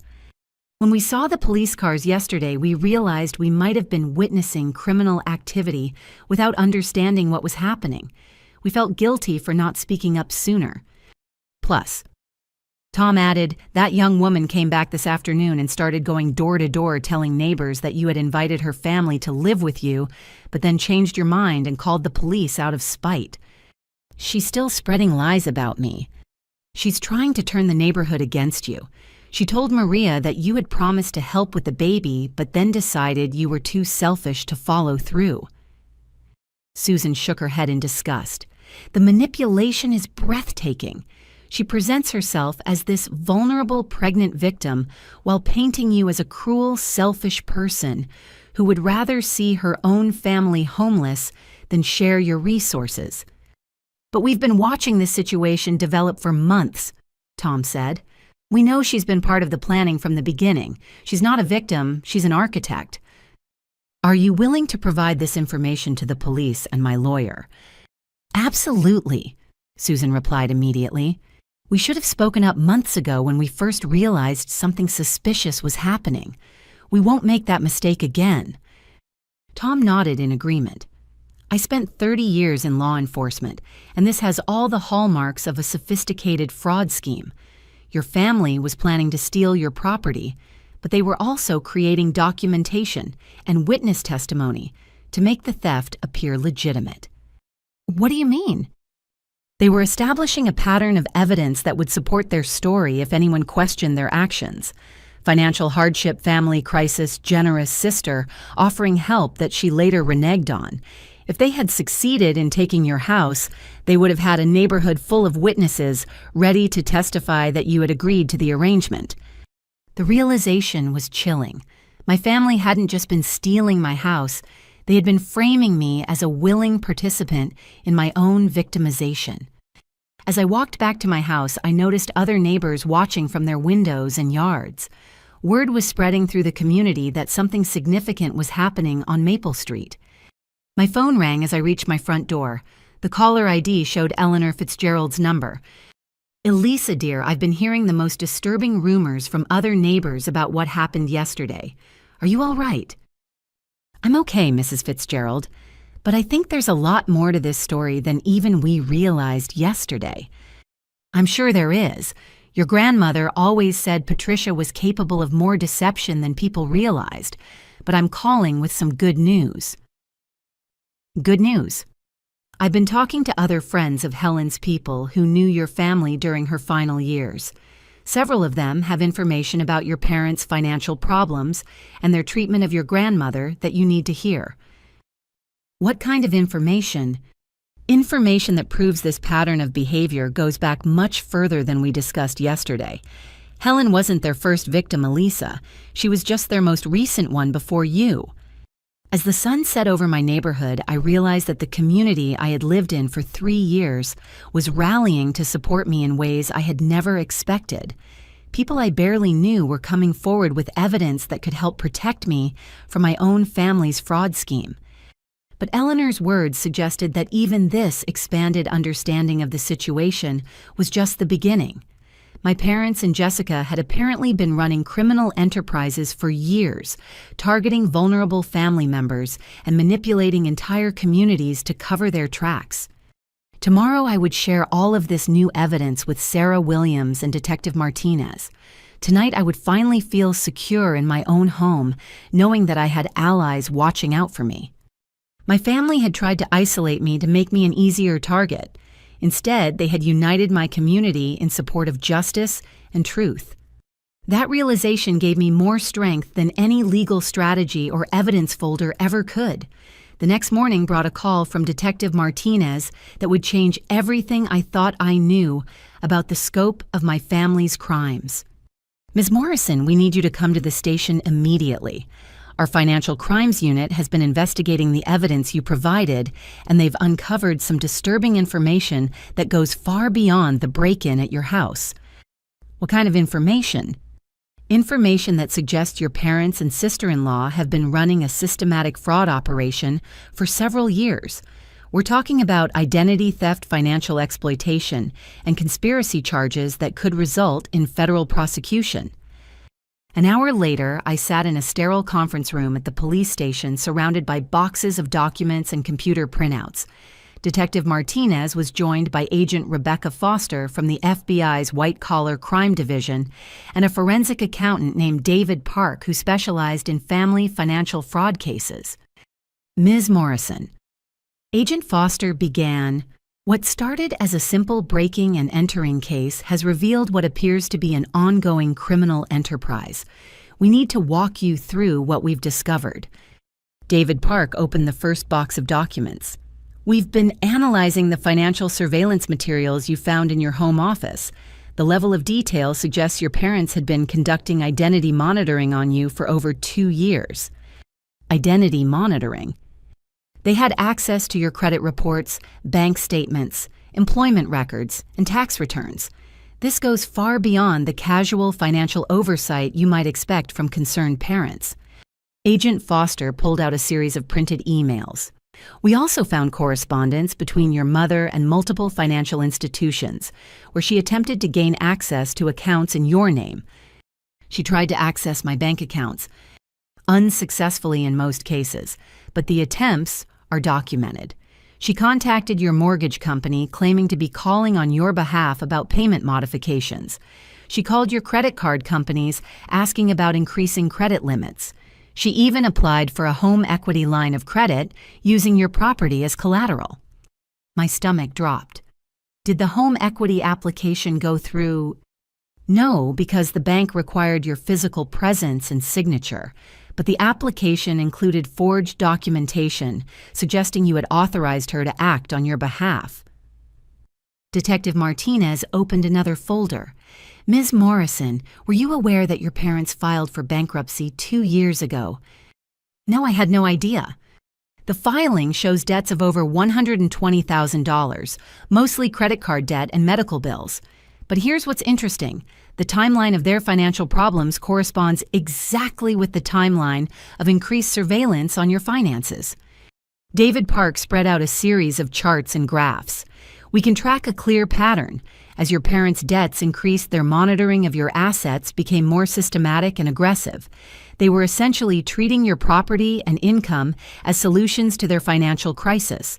When we saw the police cars yesterday, we realized we might have been witnessing criminal activity without understanding what was happening. We felt guilty for not speaking up sooner. Plus, Tom added, that young woman came back this afternoon and started going door to door telling neighbors that you had invited her family to live with you, but then changed your mind and called the police out of spite. She's still spreading lies about me. She's trying to turn the neighborhood against you. She told Maria that you had promised to help with the baby, but then decided you were too selfish to follow through. Susan shook her head in disgust. The manipulation is breathtaking. She presents herself as this vulnerable pregnant victim while painting you as a cruel, selfish person who would rather see her own family homeless than share your resources. But we've been watching this situation develop for months, Tom said. We know she's been part of the planning from the beginning. She's not a victim, she's an architect. Are you willing to provide this information to the police and my lawyer? Absolutely, Susan replied immediately. We should have spoken up months ago when we first realized something suspicious was happening. We won't make that mistake again. Tom nodded in agreement. I spent 30 years in law enforcement, and this has all the hallmarks of a sophisticated fraud scheme. Your family was planning to steal your property, but they were also creating documentation and witness testimony to make the theft appear legitimate. What do you mean? They were establishing a pattern of evidence that would support their story if anyone questioned their actions. Financial hardship, family crisis, generous sister, offering help that she later reneged on. If they had succeeded in taking your house, they would have had a neighborhood full of witnesses ready to testify that you had agreed to the arrangement. The realization was chilling. My family hadn't just been stealing my house, they had been framing me as a willing participant in my own victimization. As I walked back to my house, I noticed other neighbors watching from their windows and yards. Word was spreading through the community that something significant was happening on Maple Street. My phone rang as I reached my front door. The caller ID showed Eleanor Fitzgerald's number. "Elisa, dear, I've been hearing the most disturbing rumors from other neighbors about what happened yesterday. Are you all right?" "I'm okay, Mrs. Fitzgerald, but I think there's a lot more to this story than even we realized yesterday." "I'm sure there is. Your grandmother always said Patricia was capable of more deception than people realized, but I'm calling with some good news." "Good news." "I've been talking to other friends of Helen's people who knew your family during her final years. Several of them have information about your parents' financial problems and their treatment of your grandmother that you need to hear." "What kind of information?" "Information that proves this pattern of behavior goes back much further than we discussed yesterday. Helen wasn't their first victim, Elisa. She was just their most recent one before you." As the sun set over my neighborhood, I realized that the community I had lived in for 3 years was rallying to support me in ways I had never expected. People I barely knew were coming forward with evidence that could help protect me from my own family's fraud scheme. But Eleanor's words suggested that even this expanded understanding of the situation was just the beginning. My parents and Jessica had apparently been running criminal enterprises for years, targeting vulnerable family members and manipulating entire communities to cover their tracks. Tomorrow I would share all of this new evidence with Sarah Williams and Detective Martinez. Tonight I would finally feel secure in my own home, knowing that I had allies watching out for me. My family had tried to isolate me to make me an easier target. Instead, they had united my community in support of justice and truth. That realization gave me more strength than any legal strategy or evidence folder ever could. The next morning brought a call from Detective Martinez that would change everything I thought I knew about the scope of my family's crimes. "Ms. Morrison, we need you to come to the station immediately. Our financial crimes unit has been investigating the evidence you provided, and they've uncovered some disturbing information that goes far beyond the break-in at your house." "What kind of information?" "Information that suggests your parents and sister-in-law have been running a systematic fraud operation for several years. We're talking about identity theft, financial exploitation, and conspiracy charges that could result in federal prosecution." An hour later, I sat in a sterile conference room at the police station surrounded by boxes of documents and computer printouts. Detective Martinez was joined by Agent Rebecca Foster from the FBI's White-Collar Crime Division and a forensic accountant named David Park who specialized in family financial fraud cases. "Ms. Morrison." Agent Foster began, "What started as a simple breaking and entering case has revealed what appears to be an ongoing criminal enterprise. We need to walk you through what we've discovered." David Park opened the first box of documents. "We've been analyzing the financial surveillance materials you found in your home office. The level of detail suggests your parents had been conducting identity monitoring on you for over 2 years. Identity monitoring. They had access to your credit reports, bank statements, employment records, and tax returns. This goes far beyond the casual financial oversight you might expect from concerned parents." Agent Foster pulled out a series of printed emails. "We also found correspondence between your mother and multiple financial institutions, where she attempted to gain access to accounts in your name. She tried to access my bank accounts, unsuccessfully in most cases, but the attempts are documented. She contacted your mortgage company claiming to be calling on your behalf about payment modifications. She called your credit card companies asking about increasing credit limits. She even applied for a home equity line of credit using your property as collateral." My stomach dropped. "Did the home equity application go through?" "No, because the bank required your physical presence and signature. but the application included forged documentation suggesting you had authorized her to act on your behalf. Detective Martinez opened another folder. Ms. Morrison, were you aware that your parents filed for bankruptcy 2 years ago? No, I had no idea. The filing shows debts of over $120,000, mostly credit card debt and medical bills. But here's what's interesting. The timeline of their financial problems corresponds exactly with the timeline of increased surveillance on your finances. David Park spread out a series of charts and graphs. We can track a clear pattern. As your parents' debts increased, their monitoring of your assets became more systematic and aggressive. They were essentially treating your property and income as solutions to their financial crisis.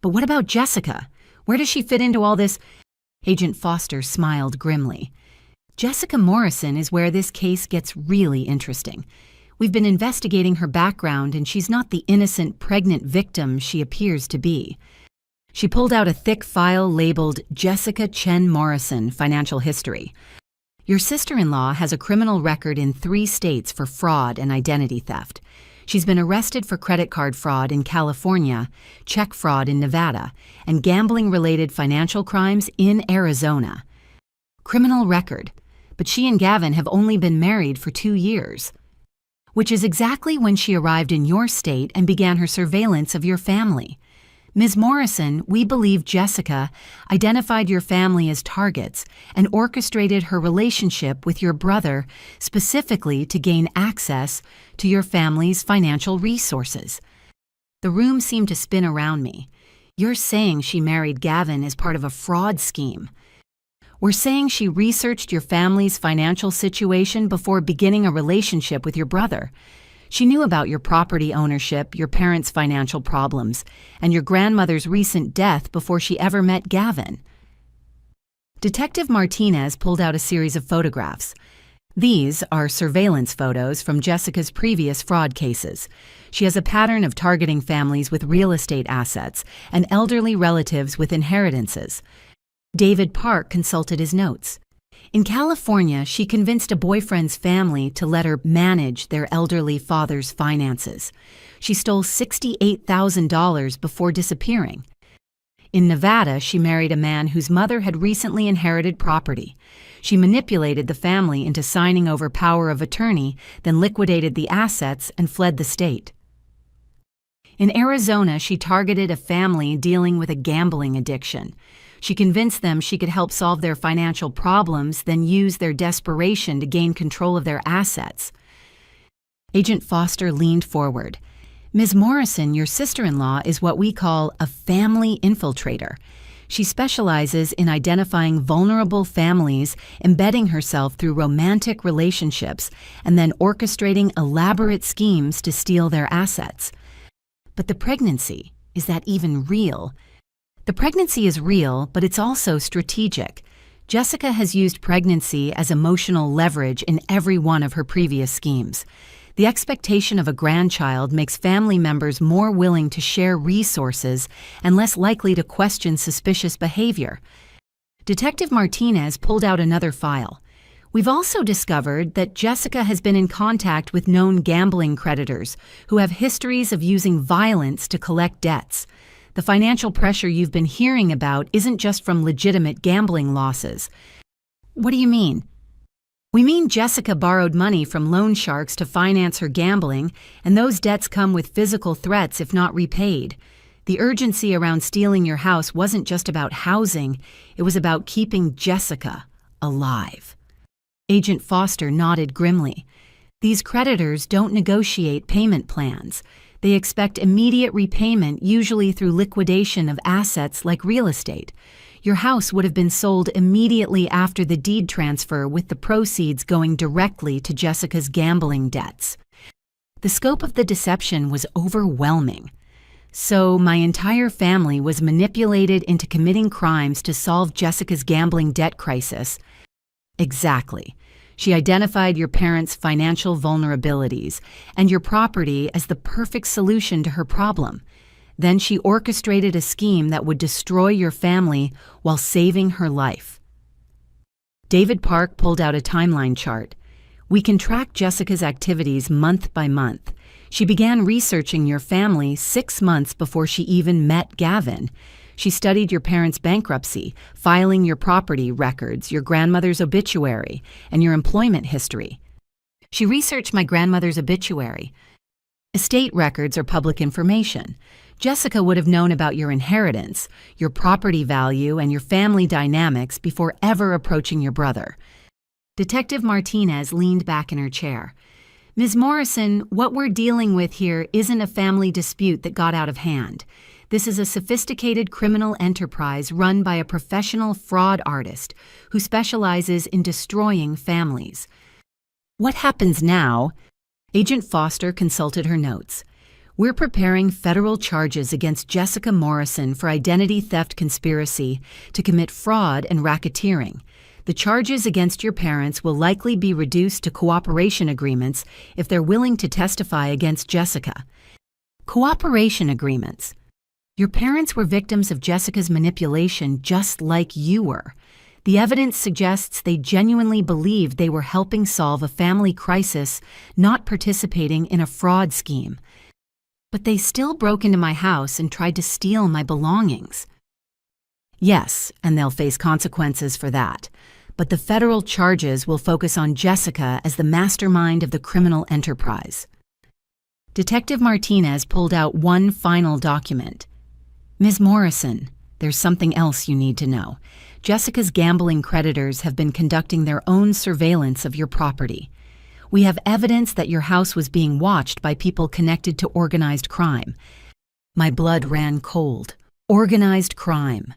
But what about Jessica? Where does she fit into all this? Agent Foster smiled grimly. Jessica Morrison is where this case gets really interesting. We've been investigating her background, and she's not the innocent, pregnant victim she appears to be. She pulled out a thick file labeled Jessica Chen Morrison Financial History. Your sister-in-law has a criminal record in 3 states for fraud and identity theft. She's been arrested for credit card fraud in California, check fraud in Nevada, and gambling-related financial crimes in Arizona. Criminal record, but she and Gavin have only been married for 2 years, which is exactly when she arrived in your state and began her surveillance of your family. Ms. Morrison, we believe Jessica identified your family as targets and orchestrated her relationship with your brother specifically to gain access to your family's financial resources. The room seemed to spin around me. You're saying she married Gavin as part of a fraud scheme. We're saying she researched your family's financial situation before beginning a relationship with your brother. She knew about your property ownership, your parents' financial problems, and your grandmother's recent death before she ever met Gavin. Detective Martinez pulled out a series of photographs. These are surveillance photos from Jessica's previous fraud cases. She has a pattern of targeting families with real estate assets and elderly relatives with inheritances. David Park consulted his notes. In California, she convinced a boyfriend's family to let her manage their elderly father's finances. She stole $68,000 before disappearing. In Nevada, she married a man whose mother had recently inherited property. She manipulated the family into signing over power of attorney, then liquidated the assets and fled the state. In Arizona, she targeted a family dealing with a gambling addiction. She convinced them she could help solve their financial problems, then use their desperation to gain control of their assets. Agent Foster leaned forward. Ms. Morrison, your sister-in-law, is what we call a family infiltrator. She specializes in identifying vulnerable families, embedding herself through romantic relationships, and then orchestrating elaborate schemes to steal their assets. But the pregnancy, is that even real? The pregnancy is real, but it's also strategic. Jessica has used pregnancy as emotional leverage in every one of her previous schemes. The expectation of a grandchild makes family members more willing to share resources and less likely to question suspicious behavior. Detective Martinez pulled out another file. We've also discovered that Jessica has been in contact with known gambling creditors who have histories of using violence to collect debts. The financial pressure you've been hearing about isn't just from legitimate gambling losses. What do you mean? We mean Jessica borrowed money from loan sharks to finance her gambling, and those debts come with physical threats if not repaid. The urgency around stealing your house wasn't just about housing, it was about keeping Jessica alive. Agent Foster nodded grimly. These creditors don't negotiate payment plans. They expect immediate repayment, usually through liquidation of assets like real estate. Your house would have been sold immediately after the deed transfer, with the proceeds going directly to Jessica's gambling debts. The scope of the deception was overwhelming. So my entire family was manipulated into committing crimes to solve Jessica's gambling debt crisis. Exactly. She identified your parents' financial vulnerabilities and your property as the perfect solution to her problem. Then she orchestrated a scheme that would destroy your family while saving her life. David Park pulled out a timeline chart. We can track Jessica's activities month by month. She began researching your family 6 months before she even met Gavin. She studied your parents' bankruptcy, filing your property records, your grandmother's obituary, and your employment history. She researched my grandmother's obituary. Estate records are public information. Jessica would have known about your inheritance, your property value, and your family dynamics before ever approaching your brother. Detective Martinez leaned back in her chair. Ms. Morrison, what we're dealing with here isn't a family dispute that got out of hand. This is a sophisticated criminal enterprise run by a professional fraud artist who specializes in destroying families. What happens now? Agent Foster consulted her notes. We're preparing federal charges against Jessica Morrison for identity theft conspiracy to commit fraud and racketeering. The charges against your parents will likely be reduced to cooperation agreements if they're willing to testify against Jessica. Cooperation agreements. Your parents were victims of Jessica's manipulation just like you were. The evidence suggests they genuinely believed they were helping solve a family crisis, not participating in a fraud scheme. But they still broke into my house and tried to steal my belongings. Yes, and they'll face consequences for that. But the federal charges will focus on Jessica as the mastermind of the criminal enterprise. Detective Martinez pulled out one final document. Ms. Morrison, there's something else you need to know. Jessica's gambling creditors have been conducting their own surveillance of your property. We have evidence that your house was being watched by people connected to organized crime. My blood ran cold. Organized crime.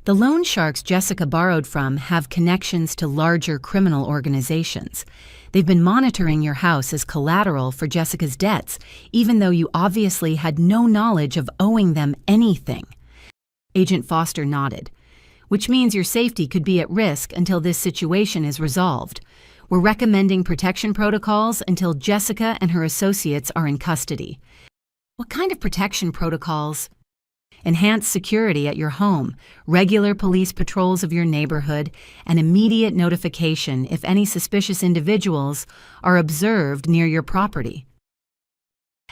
The loan sharks Jessica borrowed from have connections to larger criminal organizations. They've been monitoring your house as collateral for Jessica's debts, even though you obviously had no knowledge of owing them anything. Agent Foster nodded. Which means your safety could be at risk until this situation is resolved. We're recommending protection protocols until Jessica and her associates are in custody. What kind of protection protocols? Enhanced security at your home, regular police patrols of your neighborhood, and immediate notification if any suspicious individuals are observed near your property.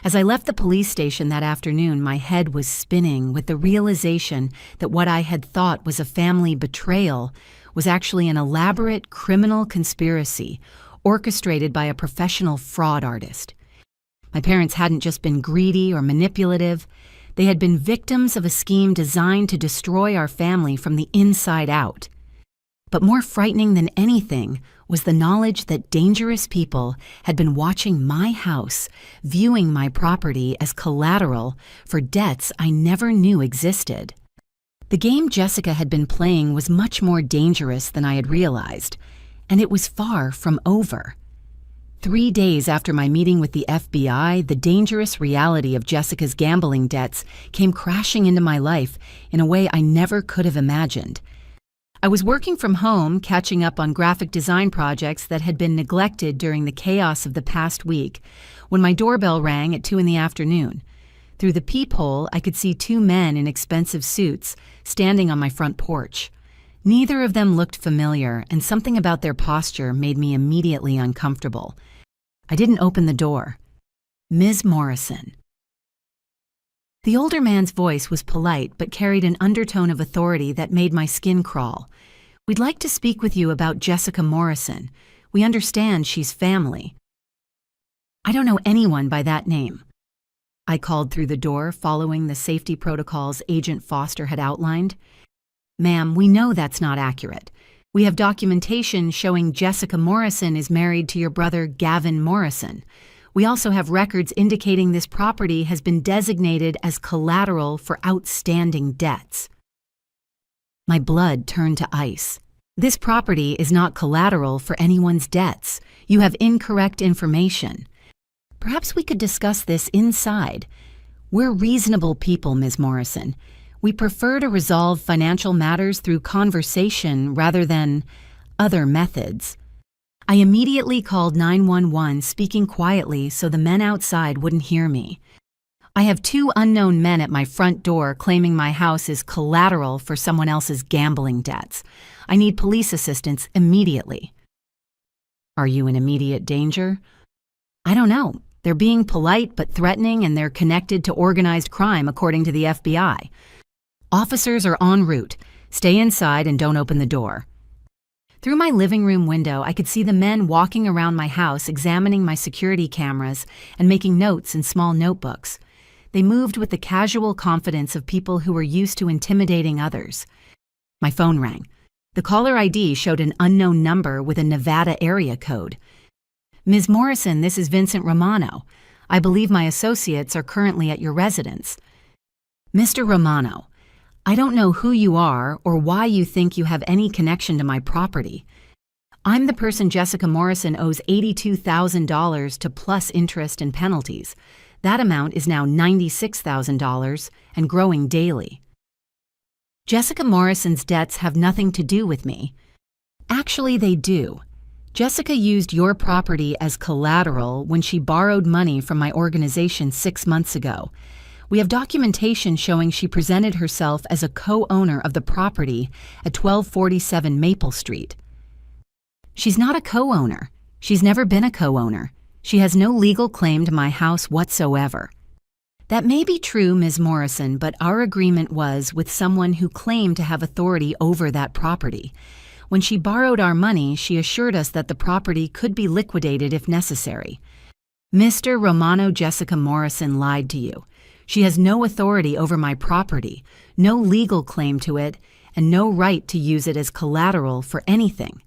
As I left the police station that afternoon, my head was spinning with the realization that what I had thought was a family betrayal was actually an elaborate criminal conspiracy orchestrated by a professional fraud artist. My parents hadn't just been greedy or manipulative. They had been victims of a scheme designed to destroy our family from the inside out. But more frightening than anything was the knowledge that dangerous people had been watching my house, viewing my property as collateral for debts I never knew existed. The game Jessica had been playing was much more dangerous than I had realized, and it was far from over. 3 days after my meeting with the FBI, the dangerous reality of Jessica's gambling debts came crashing into my life in a way I never could have imagined. I was working from home, catching up on graphic design projects that had been neglected during the chaos of the past week, when my doorbell rang at 2 p.m. Through the peephole, I could see 2 men in expensive suits standing on my front porch. Neither of them looked familiar, and something about their posture made me immediately uncomfortable. I didn't open the door. Ms. Morrison. The older man's voice was polite but carried an undertone of authority that made my skin crawl. We'd like to speak with you about Jessica Morrison. We understand she's family. I don't know anyone by that name. I called through the door, following the safety protocols Agent Foster had outlined. Ma'am, we know that's not accurate. We have documentation showing Jessica Morrison is married to your brother Gavin Morrison. We also have records indicating this property has been designated as collateral for outstanding debts. My blood turned to ice. This property is not collateral for anyone's debts. You have incorrect information. Perhaps we could discuss this inside. We're reasonable people, Ms. Morrison. We prefer to resolve financial matters through conversation rather than other methods. I immediately called 911, speaking quietly so the men outside wouldn't hear me. I have 2 unknown men at my front door claiming my house is collateral for someone else's gambling debts. I need police assistance immediately. Are you in immediate danger? I don't know. They're being polite but threatening, and they're connected to organized crime, according to the FBI. Officers are en route. Stay inside and don't open the door. Through my living room window, I could see the men walking around my house, examining my security cameras and making notes in small notebooks. They moved with the casual confidence of people who were used to intimidating others. My phone rang. The caller ID showed an unknown number with a Nevada area code. Ms. Morrison, this is Vincent Romano. I believe my associates are currently at your residence. Mr. Romano, I don't know who you are or why you think you have any connection to my property. I'm the person Jessica Morrison owes $82,000 to plus interest and penalties. That amount is now $96,000 and growing daily. Jessica Morrison's debts have nothing to do with me. Actually, they do. Jessica used your property as collateral when she borrowed money from my organization 6 months ago. We have documentation showing she presented herself as a co-owner of the property at 1247 Maple Street. She's not a co-owner. She's never been a co-owner. She has no legal claim to my house whatsoever. That may be true, Ms. Morrison, but our agreement was with someone who claimed to have authority over that property. When she borrowed our money, she assured us that the property could be liquidated if necessary. Mr. Romano, Jessica Morrison lied to you. She has no authority over my property, no legal claim to it, and no right to use it as collateral for anything.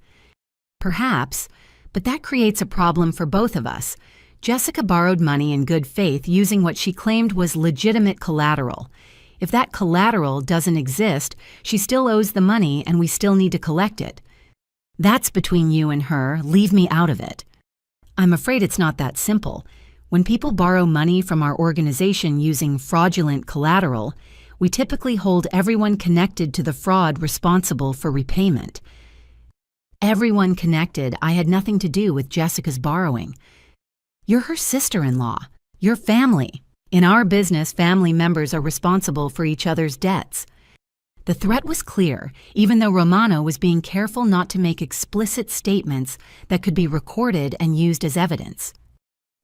Perhaps, but that creates a problem for both of us. Jessica borrowed money in good faith using what she claimed was legitimate collateral. If that collateral doesn't exist, she still owes the money and we still need to collect it. That's between you and her. Leave me out of it. I'm afraid it's not that simple. When people borrow money from our organization using fraudulent collateral, we typically hold everyone connected to the fraud responsible for repayment. Everyone connected. I had nothing to do with Jessica's borrowing. You're her sister-in-law. You're family. In our business, family members are responsible for each other's debts. The threat was clear, even though Romano was being careful not to make explicit statements that could be recorded and used as evidence.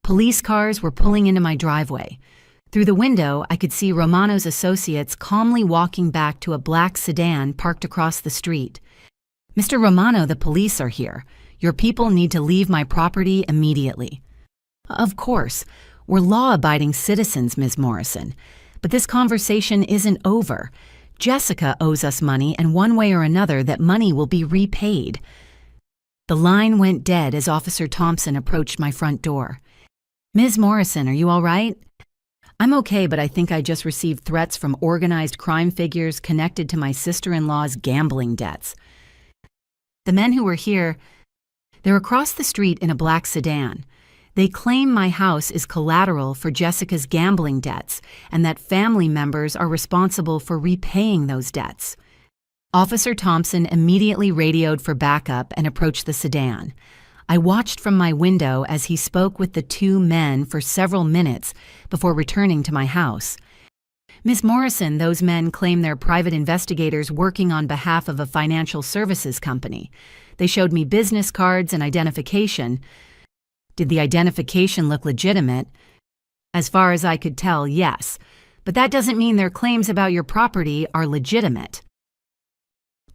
Police cars were pulling into my driveway. Through the window, I could see Romano's associates calmly walking back to a black sedan parked across the street. Mr. Romano, the police are here. Your people need to leave my property immediately. Of course. We're law-abiding citizens, Ms. Morrison. But this conversation isn't over. Jessica owes us money, and one way or another, that money will be repaid. The line went dead as Officer Thompson approached my front door. Ms. Morrison, are you all right? I'm okay, but I think I just received threats from organized crime figures connected to my sister-in-law's gambling debts. The men who were here, they're across the street in a black sedan. They claim my house is collateral for Jessica's gambling debts and that family members are responsible for repaying those debts. Officer Thompson immediately radioed for backup and approached the sedan. I watched from my window as he spoke with the two men for several minutes before returning to my house. Ms. Morrison, those men claim they're private investigators working on behalf of a financial services company. They showed me business cards and identification. Did the identification look legitimate? As far as I could tell, yes. But that doesn't mean their claims about your property are legitimate.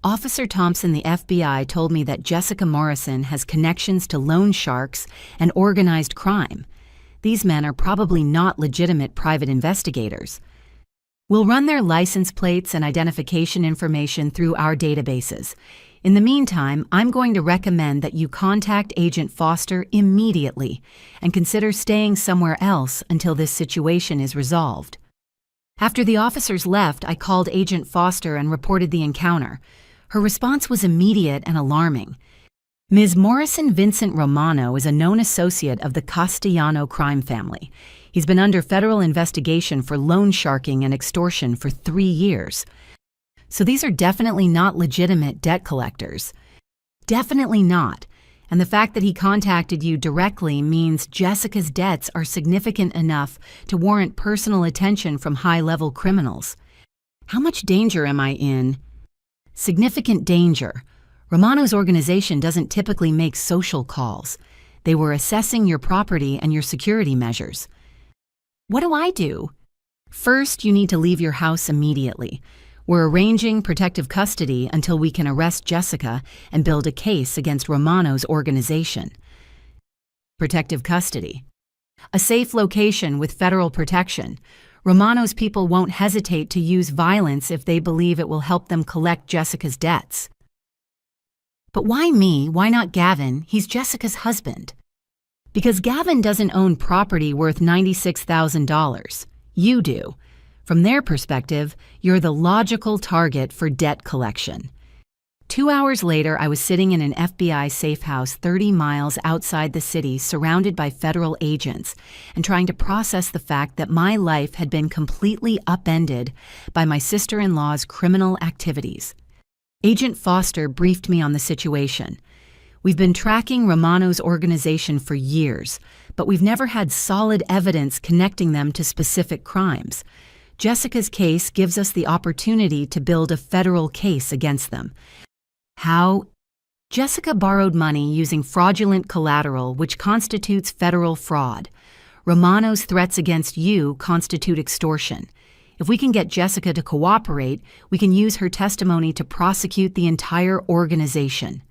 Officer Thompson, the FBI, told me that Jessica Morrison has connections to loan sharks and organized crime. These men are probably not legitimate private investigators. We'll run their license plates and identification information through our databases. In the meantime, I'm going to recommend that you contact Agent Foster immediately and consider staying somewhere else until this situation is resolved. After the officers left, I called Agent Foster and reported the encounter. Her response was immediate and alarming. Ms. Morrison, Vincent Romano is a known associate of the Castellano crime family. He's been under federal investigation for loan sharking and extortion for 3 years. So these are definitely not legitimate debt collectors. Definitely not. And the fact that he contacted you directly means Jessica's debts are significant enough to warrant personal attention from high-level criminals. How much danger am I in? Significant danger. Romano's organization doesn't typically make social calls. They were assessing your property and your security measures. What do I do? First, you need to leave your house immediately. We're arranging protective custody until we can arrest Jessica and build a case against Romano's organization. Protective custody. A safe location with federal protection. Romano's people won't hesitate to use violence if they believe it will help them collect Jessica's debts. But why me? Why not Gavin? He's Jessica's husband. Because Gavin doesn't own property worth $96,000. You do. From their perspective, you're the logical target for debt collection. 2 hours later, I was sitting in an FBI safe house 30 miles outside the city, surrounded by federal agents, and trying to process the fact that my life had been completely upended by my sister-in-law's criminal activities. Agent Foster briefed me on the situation. We've been tracking Romano's organization for years, but we've never had solid evidence connecting them to specific crimes. Jessica's case gives us the opportunity to build a federal case against them. How? Jessica borrowed money using fraudulent collateral, which constitutes federal fraud. Romano's threats against you constitute extortion. If we can get Jessica to cooperate, we can use her testimony to prosecute the entire organization.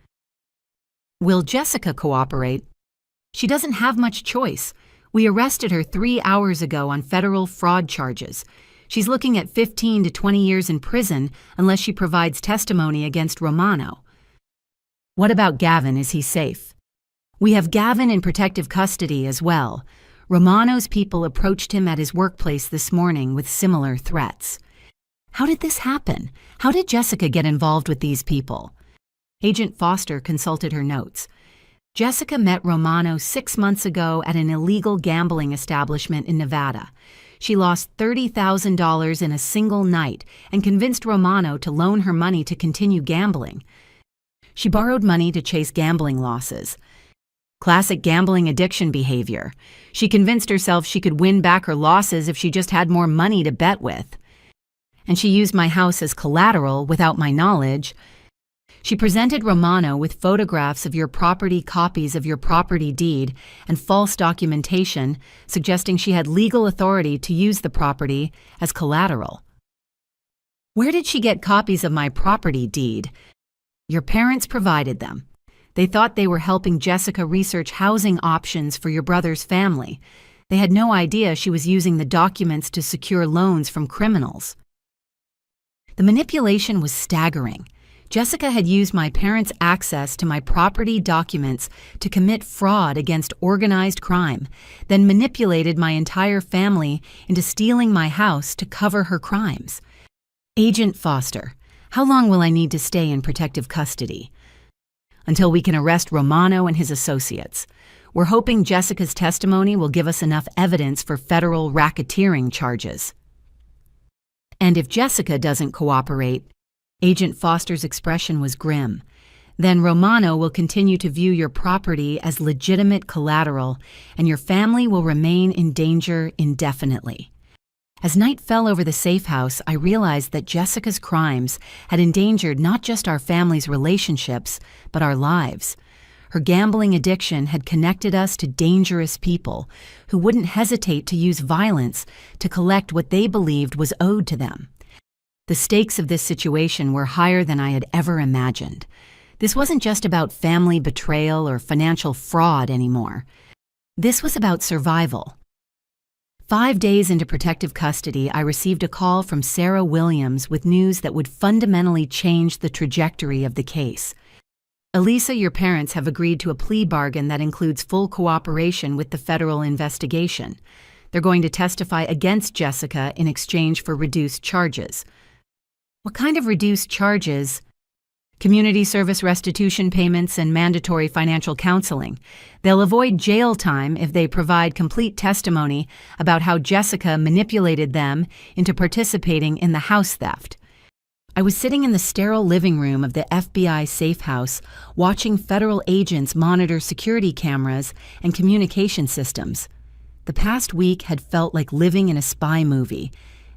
Will Jessica cooperate? She doesn't have much choice. We arrested her 3 hours ago on federal fraud charges. She's looking at 15 to 20 years in prison unless she provides testimony against Romano. What about Gavin? Is he safe? We have Gavin in protective custody as well. Romano's people approached him at his workplace this morning with similar threats. How did this happen? How did Jessica get involved with these people? Agent Foster consulted her notes. Jessica met Romano 6 months ago at an illegal gambling establishment in Nevada. She lost $30,000 in a single night and convinced Romano to loan her money to continue gambling. She borrowed money to chase gambling losses. Classic gambling addiction behavior. She convinced herself she could win back her losses if she just had more money to bet with. And she used my house as collateral without my knowledge. She presented Romano with photographs of your property, copies of your property deed, and false documentation, suggesting she had legal authority to use the property as collateral. Where did she get copies of my property deed? Your parents provided them. They thought they were helping Jessica research housing options for your brother's family. They had no idea she was using the documents to secure loans from criminals. The manipulation was staggering. Jessica had used my parents' access to my property documents to commit fraud against organized crime, then manipulated my entire family into stealing my house to cover her crimes. Agent Foster, how long will I need to stay in protective custody? Until we can arrest Romano and his associates. We're hoping Jessica's testimony will give us enough evidence for federal racketeering charges. And if Jessica doesn't cooperate, Agent Foster's expression was grim. Then Romano will continue to view your property as legitimate collateral, and your family will remain in danger indefinitely. As night fell over the safe house, I realized that Jessica's crimes had endangered not just our family's relationships, but our lives. Her gambling addiction had connected us to dangerous people who wouldn't hesitate to use violence to collect what they believed was owed to them. The stakes of this situation were higher than I had ever imagined. This wasn't just about family betrayal or financial fraud anymore. This was about survival. 5 days into protective custody, I received a call from Sarah Williams with news that would fundamentally change the trajectory of the case. Elisa, your parents have agreed to a plea bargain that includes full cooperation with the federal investigation. They're going to testify against Jessica in exchange for reduced charges. What kind of reduced charges? Community service restitution payments and mandatory financial counseling. They'll avoid jail time if they provide complete testimony about how Jessica manipulated them into participating in the house theft. I was sitting in the sterile living room of the FBI safe house, watching federal agents monitor security cameras and communication systems. The past week had felt like living in a spy movie,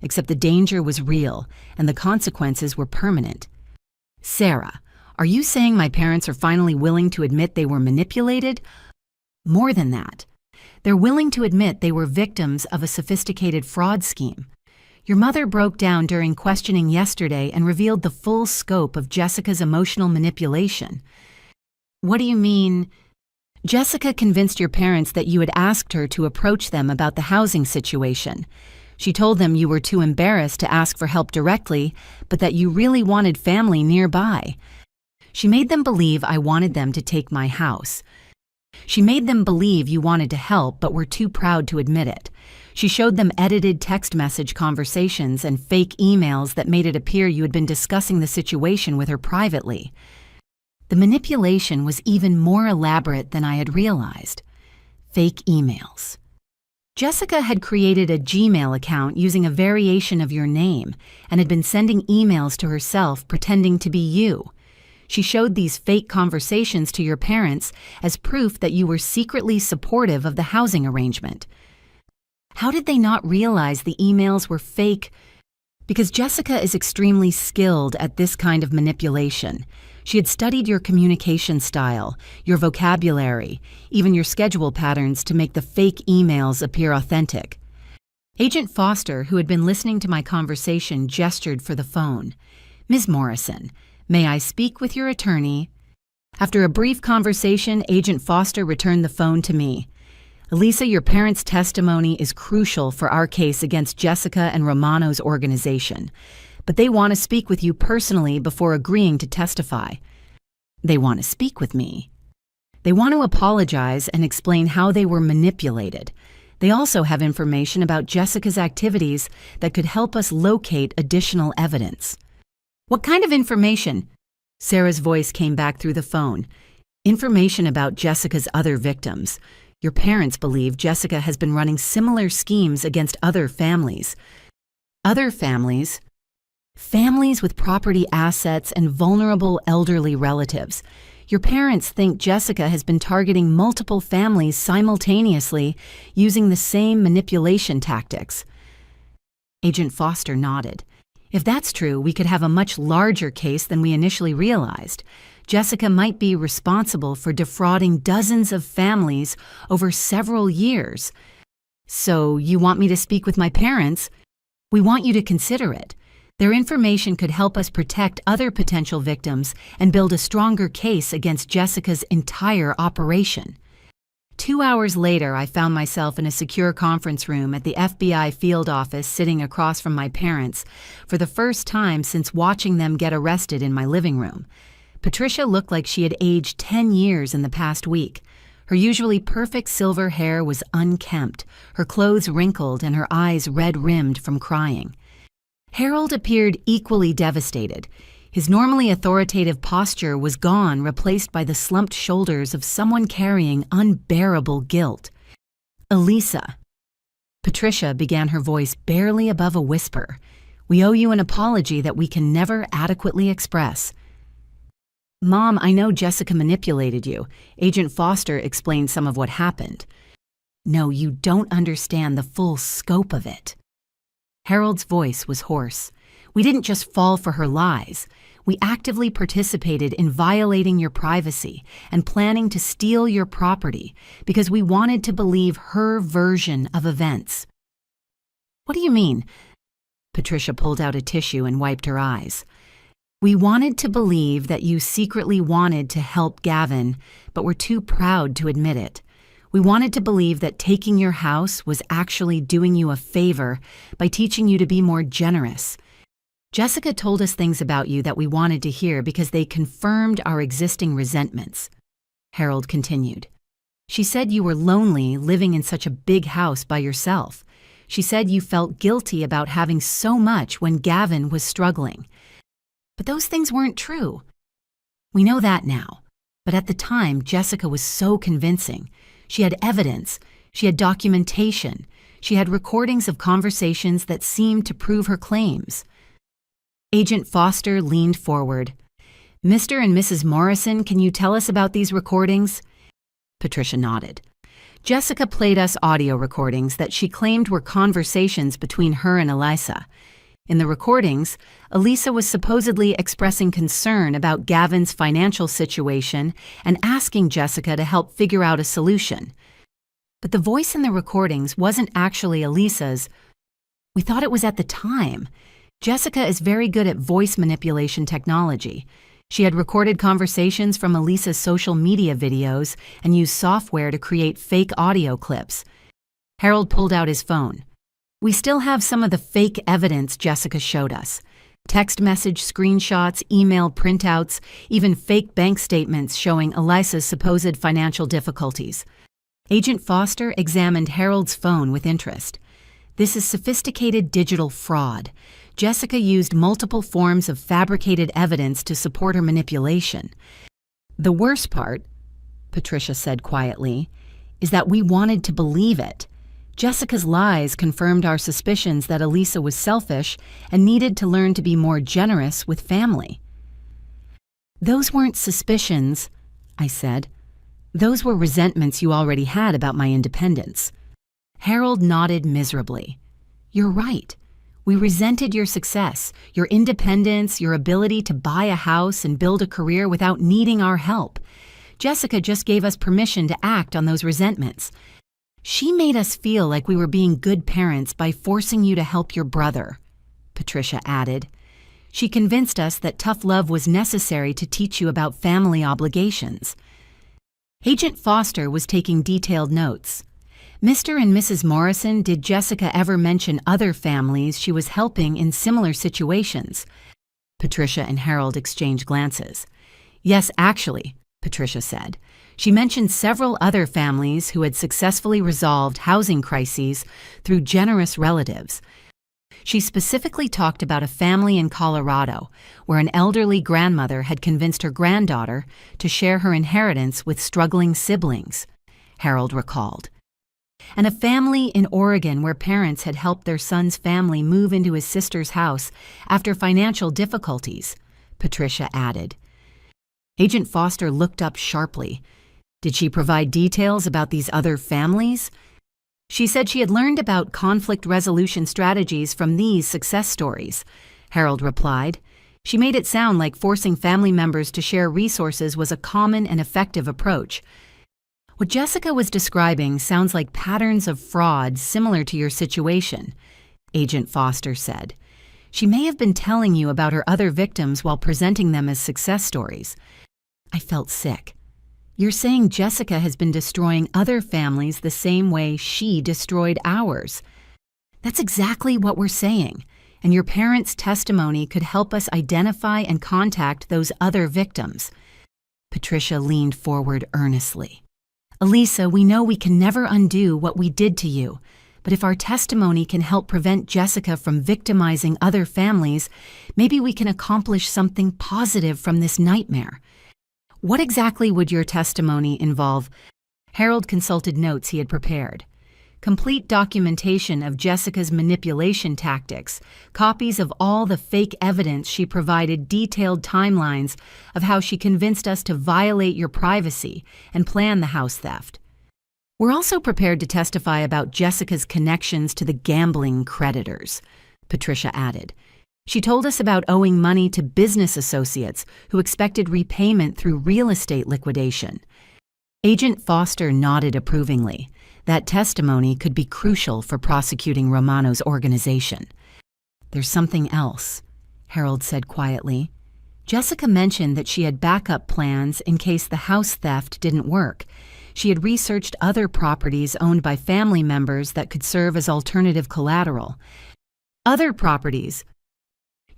except the danger was real and the consequences were permanent. Sarah, Are you saying my parents are finally willing to admit they were manipulated? More than that. They're willing to admit they were victims of a sophisticated fraud scheme. Your mother broke down during questioning yesterday and revealed the full scope of Jessica's emotional manipulation. What do you mean? Jessica convinced your parents that you had asked her to approach them about the housing situation. She told them you were too embarrassed to ask for help directly, but that you really wanted family nearby. She made them believe I wanted them to take my house. She made them believe you wanted to help but were too proud to admit it. She showed them edited text message conversations and fake emails that made it appear you had been discussing the situation with her privately. The manipulation was even more elaborate than I had realized. Fake emails. Jessica had created a Gmail account using a variation of your name and had been sending emails to herself pretending to be you. She showed these fake conversations to your parents as proof that you were secretly supportive of the housing arrangement. How did they not realize the emails were fake? Because Jessica is extremely skilled at this kind of manipulation. She had studied your communication style, your vocabulary, even your schedule patterns to make the fake emails appear authentic. Agent Foster, who had been listening to my conversation, gestured for the phone. Ms. Morrison, may I speak with your attorney? After a brief conversation, Agent Foster returned the phone to me. Elisa, your parents' testimony is crucial for our case against Jessica and Romano's organization, but they want to speak with you personally before agreeing to testify. They want to speak with me. They want to apologize and explain how they were manipulated. They also have information about Jessica's activities that could help us locate additional evidence. What kind of information? Sarah's voice came back through the phone. Information about Jessica's other victims. Your parents believe Jessica has been running similar schemes against other families. Other families? Families with property assets and vulnerable elderly relatives. Your parents think Jessica has been targeting multiple families simultaneously using the same manipulation tactics. Agent Foster nodded. If that's true, we could have a much larger case than we initially realized. Jessica might be responsible for defrauding dozens of families over several years. So you want me to speak with my parents? We want you to consider it. Their information could help us protect other potential victims and build a stronger case against Jessica's entire operation. 2 hours later, I found myself in a secure conference room at the FBI field office sitting across from my parents for the first time since watching them get arrested in my living room. Patricia looked like she had aged 10 years in the past week. Her usually perfect silver hair was unkempt, her clothes wrinkled, and her eyes red-rimmed from crying. Harold appeared equally devastated. His normally authoritative posture was gone, replaced by the slumped shoulders of someone carrying unbearable guilt. Elisa. Patricia began, her voice barely above a whisper. We owe you an apology that we can never adequately express. Mom, I know Jessica manipulated you. Agent Foster explained some of what happened. No, you don't understand the full scope of it. Harold's voice was hoarse. We didn't just fall for her lies. We actively participated in violating your privacy and planning to steal your property because we wanted to believe her version of events. What do you mean? Patricia pulled out a tissue and wiped her eyes. We wanted to believe that you secretly wanted to help Gavin, but were too proud to admit it. We wanted to believe that taking your house was actually doing you a favor by teaching you to be more generous. Jessica told us things about you that we wanted to hear because they confirmed our existing resentments. Harold continued. She said you were lonely living in such a big house by yourself. She said you felt guilty about having so much when Gavin was struggling. But those things weren't true. We know that now. But at the time, Jessica was so convincing. She had evidence. She had documentation. She had recordings of conversations that seemed to prove her claims. Agent Foster leaned forward. Mr. and Mrs. Morrison, can you tell us about these recordings? Patricia nodded. Jessica played us audio recordings that she claimed were conversations between her and Elisa. In the recordings, Elisa was supposedly expressing concern about Gavin's financial situation and asking Jessica to help figure out a solution. But the voice in the recordings wasn't actually Elisa's. We thought it was at the time. Jessica is very good at voice manipulation technology. She had recorded conversations from Elisa's social media videos and used software to create fake audio clips. Harold pulled out his phone. We still have some of the fake evidence Jessica showed us. Text message screenshots, email printouts, even fake bank statements showing Elisa's supposed financial difficulties. Agent Foster examined Harold's phone with interest. This is sophisticated digital fraud. Jessica used multiple forms of fabricated evidence to support her manipulation. The worst part, Patricia said quietly, is that we wanted to believe it. Jessica's lies confirmed our suspicions that Elisa was selfish and needed to learn to be more generous with family. Those weren't suspicions, I said. Those were resentments you already had about my independence. Harold nodded miserably. You're right. We resented your success, your independence, your ability to buy a house and build a career without needing our help. Jessica just gave us permission to act on those resentments. She made us feel like we were being good parents by forcing you to help your brother, Patricia added. She convinced us that tough love was necessary to teach you about family obligations. Agent Foster was taking detailed notes. Mr. and Mrs. Morrison, did Jessica ever mention other families she was helping in similar situations? Patricia and Harold exchanged glances. Yes, actually, Patricia said. She mentioned several other families who had successfully resolved housing crises through generous relatives. She specifically talked about a family in Colorado where an elderly grandmother had convinced her granddaughter to share her inheritance with struggling siblings, Harold recalled. And a family in Oregon where parents had helped their son's family move into his sister's house after financial difficulties, Patricia added. Agent Foster looked up sharply. Did she provide details about these other families? She said she had learned about conflict resolution strategies from these success stories, Harold replied. She made it sound like forcing family members to share resources was a common and effective approach. What Jessica was describing sounds like patterns of fraud similar to your situation, Agent Foster said. She may have been telling you about her other victims while presenting them as success stories. I felt sick. You're saying Jessica has been destroying other families the same way she destroyed ours. That's exactly what we're saying, and your parents' testimony could help us identify and contact those other victims. Patricia leaned forward earnestly. Elisa, we know we can never undo what we did to you, but if our testimony can help prevent Jessica from victimizing other families, maybe we can accomplish something positive from this nightmare. What exactly would your testimony involve? Harold consulted notes he had prepared. Complete documentation of Jessica's manipulation tactics, copies of all the fake evidence she provided, detailed timelines of how she convinced us to violate your privacy and plan the house theft. We're also prepared to testify about Jessica's connections to the gambling creditors, Patricia added. She told us about owing money to business associates who expected repayment through real estate liquidation. Agent Foster nodded approvingly. That testimony could be crucial for prosecuting Romano's organization. There's something else, Harold said quietly. Jessica mentioned that she had backup plans in case the house theft didn't work. She had researched other properties owned by family members that could serve as alternative collateral. Other properties.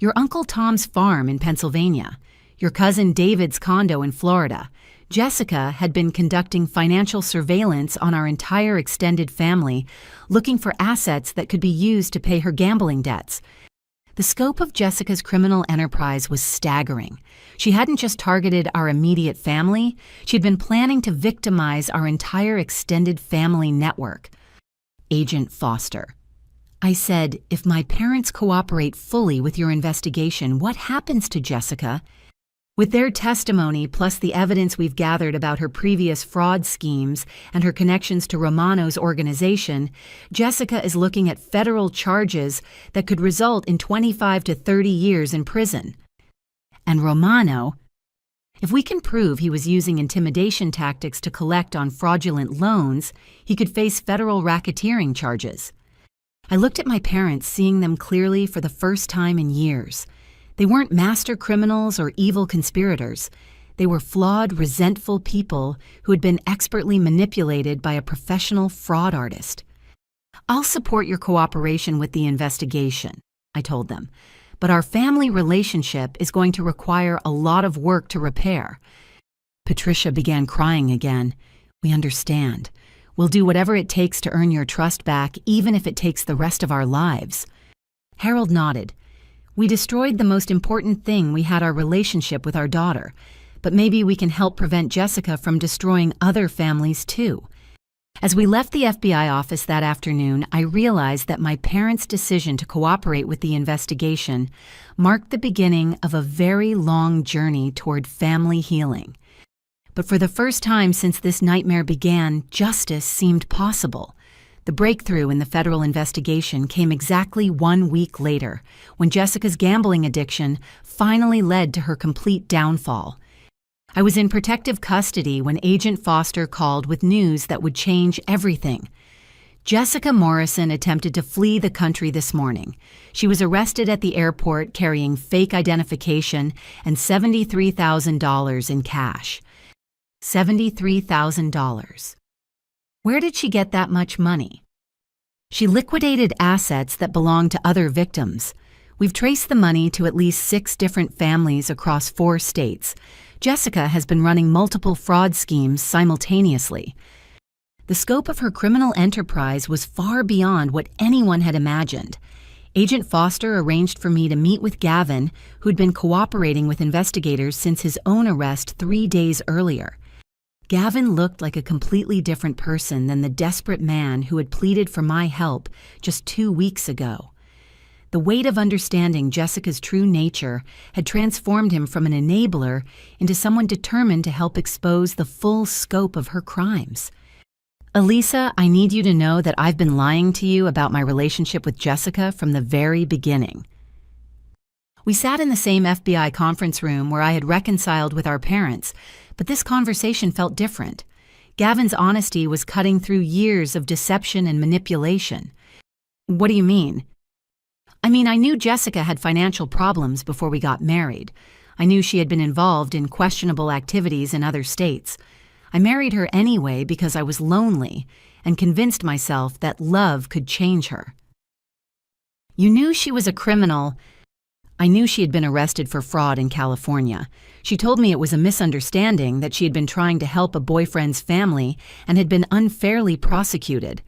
Your Uncle Tom's farm in Pennsylvania, your cousin David's condo in Florida. Jessica had been conducting financial surveillance on our entire extended family, looking for assets that could be used to pay her gambling debts. The scope of Jessica's criminal enterprise was staggering. She hadn't just targeted our immediate family, she'd been planning to victimize our entire extended family network. Agent Foster. I said, if my parents cooperate fully with your investigation, what happens to Jessica? With their testimony, plus the evidence we've gathered about her previous fraud schemes and her connections to Romano's organization, Jessica is looking at federal charges that could result in 25 to 30 years in prison. And Romano, if we can prove he was using intimidation tactics to collect on fraudulent loans, he could face federal racketeering charges. I looked at my parents, seeing them clearly for the first time in years. They weren't master criminals or evil conspirators. They were flawed, resentful people who had been expertly manipulated by a professional fraud artist. "I'll support your cooperation with the investigation," I told them, "but our family relationship is going to require a lot of work to repair." Patricia began crying again. "We understand. We'll do whatever it takes to earn your trust back, even if it takes the rest of our lives." Harold nodded. "We destroyed the most important thing we had, our relationship with our daughter, but maybe we can help prevent Jessica from destroying other families too." As we left the FBI office that afternoon, I realized that my parents' decision to cooperate with the investigation marked the beginning of a very long journey toward family healing. But for the first time since this nightmare began, justice seemed possible. The breakthrough in the federal investigation came exactly 1 week later, when Jessica's gambling addiction finally led to her complete downfall. I was in protective custody when Agent Foster called with news that would change everything. Jessica Morrison attempted to flee the country this morning. She was arrested at the airport carrying fake identification and $73,000 in cash. $73,000. Where did she get that much money? She liquidated assets that belonged to other victims. We've traced the money to at least 6 different families across 4 states. Jessica has been running multiple fraud schemes simultaneously. The scope of her criminal enterprise was far beyond what anyone had imagined. Agent Foster arranged for me to meet with Gavin, who'd been cooperating with investigators since his own arrest 3 days earlier. Gavin looked like a completely different person than the desperate man who had pleaded for my help just 2 weeks ago. The weight of understanding Jessica's true nature had transformed him from an enabler into someone determined to help expose the full scope of her crimes. "Elisa, I need you to know that I've been lying to you about my relationship with Jessica from the very beginning." We sat in the same FBI conference room where I had reconciled with our parents, but this conversation felt different. Gavin's honesty was cutting through years of deception and manipulation. "What do you mean?" "I mean, I knew Jessica had financial problems before we got married. I knew she had been involved in questionable activities in other states. I married her anyway because I was lonely and convinced myself that love could change her." "You knew she was a criminal." "I knew she had been arrested for fraud in California. She told me it was a misunderstanding, that she had been trying to help a boyfriend's family and had been unfairly prosecuted.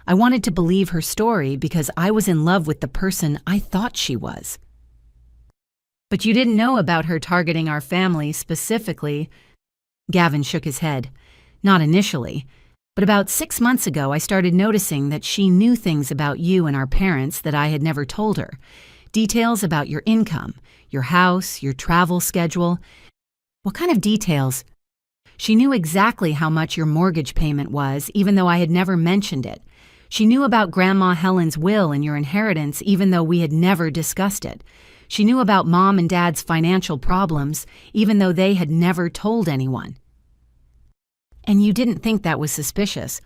I wanted to believe her story because I was in love with the person I thought she was." "But you didn't know about her targeting our family specifically." Gavin shook his head. "Not initially. But about 6 months ago, I started noticing that she knew things about you and our parents that I had never told her. Details about your income, your house, your travel schedule." "What kind of details?" "She knew exactly how much your mortgage payment was, even though I had never mentioned it. She knew about Grandma Helen's will and your inheritance, even though we had never discussed it. She knew about Mom and Dad's financial problems, even though they had never told anyone." "And you didn't think that was suspicious?"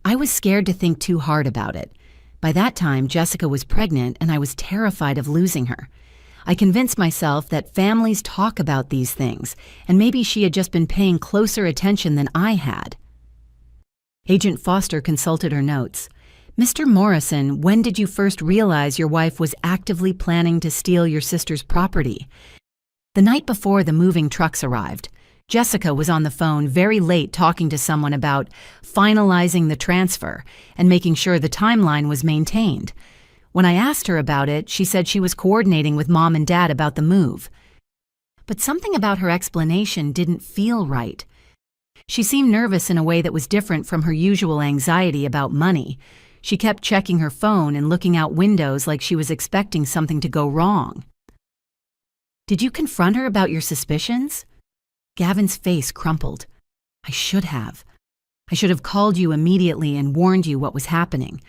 "I was scared to think too hard about it. By that time, Jessica was pregnant and I was terrified of losing her. I convinced myself that families talk about these things, and maybe she had just been paying closer attention than I had." Agent Foster consulted her notes. "Mr. Morrison, when did you first realize your wife was actively planning to steal your sister's property?" "The night before the moving trucks arrived. Jessica was on the phone very late talking to someone about finalizing the transfer and making sure the timeline was maintained. When I asked her about it, she said she was coordinating with Mom and Dad about the move. But something about her explanation didn't feel right. She seemed nervous in a way that was different from her usual anxiety about money. She kept checking her phone and looking out windows like she was expecting something to go wrong." Did you confront her about your suspicions? Gavin's face crumpled. I should have. I should have called you immediately and warned you what was happening.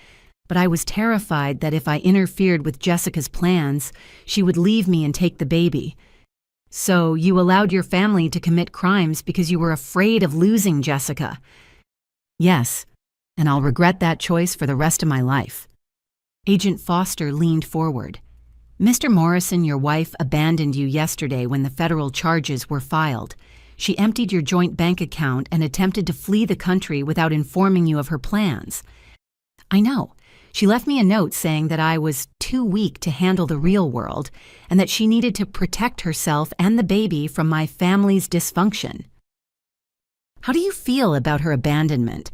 But I was terrified that if I interfered with Jessica's plans, she would leave me and take the baby. So you allowed your family to commit crimes because you were afraid of losing Jessica. Yes, and I'll regret that choice for the rest of my life. Agent Foster leaned forward. Mr. Morrison, your wife abandoned you yesterday when the federal charges were filed. She emptied your joint bank account and attempted to flee the country without informing you of her plans. I know. She left me a note saying that I was too weak to handle the real world and that she needed to protect herself and the baby from my family's dysfunction. How do you feel about her abandonment?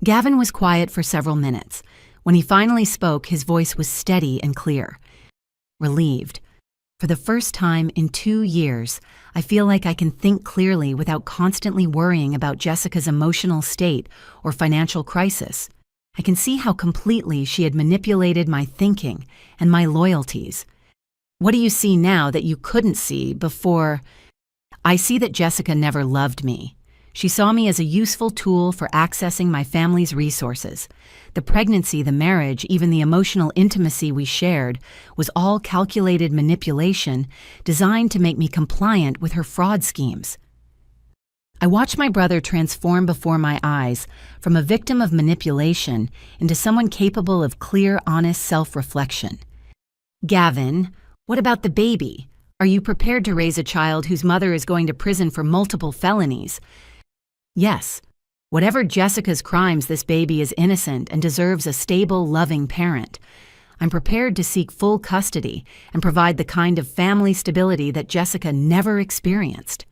Gavin was quiet for several minutes. When he finally spoke, his voice was steady and clear. Relieved. For the first time in 2 years, I feel like I can think clearly without constantly worrying about Jessica's emotional state or financial crisis. I can see how completely she had manipulated my thinking and my loyalties. What do you see now that you couldn't see before? I see that Jessica never loved me. She saw me as a useful tool for accessing my family's resources. The pregnancy, the marriage, even the emotional intimacy we shared was all calculated manipulation designed to make me compliant with her fraud schemes. I watched my brother transform before my eyes from a victim of manipulation into someone capable of clear, honest self-reflection. Gavin, what about the baby? Are you prepared to raise a child whose mother is going to prison for multiple felonies? Yes. Whatever Jessica's crimes, this baby is innocent and deserves a stable, loving parent. I'm prepared to seek full custody and provide the kind of family stability that Jessica never experienced.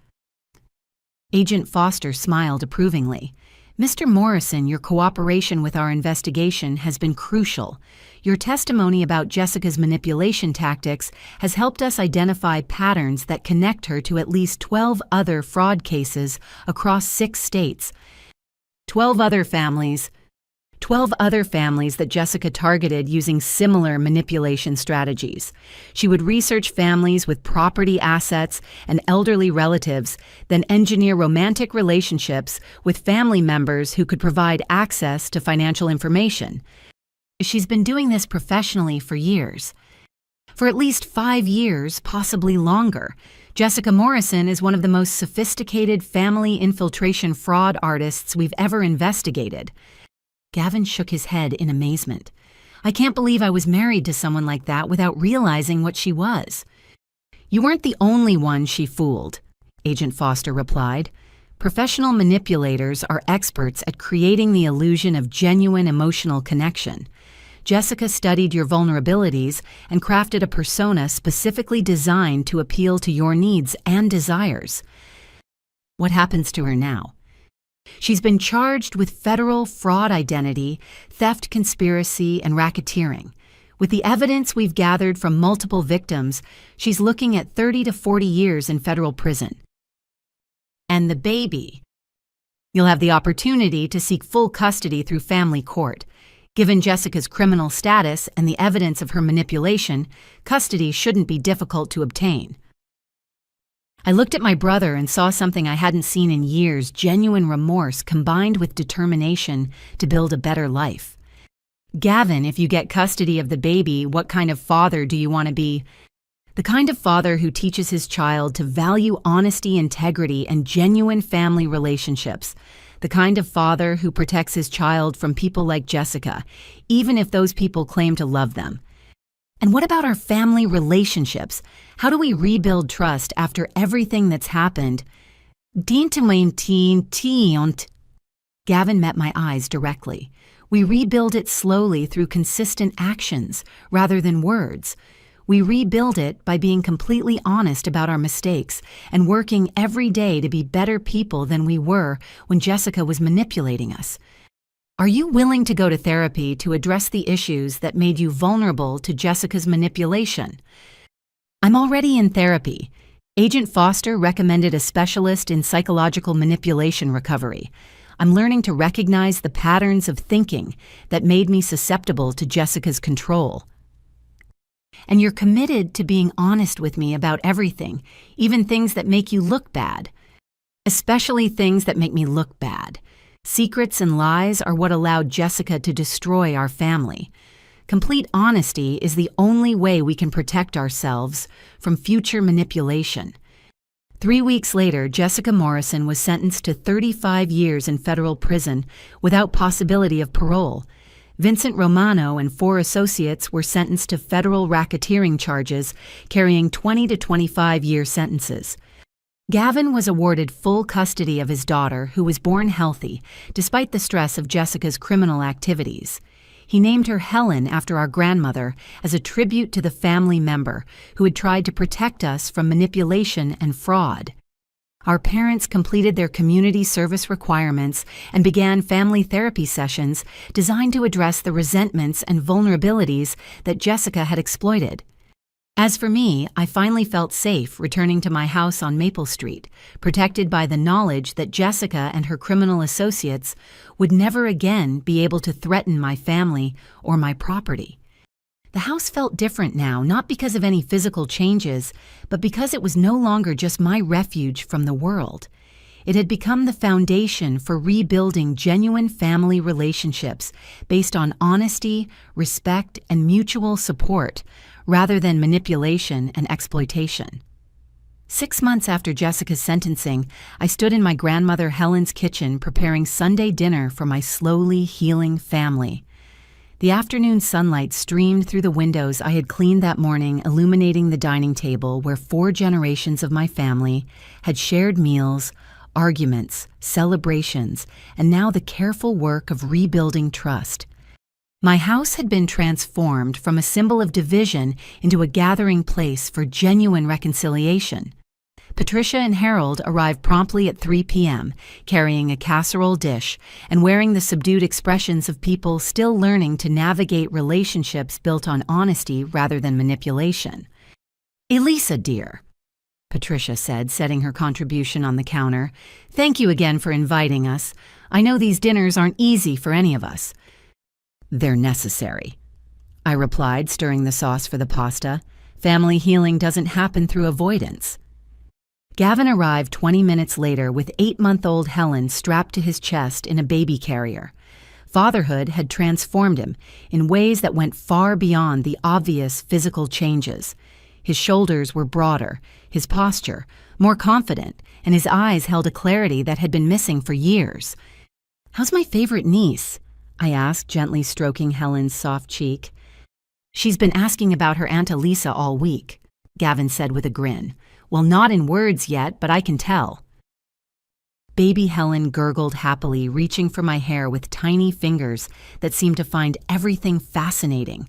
Agent Foster smiled approvingly. Mr. Morrison, your cooperation with our investigation has been crucial. Your testimony about Jessica's manipulation tactics has helped us identify patterns that connect her to at least 12 other fraud cases across 6 states. 12 other families that Jessica targeted using similar manipulation strategies. She would research families with property assets and elderly relatives, then engineer romantic relationships with family members who could provide access to financial information. She's been doing this professionally for years. For at least 5 years, possibly longer. Jessica Morrison is one of the most sophisticated family infiltration fraud artists we've ever investigated. Gavin shook his head in amazement. I can't believe I was married to someone like that without realizing what she was. You weren't the only one she fooled, Agent Foster replied. Professional manipulators are experts at creating the illusion of genuine emotional connection. Jessica studied your vulnerabilities and crafted a persona specifically designed to appeal to your needs and desires. What happens to her now? She's been charged with federal fraud identity, theft conspiracy, and racketeering. With the evidence we've gathered from multiple victims, she's looking at 30 to 40 years in federal prison. And the baby? You'll have the opportunity to seek full custody through family court. Given Jessica's criminal status and the evidence of her manipulation, custody shouldn't be difficult to obtain. I looked at my brother and saw something I hadn't seen in years, genuine remorse combined with determination to build a better life. Gavin, if you get custody of the baby, what kind of father do you want to be? The kind of father who teaches his child to value honesty, integrity, and genuine family relationships. The kind of father who protects his child from people like Jessica, even if those people claim to love them. And what about our family relationships? How do we rebuild trust after everything that's happened? Gavin met my eyes directly. We rebuild it slowly through consistent actions rather than words. We rebuild it by being completely honest about our mistakes and working every day to be better people than we were when Jessica was manipulating us. Are you willing to go to therapy to address the issues that made you vulnerable to Jessica's manipulation? I'm already in therapy. Agent Foster recommended a specialist in psychological manipulation recovery. I'm learning to recognize the patterns of thinking that made me susceptible to Jessica's control. And you're committed to being honest with me about everything, even things that make you look bad. Especially things that make me look bad. Secrets and lies are what allowed Jessica to destroy our family. Complete honesty is the only way we can protect ourselves from future manipulation. 3 weeks later, Jessica Morrison was sentenced to 35 years in federal prison without possibility of parole. Vincent Romano and 4 associates were sentenced to federal racketeering charges, carrying 20 to 25-year sentences. Gavin was awarded full custody of his daughter, who was born healthy, despite the stress of Jessica's criminal activities. He named her Helen after our grandmother as a tribute to the family member who had tried to protect us from manipulation and fraud. Our parents completed their community service requirements and began family therapy sessions designed to address the resentments and vulnerabilities that Jessica had exploited. As for me, I finally felt safe returning to my house on Maple Street, protected by the knowledge that Jessica and her criminal associates would never again be able to threaten my family or my property. The house felt different now, not because of any physical changes, but because it was no longer just my refuge from the world. It had become the foundation for rebuilding genuine family relationships based on honesty, respect, and mutual support, rather than manipulation and exploitation. 6 months after Jessica's sentencing, I stood in my grandmother Helen's kitchen preparing Sunday dinner for my slowly healing family. The afternoon sunlight streamed through the windows I had cleaned that morning, illuminating the dining table where 4 generations of my family had shared meals, arguments, celebrations, and now the careful work of rebuilding trust. My house had been transformed from a symbol of division into a gathering place for genuine reconciliation. Patricia and Harold arrived promptly at 3 p.m., carrying a casserole dish and wearing the subdued expressions of people still learning to navigate relationships built on honesty rather than manipulation. "Elisa, dear," Patricia said, setting her contribution on the counter, "thank you again for inviting us. I know these dinners aren't easy for any of us." "They're necessary," I replied, stirring the sauce for the pasta. "Family healing doesn't happen through avoidance." Gavin arrived 20 minutes later with 8-month-old Helen strapped to his chest in a baby carrier. Fatherhood had transformed him in ways that went far beyond the obvious physical changes. His shoulders were broader, his posture more confident, and his eyes held a clarity that had been missing for years. "How's my favorite niece?" I asked, gently stroking Helen's soft cheek. "She's been asking about her Aunt Elisa all week," Gavin said with a grin. "Well, not in words yet, but I can tell." Baby Helen gurgled happily, reaching for my hair with tiny fingers that seemed to find everything fascinating.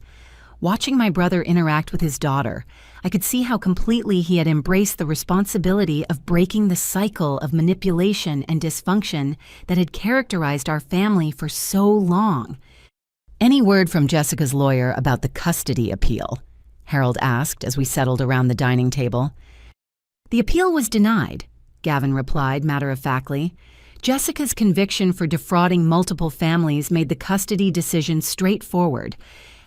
Watching my brother interact with his daughter, I could see how completely he had embraced the responsibility of breaking the cycle of manipulation and dysfunction that had characterized our family for so long. "Any word from Jessica's lawyer about the custody appeal?" Harold asked as we settled around the dining table. "The appeal was denied," Gavin replied matter-of-factly. "Jessica's conviction for defrauding multiple families made the custody decision straightforward.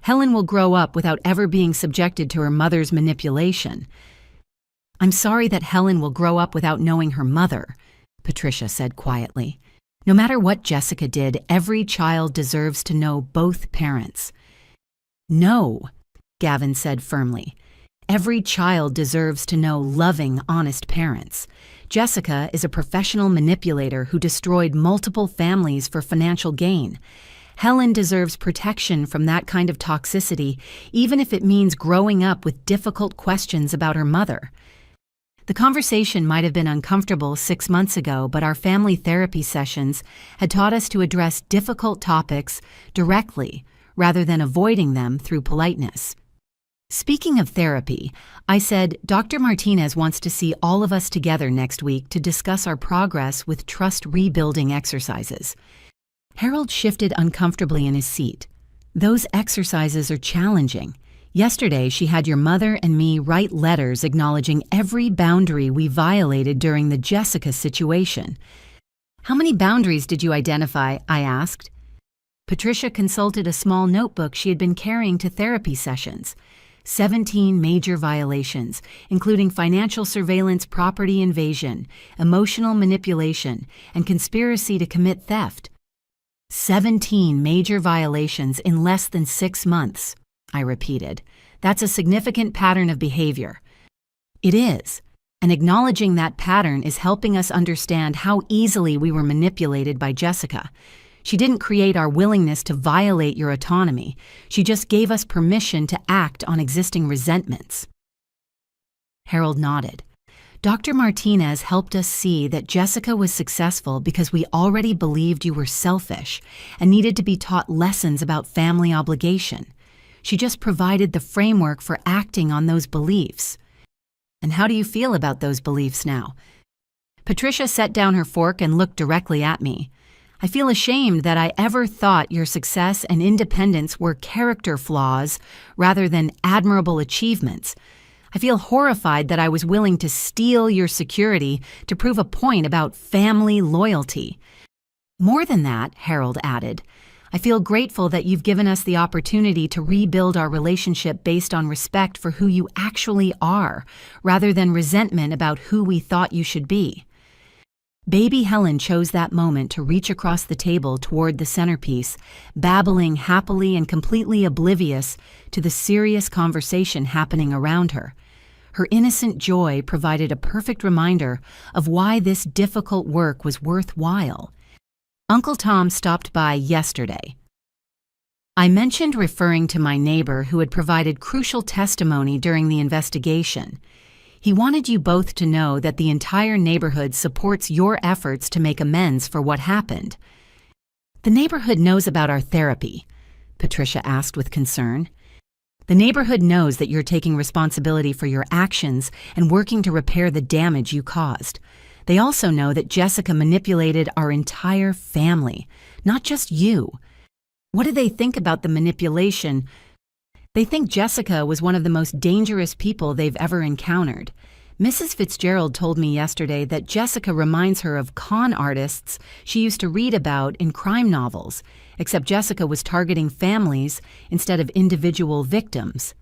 Helen will grow up without ever being subjected to her mother's manipulation." "I'm sorry that Helen will grow up without knowing her mother," Patricia said quietly. "No matter what Jessica did, every child deserves to know both parents." "No," Gavin said firmly. "Every child deserves to know loving, honest parents. Jessica is a professional manipulator who destroyed multiple families for financial gain. Helen deserves protection from that kind of toxicity, even if it means growing up with difficult questions about her mother." The conversation might have been uncomfortable 6 months ago, but our family therapy sessions had taught us to address difficult topics directly rather than avoiding them through politeness. Speaking of therapy, I said, "Dr. Martinez wants to see all of us together next week to discuss our progress with trust rebuilding exercises." Harold shifted uncomfortably in his seat. "Those exercises are challenging. Yesterday, she had your mother and me write letters acknowledging every boundary we violated during the Jessica situation." "How many boundaries did you identify?" I asked. Patricia consulted a small notebook she had been carrying to therapy sessions. 17 major violations, including financial surveillance, property invasion, emotional manipulation, and conspiracy to commit theft. 17 major violations in less than 6 months, I repeated. That's a significant pattern of behavior. It is, and acknowledging that pattern is helping us understand how easily we were manipulated by Jessica. She didn't create our willingness to violate your autonomy. She just gave us permission to act on existing resentments. Harold nodded. Dr. Martinez helped us see that Jessica was successful because we already believed you were selfish and needed to be taught lessons about family obligation. She just provided the framework for acting on those beliefs. And how do you feel about those beliefs now? Patricia set down her fork and looked directly at me. I feel ashamed that I ever thought your success and independence were character flaws rather than admirable achievements. I feel horrified that I was willing to steal your security to prove a point about family loyalty. More than that, Harold added, I feel grateful that you've given us the opportunity to rebuild our relationship based on respect for who you actually are, rather than resentment about who we thought you should be. Baby Helen chose that moment to reach across the table toward the centerpiece, babbling happily and completely oblivious to the serious conversation happening around her. Her innocent joy provided a perfect reminder of why this difficult work was worthwhile. Uncle Tom stopped by yesterday. I mentioned referring to my neighbor who had provided crucial testimony during the investigation. He wanted you both to know that the entire neighborhood supports your efforts to make amends for what happened. The neighborhood knows about our therapy, Patricia asked with concern. The neighborhood knows that you're taking responsibility for your actions and working to repair the damage you caused. They also know that Jessica manipulated our entire family, not just you. What do they think about the manipulation? They think Jessica was one of the most dangerous people they've ever encountered. Mrs. Fitzgerald told me yesterday that Jessica reminds her of con artists she used to read about in crime novels, except Jessica was targeting families instead of individual victims.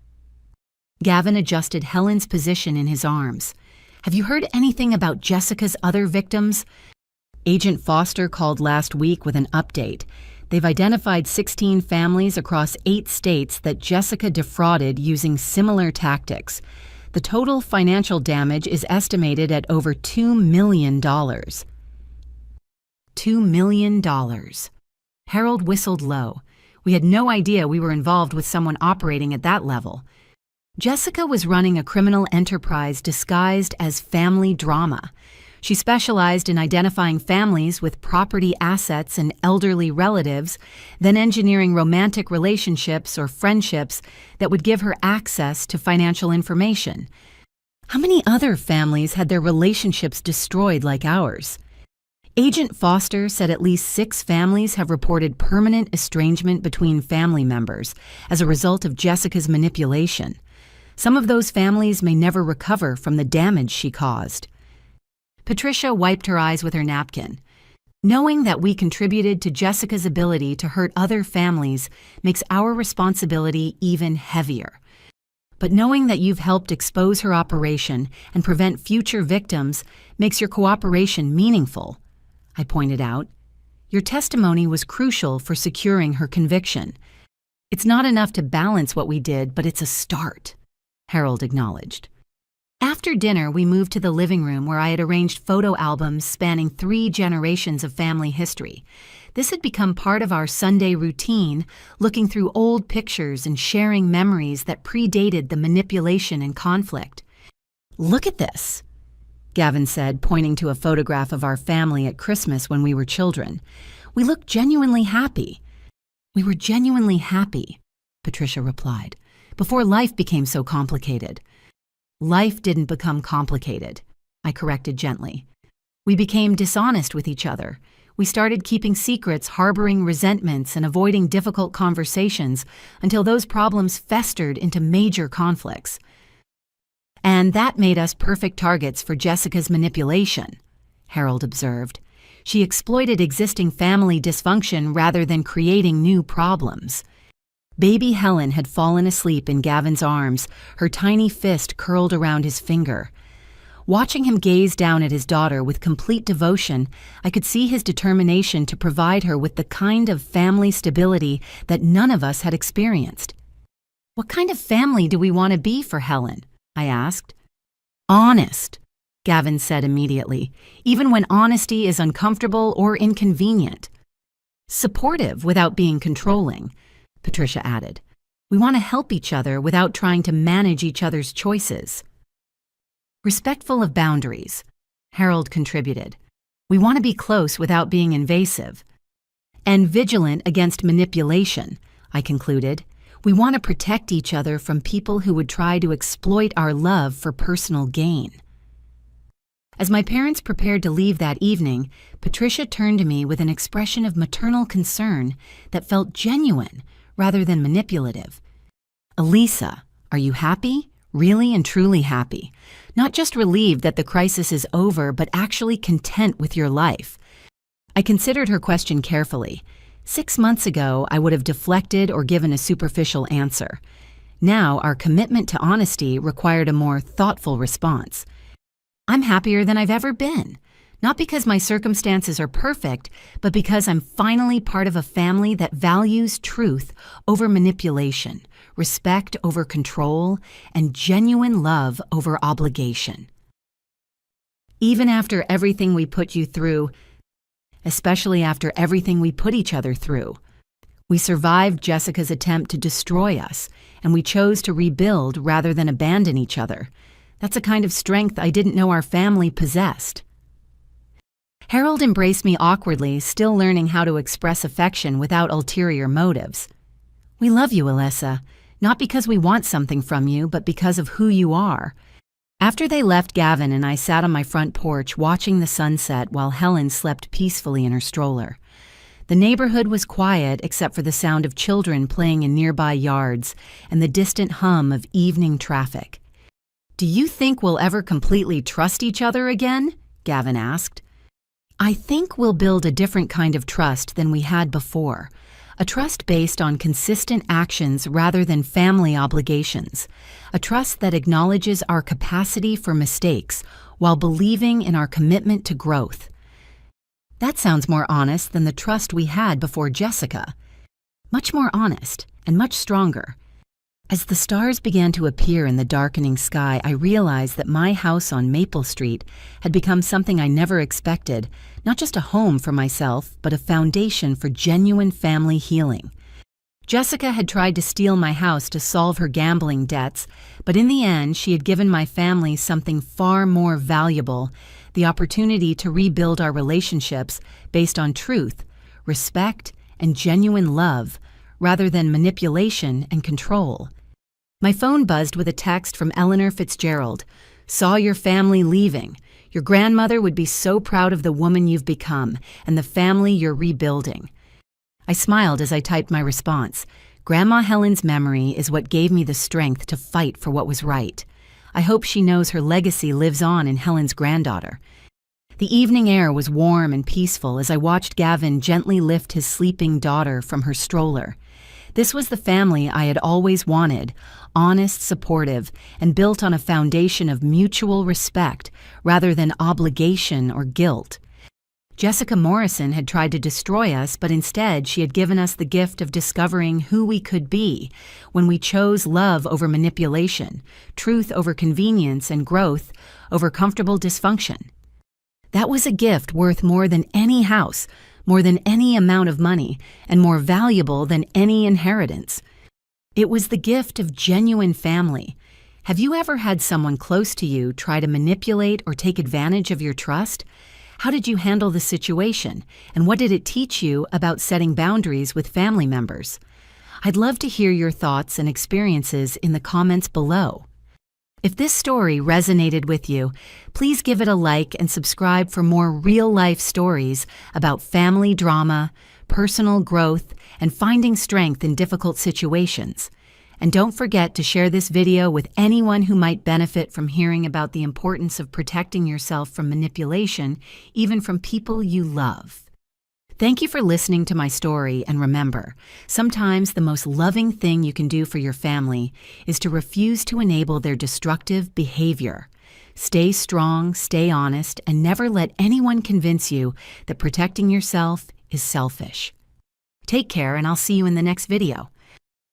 Gavin adjusted Helen's position in his arms. Have you heard anything about Jessica's other victims? Agent Foster called last week with an update. They've identified 16 families across 8 states that Jessica defrauded using similar tactics. The total financial damage is estimated at over $2 million. $2 million. Harold whistled low. We had no idea we were involved with someone operating at that level. Jessica was running a criminal enterprise disguised as family drama. She specialized in identifying families with property assets and elderly relatives, then engineering romantic relationships or friendships that would give her access to financial information. How many other families had their relationships destroyed like ours? Agent Foster said at least 6 families have reported permanent estrangement between family members as a result of Jessica's manipulation. Some of those families may never recover from the damage she caused. Patricia wiped her eyes with her napkin. Knowing that we contributed to Jessica's ability to hurt other families makes our responsibility even heavier. But knowing that you've helped expose her operation and prevent future victims makes your cooperation meaningful, I pointed out. Your testimony was crucial for securing her conviction. It's not enough to balance what we did, but it's a start, Harold acknowledged. After dinner, we moved to the living room where I had arranged photo albums spanning 3 generations of family history. This had become part of our Sunday routine, looking through old pictures and sharing memories that predated the manipulation and conflict. Look at this, Gavin said, pointing to a photograph of our family at Christmas when we were children. We look genuinely happy. We were genuinely happy, Patricia replied, before life became so complicated. Life didn't become complicated, I corrected gently. We became dishonest with each other. We started keeping secrets, harboring resentments, and avoiding difficult conversations until those problems festered into major conflicts. And that made us perfect targets for Jessica's manipulation, Harold observed. She exploited existing family dysfunction rather than creating new problems. Baby Helen had fallen asleep in Gavin's arms, her tiny fist curled around his finger. Watching him gaze down at his daughter with complete devotion, I could see his determination to provide her with the kind of family stability that none of us had experienced. "What kind of family do we want to be for Helen?" I asked. "Honest," Gavin said immediately, even when honesty is uncomfortable or inconvenient. "Supportive without being controlling," Patricia added. "We want to help each other without trying to manage each other's choices." "Respectful of boundaries," Harold contributed. "We want to be close without being invasive." "And vigilant against manipulation," I concluded. "We want to protect each other from people who would try to exploit our love for personal gain." As my parents prepared to leave that evening, Patricia turned to me with an expression of maternal concern that felt genuine rather than manipulative. "Elisa, are you happy? Really and truly happy? Not just relieved that the crisis is over, but actually content with your life?" I considered her question carefully. 6 months ago, I would have deflected or given a superficial answer. Now, our commitment to honesty required a more thoughtful response. "I'm happier than I've ever been. Not because my circumstances are perfect, but because I'm finally part of a family that values truth over manipulation, respect over control, and genuine love over obligation." Even after everything we put you through, especially after everything we put each other through, we survived Jessica's attempt to destroy us, and we chose to rebuild rather than abandon each other. That's a kind of strength I didn't know our family possessed. Harold embraced me awkwardly, still learning how to express affection without ulterior motives. "We love you, Elisa, not because we want something from you, but because of who you are." After they left, Gavin and I sat on my front porch watching the sunset while Helen slept peacefully in her stroller. The neighborhood was quiet except for the sound of children playing in nearby yards and the distant hum of evening traffic. "Do you think we'll ever completely trust each other again?" Gavin asked. "I think we'll build a different kind of trust than we had before. A trust based on consistent actions rather than family obligations. A trust that acknowledges our capacity for mistakes while believing in our commitment to growth." That sounds more honest than the trust we had before Jessica. Much more honest and much stronger. As the stars began to appear in the darkening sky, I realized that my house on Maple Street had become something I never expected, not just a home for myself, but a foundation for genuine family healing. Jessica had tried to steal my house to solve her gambling debts, but in the end, she had given my family something far more valuable, the opportunity to rebuild our relationships based on truth, respect, and genuine love, rather than manipulation and control. My phone buzzed with a text from Eleanor Fitzgerald. "Saw your family leaving. Your grandmother would be so proud of the woman you've become and the family you're rebuilding." I smiled as I typed my response. Grandma Helen's memory is what gave me the strength to fight for what was right. I hope she knows her legacy lives on in Helen's granddaughter. The evening air was warm and peaceful as I watched Gavin gently lift his sleeping daughter from her stroller. This was the family I had always wanted, honest, supportive, and built on a foundation of mutual respect rather than obligation or guilt. Jessica Morrison had tried to destroy us, but instead she had given us the gift of discovering who we could be when we chose love over manipulation, truth over convenience, and growth over comfortable dysfunction. That was a gift worth more than any house, more than any amount of money, and more valuable than any inheritance. It was the gift of genuine family. Have you ever had someone close to you try to manipulate or take advantage of your trust? How did you handle the situation, and what did it teach you about setting boundaries with family members? I'd love to hear your thoughts and experiences in the comments below. If this story resonated with you, please give it a like and subscribe for more real-life stories about family drama, personal growth, and finding strength in difficult situations. And don't forget to share this video with anyone who might benefit from hearing about the importance of protecting yourself from manipulation, even from people you love. Thank you for listening to my story, and remember, sometimes the most loving thing you can do for your family is to refuse to enable their destructive behavior. Stay strong, stay honest, and never let anyone convince you that protecting yourself is selfish. Take care, and I'll see you in the next video.